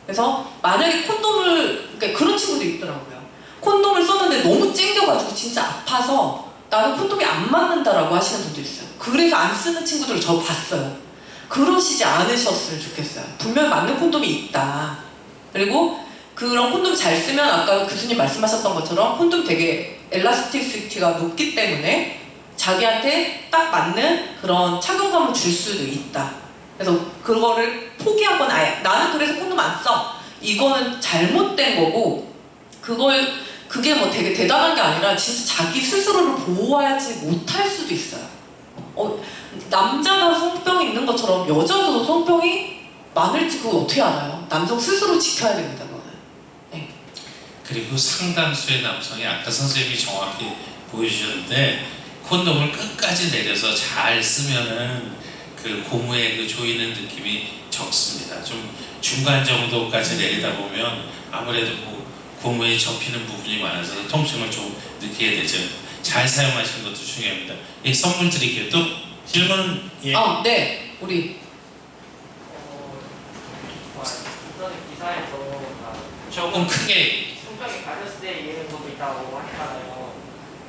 그래서 만약에 콘돔을, 그러니까 그런 친구도 있더라고요. 콘돔을 썼는데 너무 찡겨가지고 진짜 아파서 나는 콘돔이 안 맞는다라고 하시는 분도 있어요. 그래서 안 쓰는 친구들을 저 봤어요. 그러시지 않으셨으면 좋겠어요. 분명히 맞는 콘돔이 있다. 그리고 그런 콘돔 잘 쓰면 아까 교수님 말씀하셨던 것처럼 콘돔 되게 엘라스티시티가 높기 때문에 자기한테 딱 맞는 그런 착용감을 줄 수도 있다. 그래서 그거를 포기하거나 아예 나는 그래서 콘돔 안 써, 이거는 잘못된 거고, 그게 뭐 되게 대단한 게 아니라 진짜 자기 스스로를 보호하지 못할 수도 있어요. 남자가 성병이 있는 것처럼 여자도 성병이 많을지 그거 어떻게 알아요? 남성 스스로 지켜야 됩니다, 그거는. 네. 그리고 상당수의 남성이 아까 선생님이 정확히 보여주셨는데, 콘돔을 끝까지 내려서 잘 쓰면은 그 고무에 그 조이는 느낌이 적습니다. 좀 중간 정도까지 내리다 보면 아무래도 뭐 고무에 접히는 부분이 많아서 통증을 좀 느끼게 되죠. 잘 사용하시는 것도 중요합니다. 예, 선물 드릴게요. 또 질문? 예. 네, 우리 이전에 기사에서 조금 크게. 성병이 바이러스에 의한 것도 있다고 하니까요.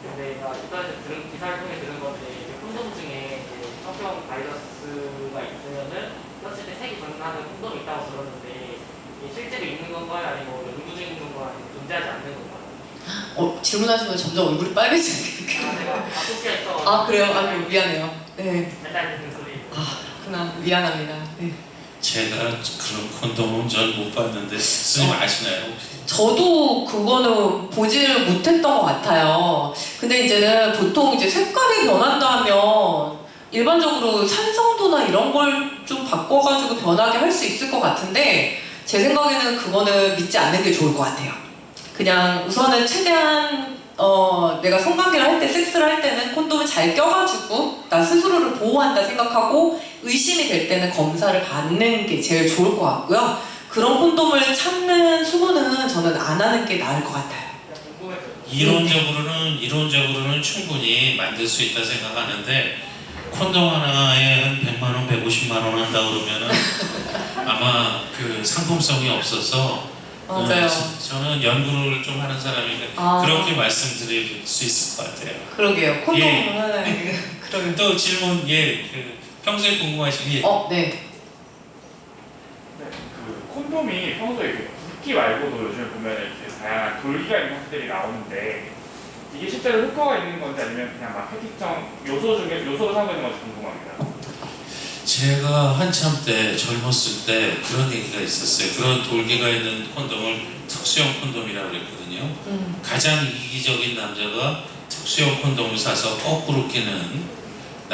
근데 이전에 들은 기사를 통해 들은 건데, 이제 콘돔 중에 이제 성병 바이러스가 있으면은 썼을 때 색이 변하는 콘돔이 있다고 들었는데, 이게 실제로 있는 건가요? 아니면 연구 중인 건가요? 아니면 존재하지 않는 건가요? 질문하시면 점점 얼굴이 빨개지는 게. 제가 바꾸기가 있어. 아, 그래요? 아니, 미안해요. 네. 맨날 듣는 소리. 그렇구나. 미안합니다. 네. 제가 그런 콘돔은 전 못 봤는데 선생님 아시나요? 혹시? 저도 그거는 보지를 못했던 것 같아요. 근데 이제는 보통 이제 색깔이 변한다 하면 일반적으로 산성도나 이런 걸 좀 바꿔가지고 변하게 할 수 있을 것 같은데, 제 생각에는 그거는 믿지 않는 게 좋을 것 같아요. 그냥 우선은 최대한 내가 성관계를 할 때, 섹스를 할 때는 콘돔을 잘 껴가지고 나 스스로를 보호한다 생각하고 의심이 될 때는 검사를 받는 게 제일 좋을 것 같고요. 그런 콘돔을 찾는 수고는 저는 안 하는 게 나을 것 같아요. 이론적으로는 충분히 만들 수 있다 생각하는데, 콘돔 하나에 한 100만 원, 150만 원 한다 그러면은 아마 그 상품성이 없어서, 맞아요. 저는 연구를 좀 하는 사람이니까 그렇게 말씀드릴 수 있을 것 같아요. 그러게요. 콘돔 예. 하나에 그러면 또 질문, 예, 그 평소에 궁금하신 게. 네. 그 콘돔이 평소에 이렇게 붓기 말고도 요즘에 보면 이렇게 다양한 돌기가 있는 형태들이 나오는데, 이게 실제로 효과가 있는 건지 아니면 그냥 마케팅성 요소로 삼고 있는 건지 궁금합니다. 제가 한참 때 젊었을 때 그런 얘기가 있었어요. 그런 돌기가 있는 콘돔을 특수형 콘돔이라고 그랬거든요. 가장 이기적인 남자가 특수형 콘돔을 사서 거꾸로 끼는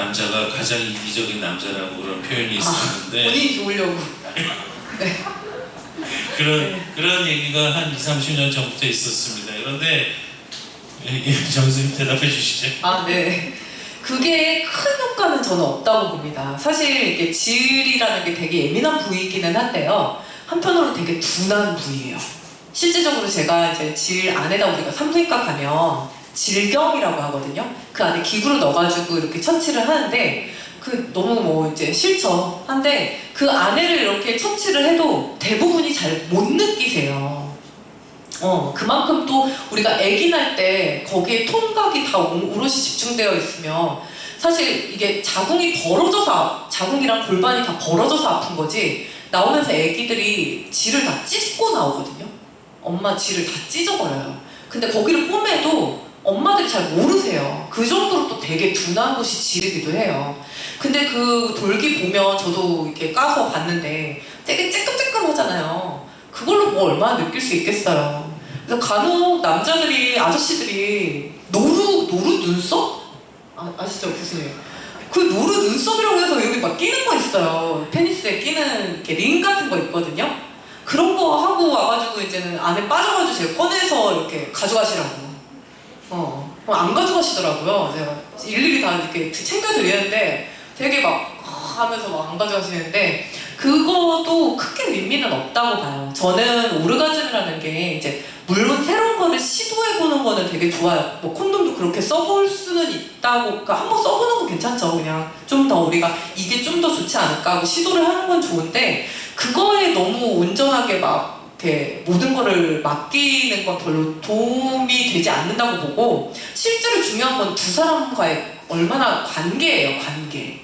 남자가 가장 이기적인 남자라고 그런 표현이 있었는데 본인이 좋으려고. 그런 얘기가 한 20, 30년 전부터 있었습니다. 그런데 정수님 대답해 주시죠. 네. 그게 큰 효과는 저는 없다고 봅니다. 사실 이게 질이라는 게 되게 예민한 부위이기는 한데요. 한편으로 되게 둔한 부위예요. 실제적으로 제가 이제 질 안에다 우리가 산부인과 가면 질경이라고 하거든요. 그 안에 기구를 넣어가지고 이렇게 처치를 하는데 그 너무 뭐 이제 싫죠. 한데 그 안에를 이렇게 처치를 해도 대부분이 잘 못 느끼세요. 그만큼 또 우리가 아기 날 때 거기에 통각이 다 오롯이 집중되어 있으면 사실 이게 자궁이랑 골반이 다 벌어져서 아픈 거지 나오면서 아기들이 질을 다 찢고 나오거든요. 엄마 질을 다 찢어버려요. 근데 거기를 꿰매도 엄마들이 잘 모르세요. 그 정도로 또 되게 둔한 곳이 질이기도 해요. 근데 그 돌기 보면 저도 이렇게 까서 봤는데 되게 쬐끔쬐끔 하잖아요. 그걸로 뭐 얼마나 느낄 수 있겠어요. 그래서 간혹 남자들이, 아저씨들이 노루 눈썹? 아시죠, 교수님? 그 노루 눈썹이라고 해서 여기 막 끼는 거 있어요. 페니스에 끼는 이렇게 링 같은 거 있거든요. 그런 거 하고 와가지고 이제는 안에 빠져가지고 제가 꺼내서 이렇게 가져가시라고. 안 가져가시더라고요. 제가 일일이 다 이렇게 챙겨드리는데 되게 막 하면서 막 안 가져가시는데 그것도 크게 의미는 없다고 봐요. 저는 오르가즘이라는 게 이제 물론 새로운 거를 시도해보는 거는 되게 좋아요. 뭐 콘돔도 그렇게 써볼 수는 있다고, 그러니까 한번 써보는 건 괜찮죠. 그냥 좀 더 우리가 이게 좀 더 좋지 않을까 하고 시도를 하는 건 좋은데 그거에 너무 온전하게 막 이렇게 모든 거를 맡기는 건 별로 도움이 되지 않는다고 보고 실제로 중요한 건 두 사람과의 얼마나 관계예요. 관계.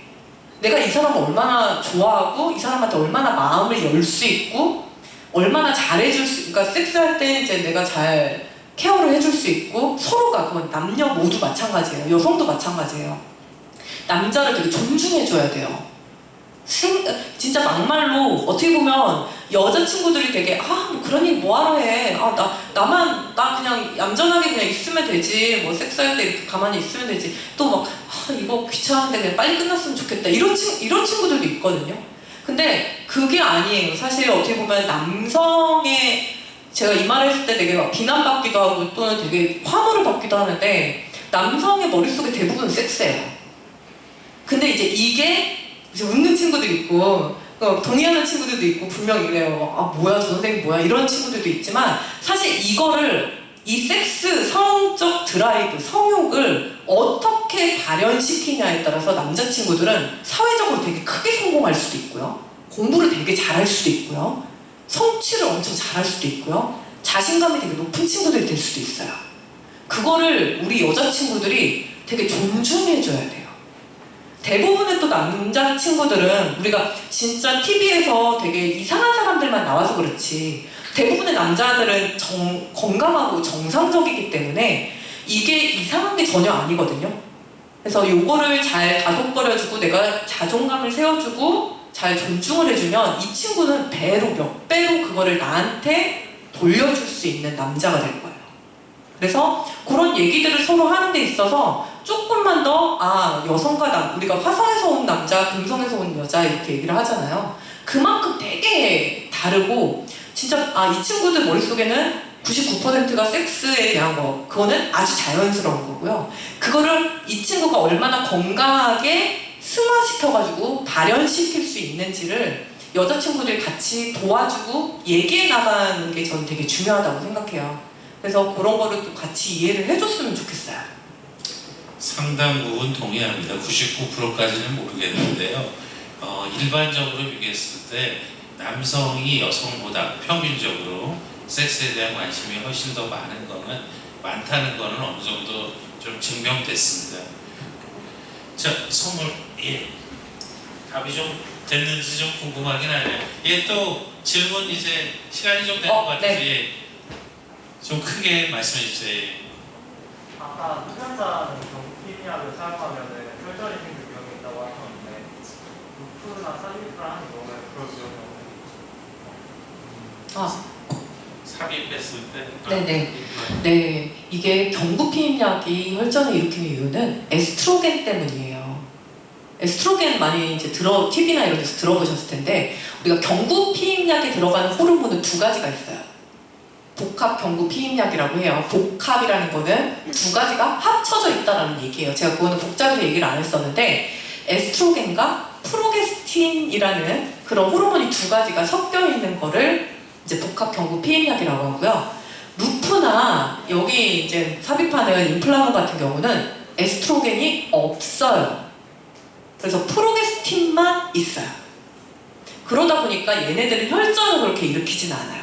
내가 이 사람을 얼마나 좋아하고 이 사람한테 얼마나 마음을 열 수 있고 얼마나 잘해줄 수, 그러니까 섹스할 때 이제 내가 잘 케어를 해줄 수 있고 서로가 그건 남녀 모두 마찬가지예요. 여성도 마찬가지예요. 남자를 되게 존중해줘야 돼요. 진짜 막말로 어떻게 보면 여자친구들이 되게 뭐 그런 얘기 뭐하러 해. 나 그냥 얌전하게 그냥 있으면 되지. 뭐 섹스할 때 이렇게 가만히 있으면 되지. 또 막 이거 귀찮은데 그냥 빨리 끝났으면 좋겠다. 이런 친구들도 있거든요. 근데 그게 아니에요. 사실 어떻게 보면 남성의 제가 이 말을 했을 때 되게 막 비난받기도 하고 또는 되게 화물을 받기도 하는데 남성의 머릿속에 대부분 섹스예요. 근데 이게 이제 웃는 친구들이 있고 동의하는 친구들도 있고 분명히 이래요. 뭐야 저 선생님 뭐야 이런 친구들도 있지만 사실 이거를 이 섹스, 성적 드라이브, 성욕을 어떻게 발현시키냐에 따라서 남자친구들은 사회적으로 되게 크게 성공할 수도 있고요. 공부를 되게 잘할 수도 있고요. 성취를 엄청 잘할 수도 있고요. 자신감이 되게 높은 친구들이 될 수도 있어요. 그거를 우리 여자친구들이 되게 존중해줘야 돼요. 대부분의 또 남자친구들은 우리가 진짜 TV에서 되게 이상한 사람들만 나와서 그렇지 대부분의 남자들은 건강하고 정상적이기 때문에 이게 이상한 게 전혀 아니거든요. 그래서 요거를 잘 다독거려주고 내가 자존감을 세워주고 잘 존중을 해주면 이 친구는 몇 배로 그거를 나한테 돌려줄 수 있는 남자가 될 거예요. 그래서 그런 얘기들을 서로 하는 데 있어서 조금만 더 여성과 우리가 화성에서 온 남자, 금성에서 온 여자 이렇게 얘기를 하잖아요. 그만큼 되게 다르고 진짜 이 친구들 머릿속에는 99%가 섹스에 대한 거 그거는 아주 자연스러운 거고요. 그거를 이 친구가 얼마나 건강하게 승화시켜가지고 발현시킬 수 있는지를 여자친구들이 같이 도와주고 얘기해 나가는 게 저는 되게 중요하다고 생각해요. 그래서 그런 거를 또 같이 이해를 해줬으면 좋겠어요. 상당 부분 동의합니다. 99%까지는 모르겠는데요. 일반적으로 비교했을 때 남성이 여성보다 평균적으로 섹스에 대한 관심이 훨씬 더 많다는 거는 어느 정도 좀 증명됐습니다. 자, 선물, 답이 좀 됐는지 좀 궁금하긴 하네요. 또 질문 이제 시간이 좀 된 것 같아서 네. 좀 크게 말씀해 주세요. 아까 흡연자는 경피약을 사용하면은 혈전이 생길 위험이 있다고 하셨는데 루프나 사비프를 하는 경우에 그럴 위험이 삽입했을 때? 네네. 네, 이게 경부피임약이 혈전을 일으키는 이유는 에스트로겐 때문이에요. 에스트로겐 많이 이제 TV나 이런 데서 들어보셨을 텐데, 우리가 경구 피임약에 들어가는 호르몬은 두 가지가 있어요. 복합 경구 피임약이라고 해요. 복합이라는 거는 두 가지가 합쳐져 있다라는 얘기예요. 제가 그거는 복잡해서 얘기를 안 했었는데, 에스트로겐과 프로게스틴이라는 그런 호르몬이 두 가지가 섞여 있는 거를 이제 복합 경구 피임약이라고 하고요. 루프나 여기 이제 삽입하는 임플란트 같은 경우는 에스트로겐이 없어요. 그래서 프로게스틴만 있어요. 그러다 보니까 얘네들은 혈전을 그렇게 일으키진 않아요.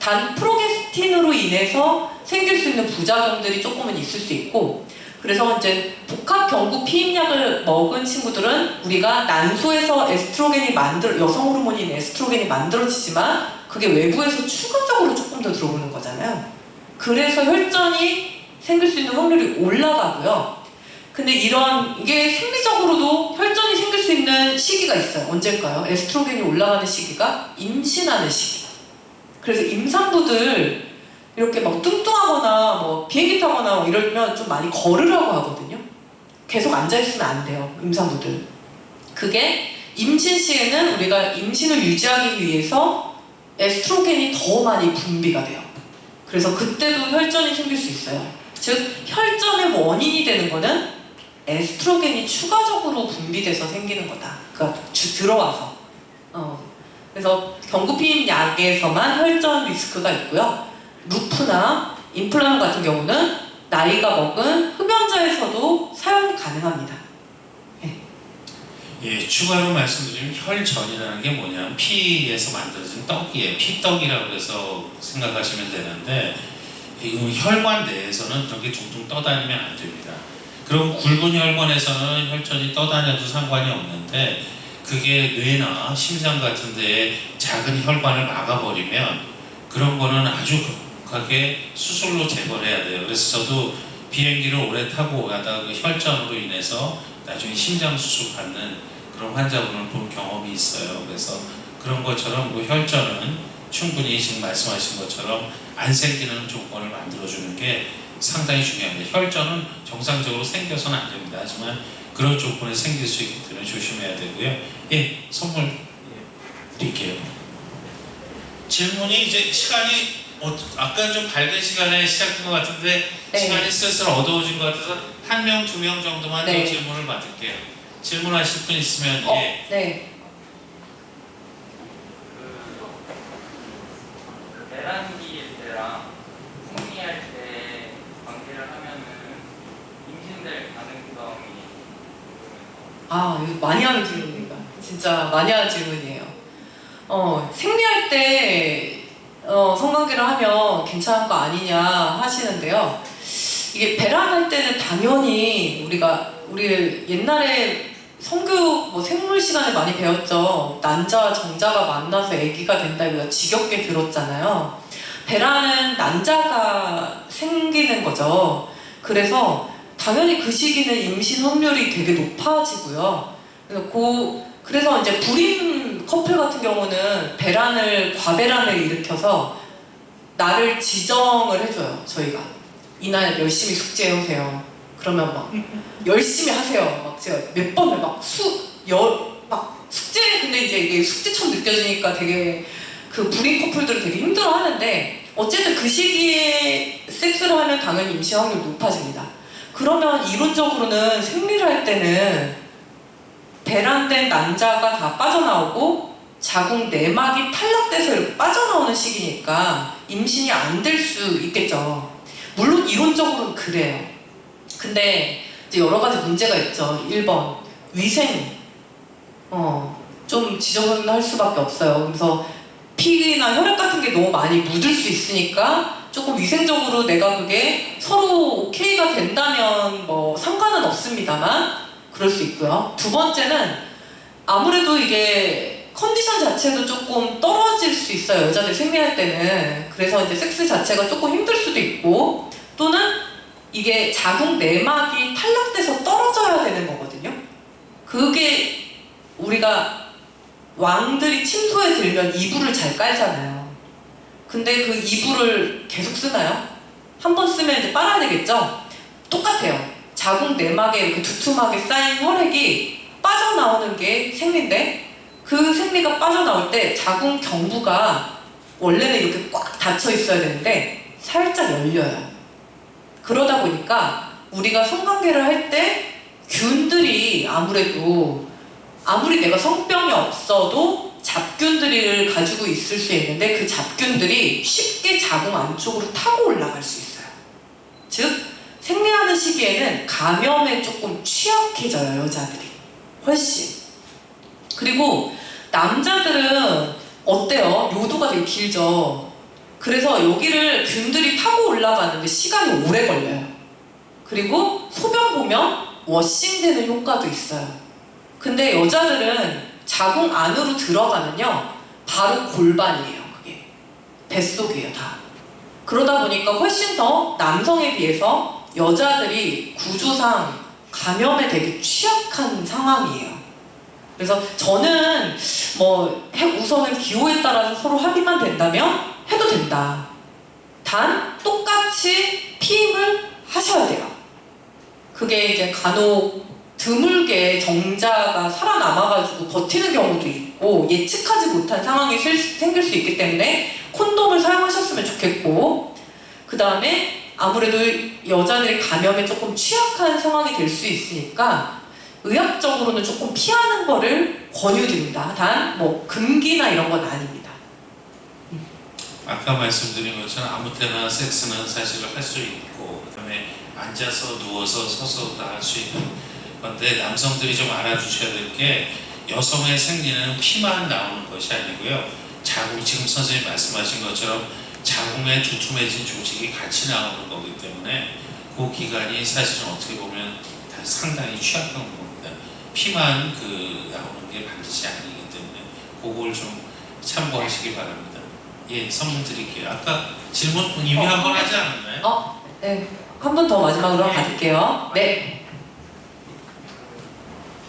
단 프로게스틴으로 인해서 생길 수 있는 부작용들이 조금은 있을 수 있고, 그래서 이제 복합 경구 피임약을 먹은 친구들은 우리가 난소에서 여성 호르몬인 에스트로겐이 만들어지지만 그게 외부에서 추가적으로 조금 더 들어오는 거잖아요. 그래서 혈전이 생길 수 있는 확률이 올라가고요. 근데 이게 생리적으로도 혈전이 생길 수 있는 시기가 있어요. 언제일까요? 에스트로겐이 올라가는 시기가 임신하는 시기. 그래서 임산부들 이렇게 막 뚱뚱하거나 뭐 비행기 타거나 이러면 좀 많이 걸으라고 하거든요. 계속 앉아있으면 안 돼요, 임산부들. 그게 임신 시에는 우리가 임신을 유지하기 위해서 에스트로겐이 더 많이 분비가 돼요. 그래서 그때도 혈전이 생길 수 있어요. 즉 혈전의 원인이 되는 거는 에스트로겐이 추가적으로 분비돼서 생기는 거다. 그러니까 들어와서. 그래서 경구피임 약에서만 혈전 리스크가 있고요. 루프나 임플란트 같은 경우는 나이가 먹은 흡연자에서도 사용 가능합니다. 네. 예, 추가로 말씀드리면 혈전이라는 게 뭐냐면 피에서 만들어진 떡이에요. 피떡이라고 해서 생각하시면 되는데, 이 혈관 내에서는 그렇게 둥둥 떠다니면 안 됩니다. 그럼 굵은 혈관에서는 혈전이 떠다녀도 상관이 없는데, 그게 뇌나 심장 같은 데에 작은 혈관을 막아버리면 그런 거는 아주 급하게 수술로 제거해야 돼요. 그래서 저도 비행기를 오래 타고 가다가 그 혈전으로 인해서 나중에 심장 수술 받는 그런 환자분을 본 경험이 있어요. 그래서 그런 것처럼 그 혈전은 충분히 지금 말씀하신 것처럼 안 생기는 조건을 만들어주는 게 상당히 중요합니다. 혈전은 정상적으로 생겨서는 안 됩니다. 하지만 그런 조건이 생길 수 있기 때문에 조심해야 되고요. 예, 선물 드릴게요. 질문이 이제 시간이 아까 좀 밝은 시간에 시작한 것 같은데, 네. 시간이 슬슬 어두워진 것 같아서 한 명, 두 명 정도만 네. 더 질문을 받을게요. 질문하실 분 있으면 예. 네. 내란기일 때랑 생리할 때 관계를 하면은 임신될 가능성이 이거 많이 하는 질문입니다. 진짜 많이 하는 질문이에요. 생리할 때 성관계를 하면 괜찮은 거 아니냐 하시는데요. 이게 배란할 때는 당연히 우리 옛날에 성교육 생물 시간에 많이 배웠죠. 난자와 정자가 만나서 아기가 된다, 이거 지겹게 들었잖아요. 배란은 난자가 생기는 거죠. 그래서 당연히 그 시기는 임신 확률이 되게 높아지고요. 그래서 이제 불임 커플 같은 경우는 과배란을 일으켜서 날을 지정을 해줘요. 저희가 이날 열심히 숙제해오세요. 그러면 막 열심히 하세요. 막 제가 몇 번을 숙제, 근데 이제 이게 숙제처럼 느껴지니까 되게 그 불임 커플들은 되게 힘들어하는데, 어쨌든 그 시기에 섹스를 하면 당연히 임신 확률이 높아집니다. 그러면 이론적으로는 생리를 할 때는 배란된 난자가 다 빠져나오고 자궁 내막이 탈락돼서 이렇게 빠져나오는 시기니까 임신이 안 될 수 있겠죠. 물론 이론적으로는 그래요. 근데 이제 여러 가지 문제가 있죠. 1번 위생, 좀 지저분할 수밖에 없어요. 그래서 피나 혈액 같은 게 너무 많이 묻을 수 있으니까 조금 위생적으로 내가 그게 서로 오케이가 된다면 상관은 없습니다만 그럴 수 있고요. 두 번째는 아무래도 이게 컨디션 자체도 조금 떨어질 수 있어요. 여자들 생리할 때는. 그래서 이제 섹스 자체가 조금 힘들 수도 있고, 또는 이게 자궁 내막이 탈락돼서 떨어져야 되는 거거든요. 그게 우리가 왕들이 침소에 들면 이불을 잘 깔잖아요. 근데 그 이불을 계속 쓰나요? 한 번 쓰면 이제 빨아야 되겠죠? 똑같아요. 자궁 내막에 이렇게 두툼하게 쌓인 혈액이 빠져나오는 게 생리인데 그 생리가 빠져나올 때 자궁 경부가 원래는 이렇게 꽉 닫혀 있어야 되는데 살짝 열려요. 그러다 보니까 우리가 성관계를 할 때 균들이 아무리 내가 성병이 없어도 잡균들을 가지고 있을 수 있는데 그 잡균들이 쉽게 자궁 안쪽으로 타고 올라갈 수 있어요. 즉 생리하는 시기에는 감염에 조금 취약해져요, 여자들이. 훨씬. 그리고 남자들은 어때요? 요도가 되게 길죠. 그래서 여기를 균들이 타고 올라가는데 시간이 오래 걸려요. 그리고 소변 보면 워싱되는 효과도 있어요. 근데 여자들은 자궁 안으로 들어가면요 바로 골반이에요. 그게 뱃속이에요 다. 그러다 보니까 훨씬 더 남성에 비해서 여자들이 구조상 감염에 되게 취약한 상황이에요. 그래서 저는 뭐 우선은 기호에 따라서 서로 합의만 된다면 해도 된다. 단 똑같이 피임을 하셔야 돼요. 그게 이제 간혹 드물게 정자가 살아남아가지고 버티는 경우도 있고 예측하지 못한 상황이 생길 수 있기 때문에 콘돔을 사용하셨으면 좋겠고, 그 다음에 아무래도 여자들이 감염에 조금 취약한 상황이 될 수 있으니까 의학적으로는 조금 피하는 거를 권유드립니다. 단 뭐 금기나 이런 건 아닙니다. 아까 말씀드린 것처럼 아무 때나 섹스는 사실 할 수 있고, 그다음에 앉아서 누워서 서서 다 할 수 있는 건데, 남성들이 좀 알아주셔야 될 게 여성의 생리는 피만 나오는 것이 아니고요, 자궁, 지금 선생님 말씀하신 것처럼 자궁에 두툼해진 조직이 같이 나오는 거기 때문에 그 기간이 사실은 어떻게 보면 상당히 취약한 겁니다. 피만 나오는 게 반드시 아니기 때문에 그걸 좀 참고하시기 바랍니다. 예, 선물 드릴게요. 아까 질문 이미 한 번 하지 않았나요? 네. 한 번 더 마지막으로 받을게요. 네.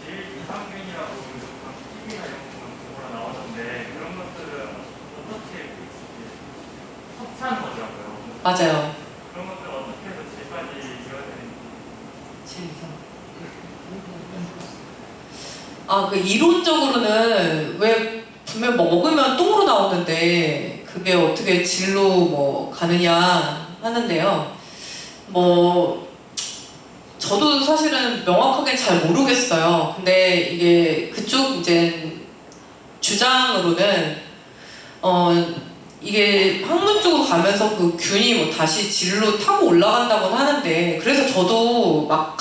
제일 유산균이라고 TV나 이런 거나 나오던데 그런 것들은 어떻게 섭취하는 거더라고요. 맞아요. 그런 것들 어떻게 해서 제까지 이어야 되는지. 그 이론적으로는 왜 분명 먹으면 똥으로 나오는데 그게 어떻게 질로 뭐 가느냐 하는데요. 뭐 저도 사실은 명확하게 잘 모르겠어요. 근데 이게 그쪽 이제 주장으로는 이게 학문 쪽으로 가면서 그 균이 뭐 다시 질로 타고 올라간다고는 하는데, 그래서 저도 막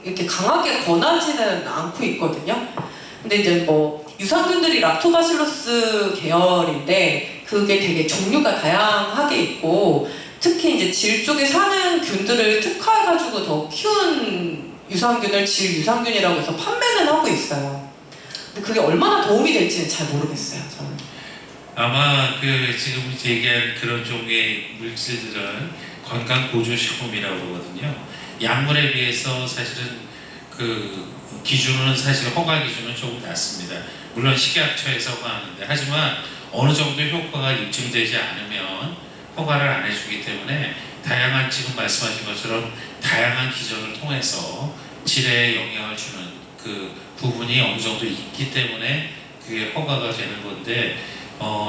이렇게 강하게 권하지는 않고 있거든요. 근데 이제 뭐 유산균들이 락토바실러스 계열인데 그게 되게 종류가 다양하게 있고, 특히 이제 질 쪽에 사는 균들을 특화해가지고 더 키운 유산균을 질 유산균이라고 해서 판매는 하고 있어요. 근데 그게 얼마나 도움이 될지는 잘 모르겠어요, 저는. 아마 지금 얘기한 그런 종류의 물질들은 건강 보조식품이라고 그러거든요. 약물에 비해서 사실은 기준은 사실 허가 기준은 조금 낮습니다. 물론 식약처에서 허가하는데, 하지만 어느 정도 효과가 입증되지 않으면 허가를 안 해주기 때문에 다양한, 지금 말씀하신 것처럼 다양한 기전을 통해서 질에 영향을 주는 그 부분이 어느 정도 있기 때문에 그게 허가가 되는 건데,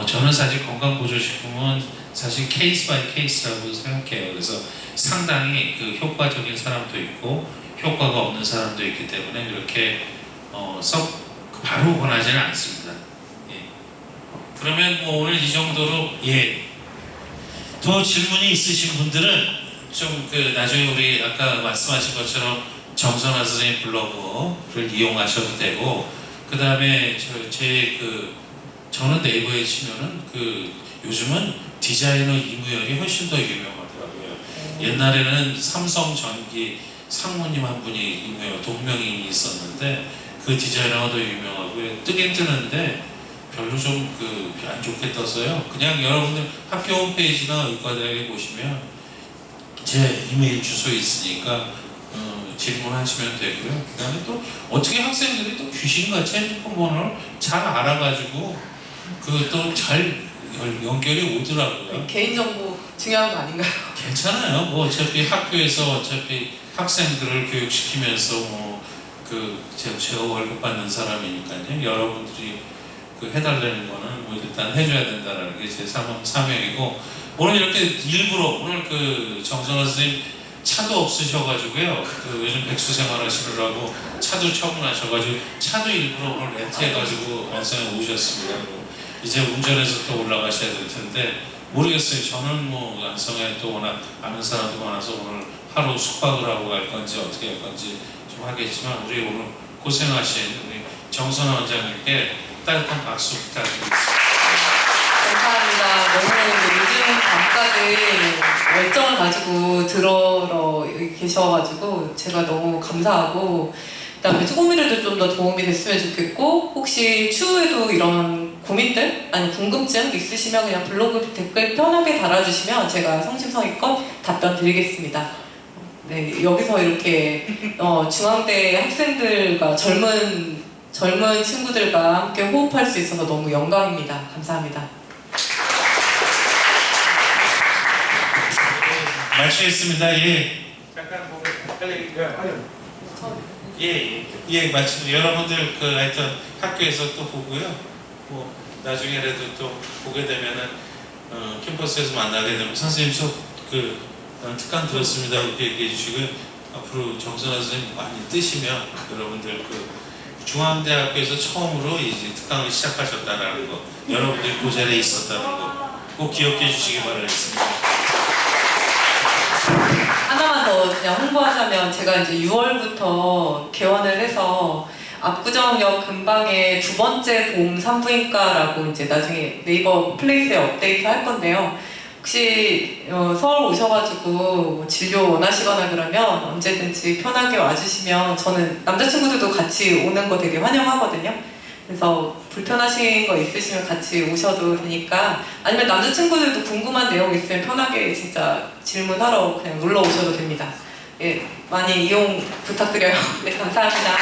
저는 사실 건강보조식품은 사실 케이스 바이 케이스라고 생각해요. 그래서 상당히 효과적인 사람도 있고 효과가 없는 사람도 있기 때문에 그렇게 썩 바로 권하지는 않습니다. 예. 그러면 뭐 오늘 이 정도로, 더 질문이 있으신 분들은 좀 나중에 우리 아까 말씀하신 것처럼 정선아 선생님 블로그를 이용하셔도 되고, 그 다음에 저는 네이버에 치면은 요즘은 디자이너 이무열이 훨씬 더 유명하더라고요. 옛날에는 삼성 전기 상무님 한 분이 이무열 동명이 있었는데 그 디자이너가 더 유명하고요. 뜨긴 뜨는데 별로 좀 안 좋게 떠서요. 그냥 여러분들 학교 홈페이지나 의과대학에 보시면 제 이메일 주소 있으니까 질문하시면 되고요. 그 다음에 또 어떻게 학생들이 또 귀신같이 핸드폰 번호를 잘 알아가지고 또 잘 연결이 오더라고요. 개인정보 중요한 거 아닌가요? 괜찮아요. 뭐 어차피 학교에서 어차피 학생들을 교육시키면서 뭐 제가 월급 받는 사람이니까요. 여러분들이 해달라는 거는 뭐 일단 해줘야 된다는 게 제 사명이고, 오늘 이렇게 일부러 오늘 정선화 선생님 차도 없으셔가지고요. 요즘 백수 생활하시느라고 차도 처분하셔가지고 차도 일부러 오늘 렌트해가지고 완성에 오셨습니다. 이제 운전해서 또 올라가셔야 될 텐데 모르겠어요. 저는 뭐 완성에 또 워낙 아는 사람도 많아서 오늘 하루 숙박을 하고 갈 건지 어떻게 할 건지 좀 하겠지만, 우리 오늘 고생하신 우리 정선화 원장님께 따뜻한 박수 부탁드리겠습니다. 감사합니다. 너무 요즘 밤까지 열정을 가지고 들어러 계셔가지고 제가 너무 감사하고, 그다음에 조금이라도 좀 더 도움이 됐으면 좋겠고, 혹시 추후에도 이런 고민들 아니 궁금증 있으시면 그냥 블로그 댓글 편하게 달아주시면 제가 성심성의껏 답변 드리겠습니다. 네, 여기서 이렇게 중앙대 학생들과 젊은 친구들과 함께 호흡할 수 있어서 너무 영광입니다. 감사합니다. 마치겠습니다. 예. 잠깐 보고 빨리 예, 마치고 여러분들 하여튼 학교에서 또 보고요. 뭐 나중에라도 또 보게 되면은 캠퍼스에서 만나게 되면 선생님 특강 들었습니다 이렇게 얘기해 주시고요. 앞으로 정선화 선생님 많이 뜨시면 여러분들 중앙대학교에서 처음으로 이제 특강을 시작하셨다는 거, 여러분들이 그 자리에 있었다는 거 꼭 기억해 주시기 바라겠습니다. 하나만 더 그냥 홍보하자면, 제가 이제 6월부터 개원을 해서 압구정역 근방에 2번째 봄 산부인과라고 이제 나중에 네이버 플레이스에 업데이트 할 건데요. 혹시 서울 오셔가지고 진료 원하시거나 그러면 언제든지 편하게 와주시면, 저는 남자친구들도 같이 오는 거 되게 환영하거든요. 그래서 불편하신 거 있으시면 같이 오셔도 되니까, 아니면 남자친구들도 궁금한 내용 있으면 편하게 진짜 질문하러 그냥 놀러 오셔도 됩니다. 예, 많이 이용 부탁드려요. 네, 감사합니다.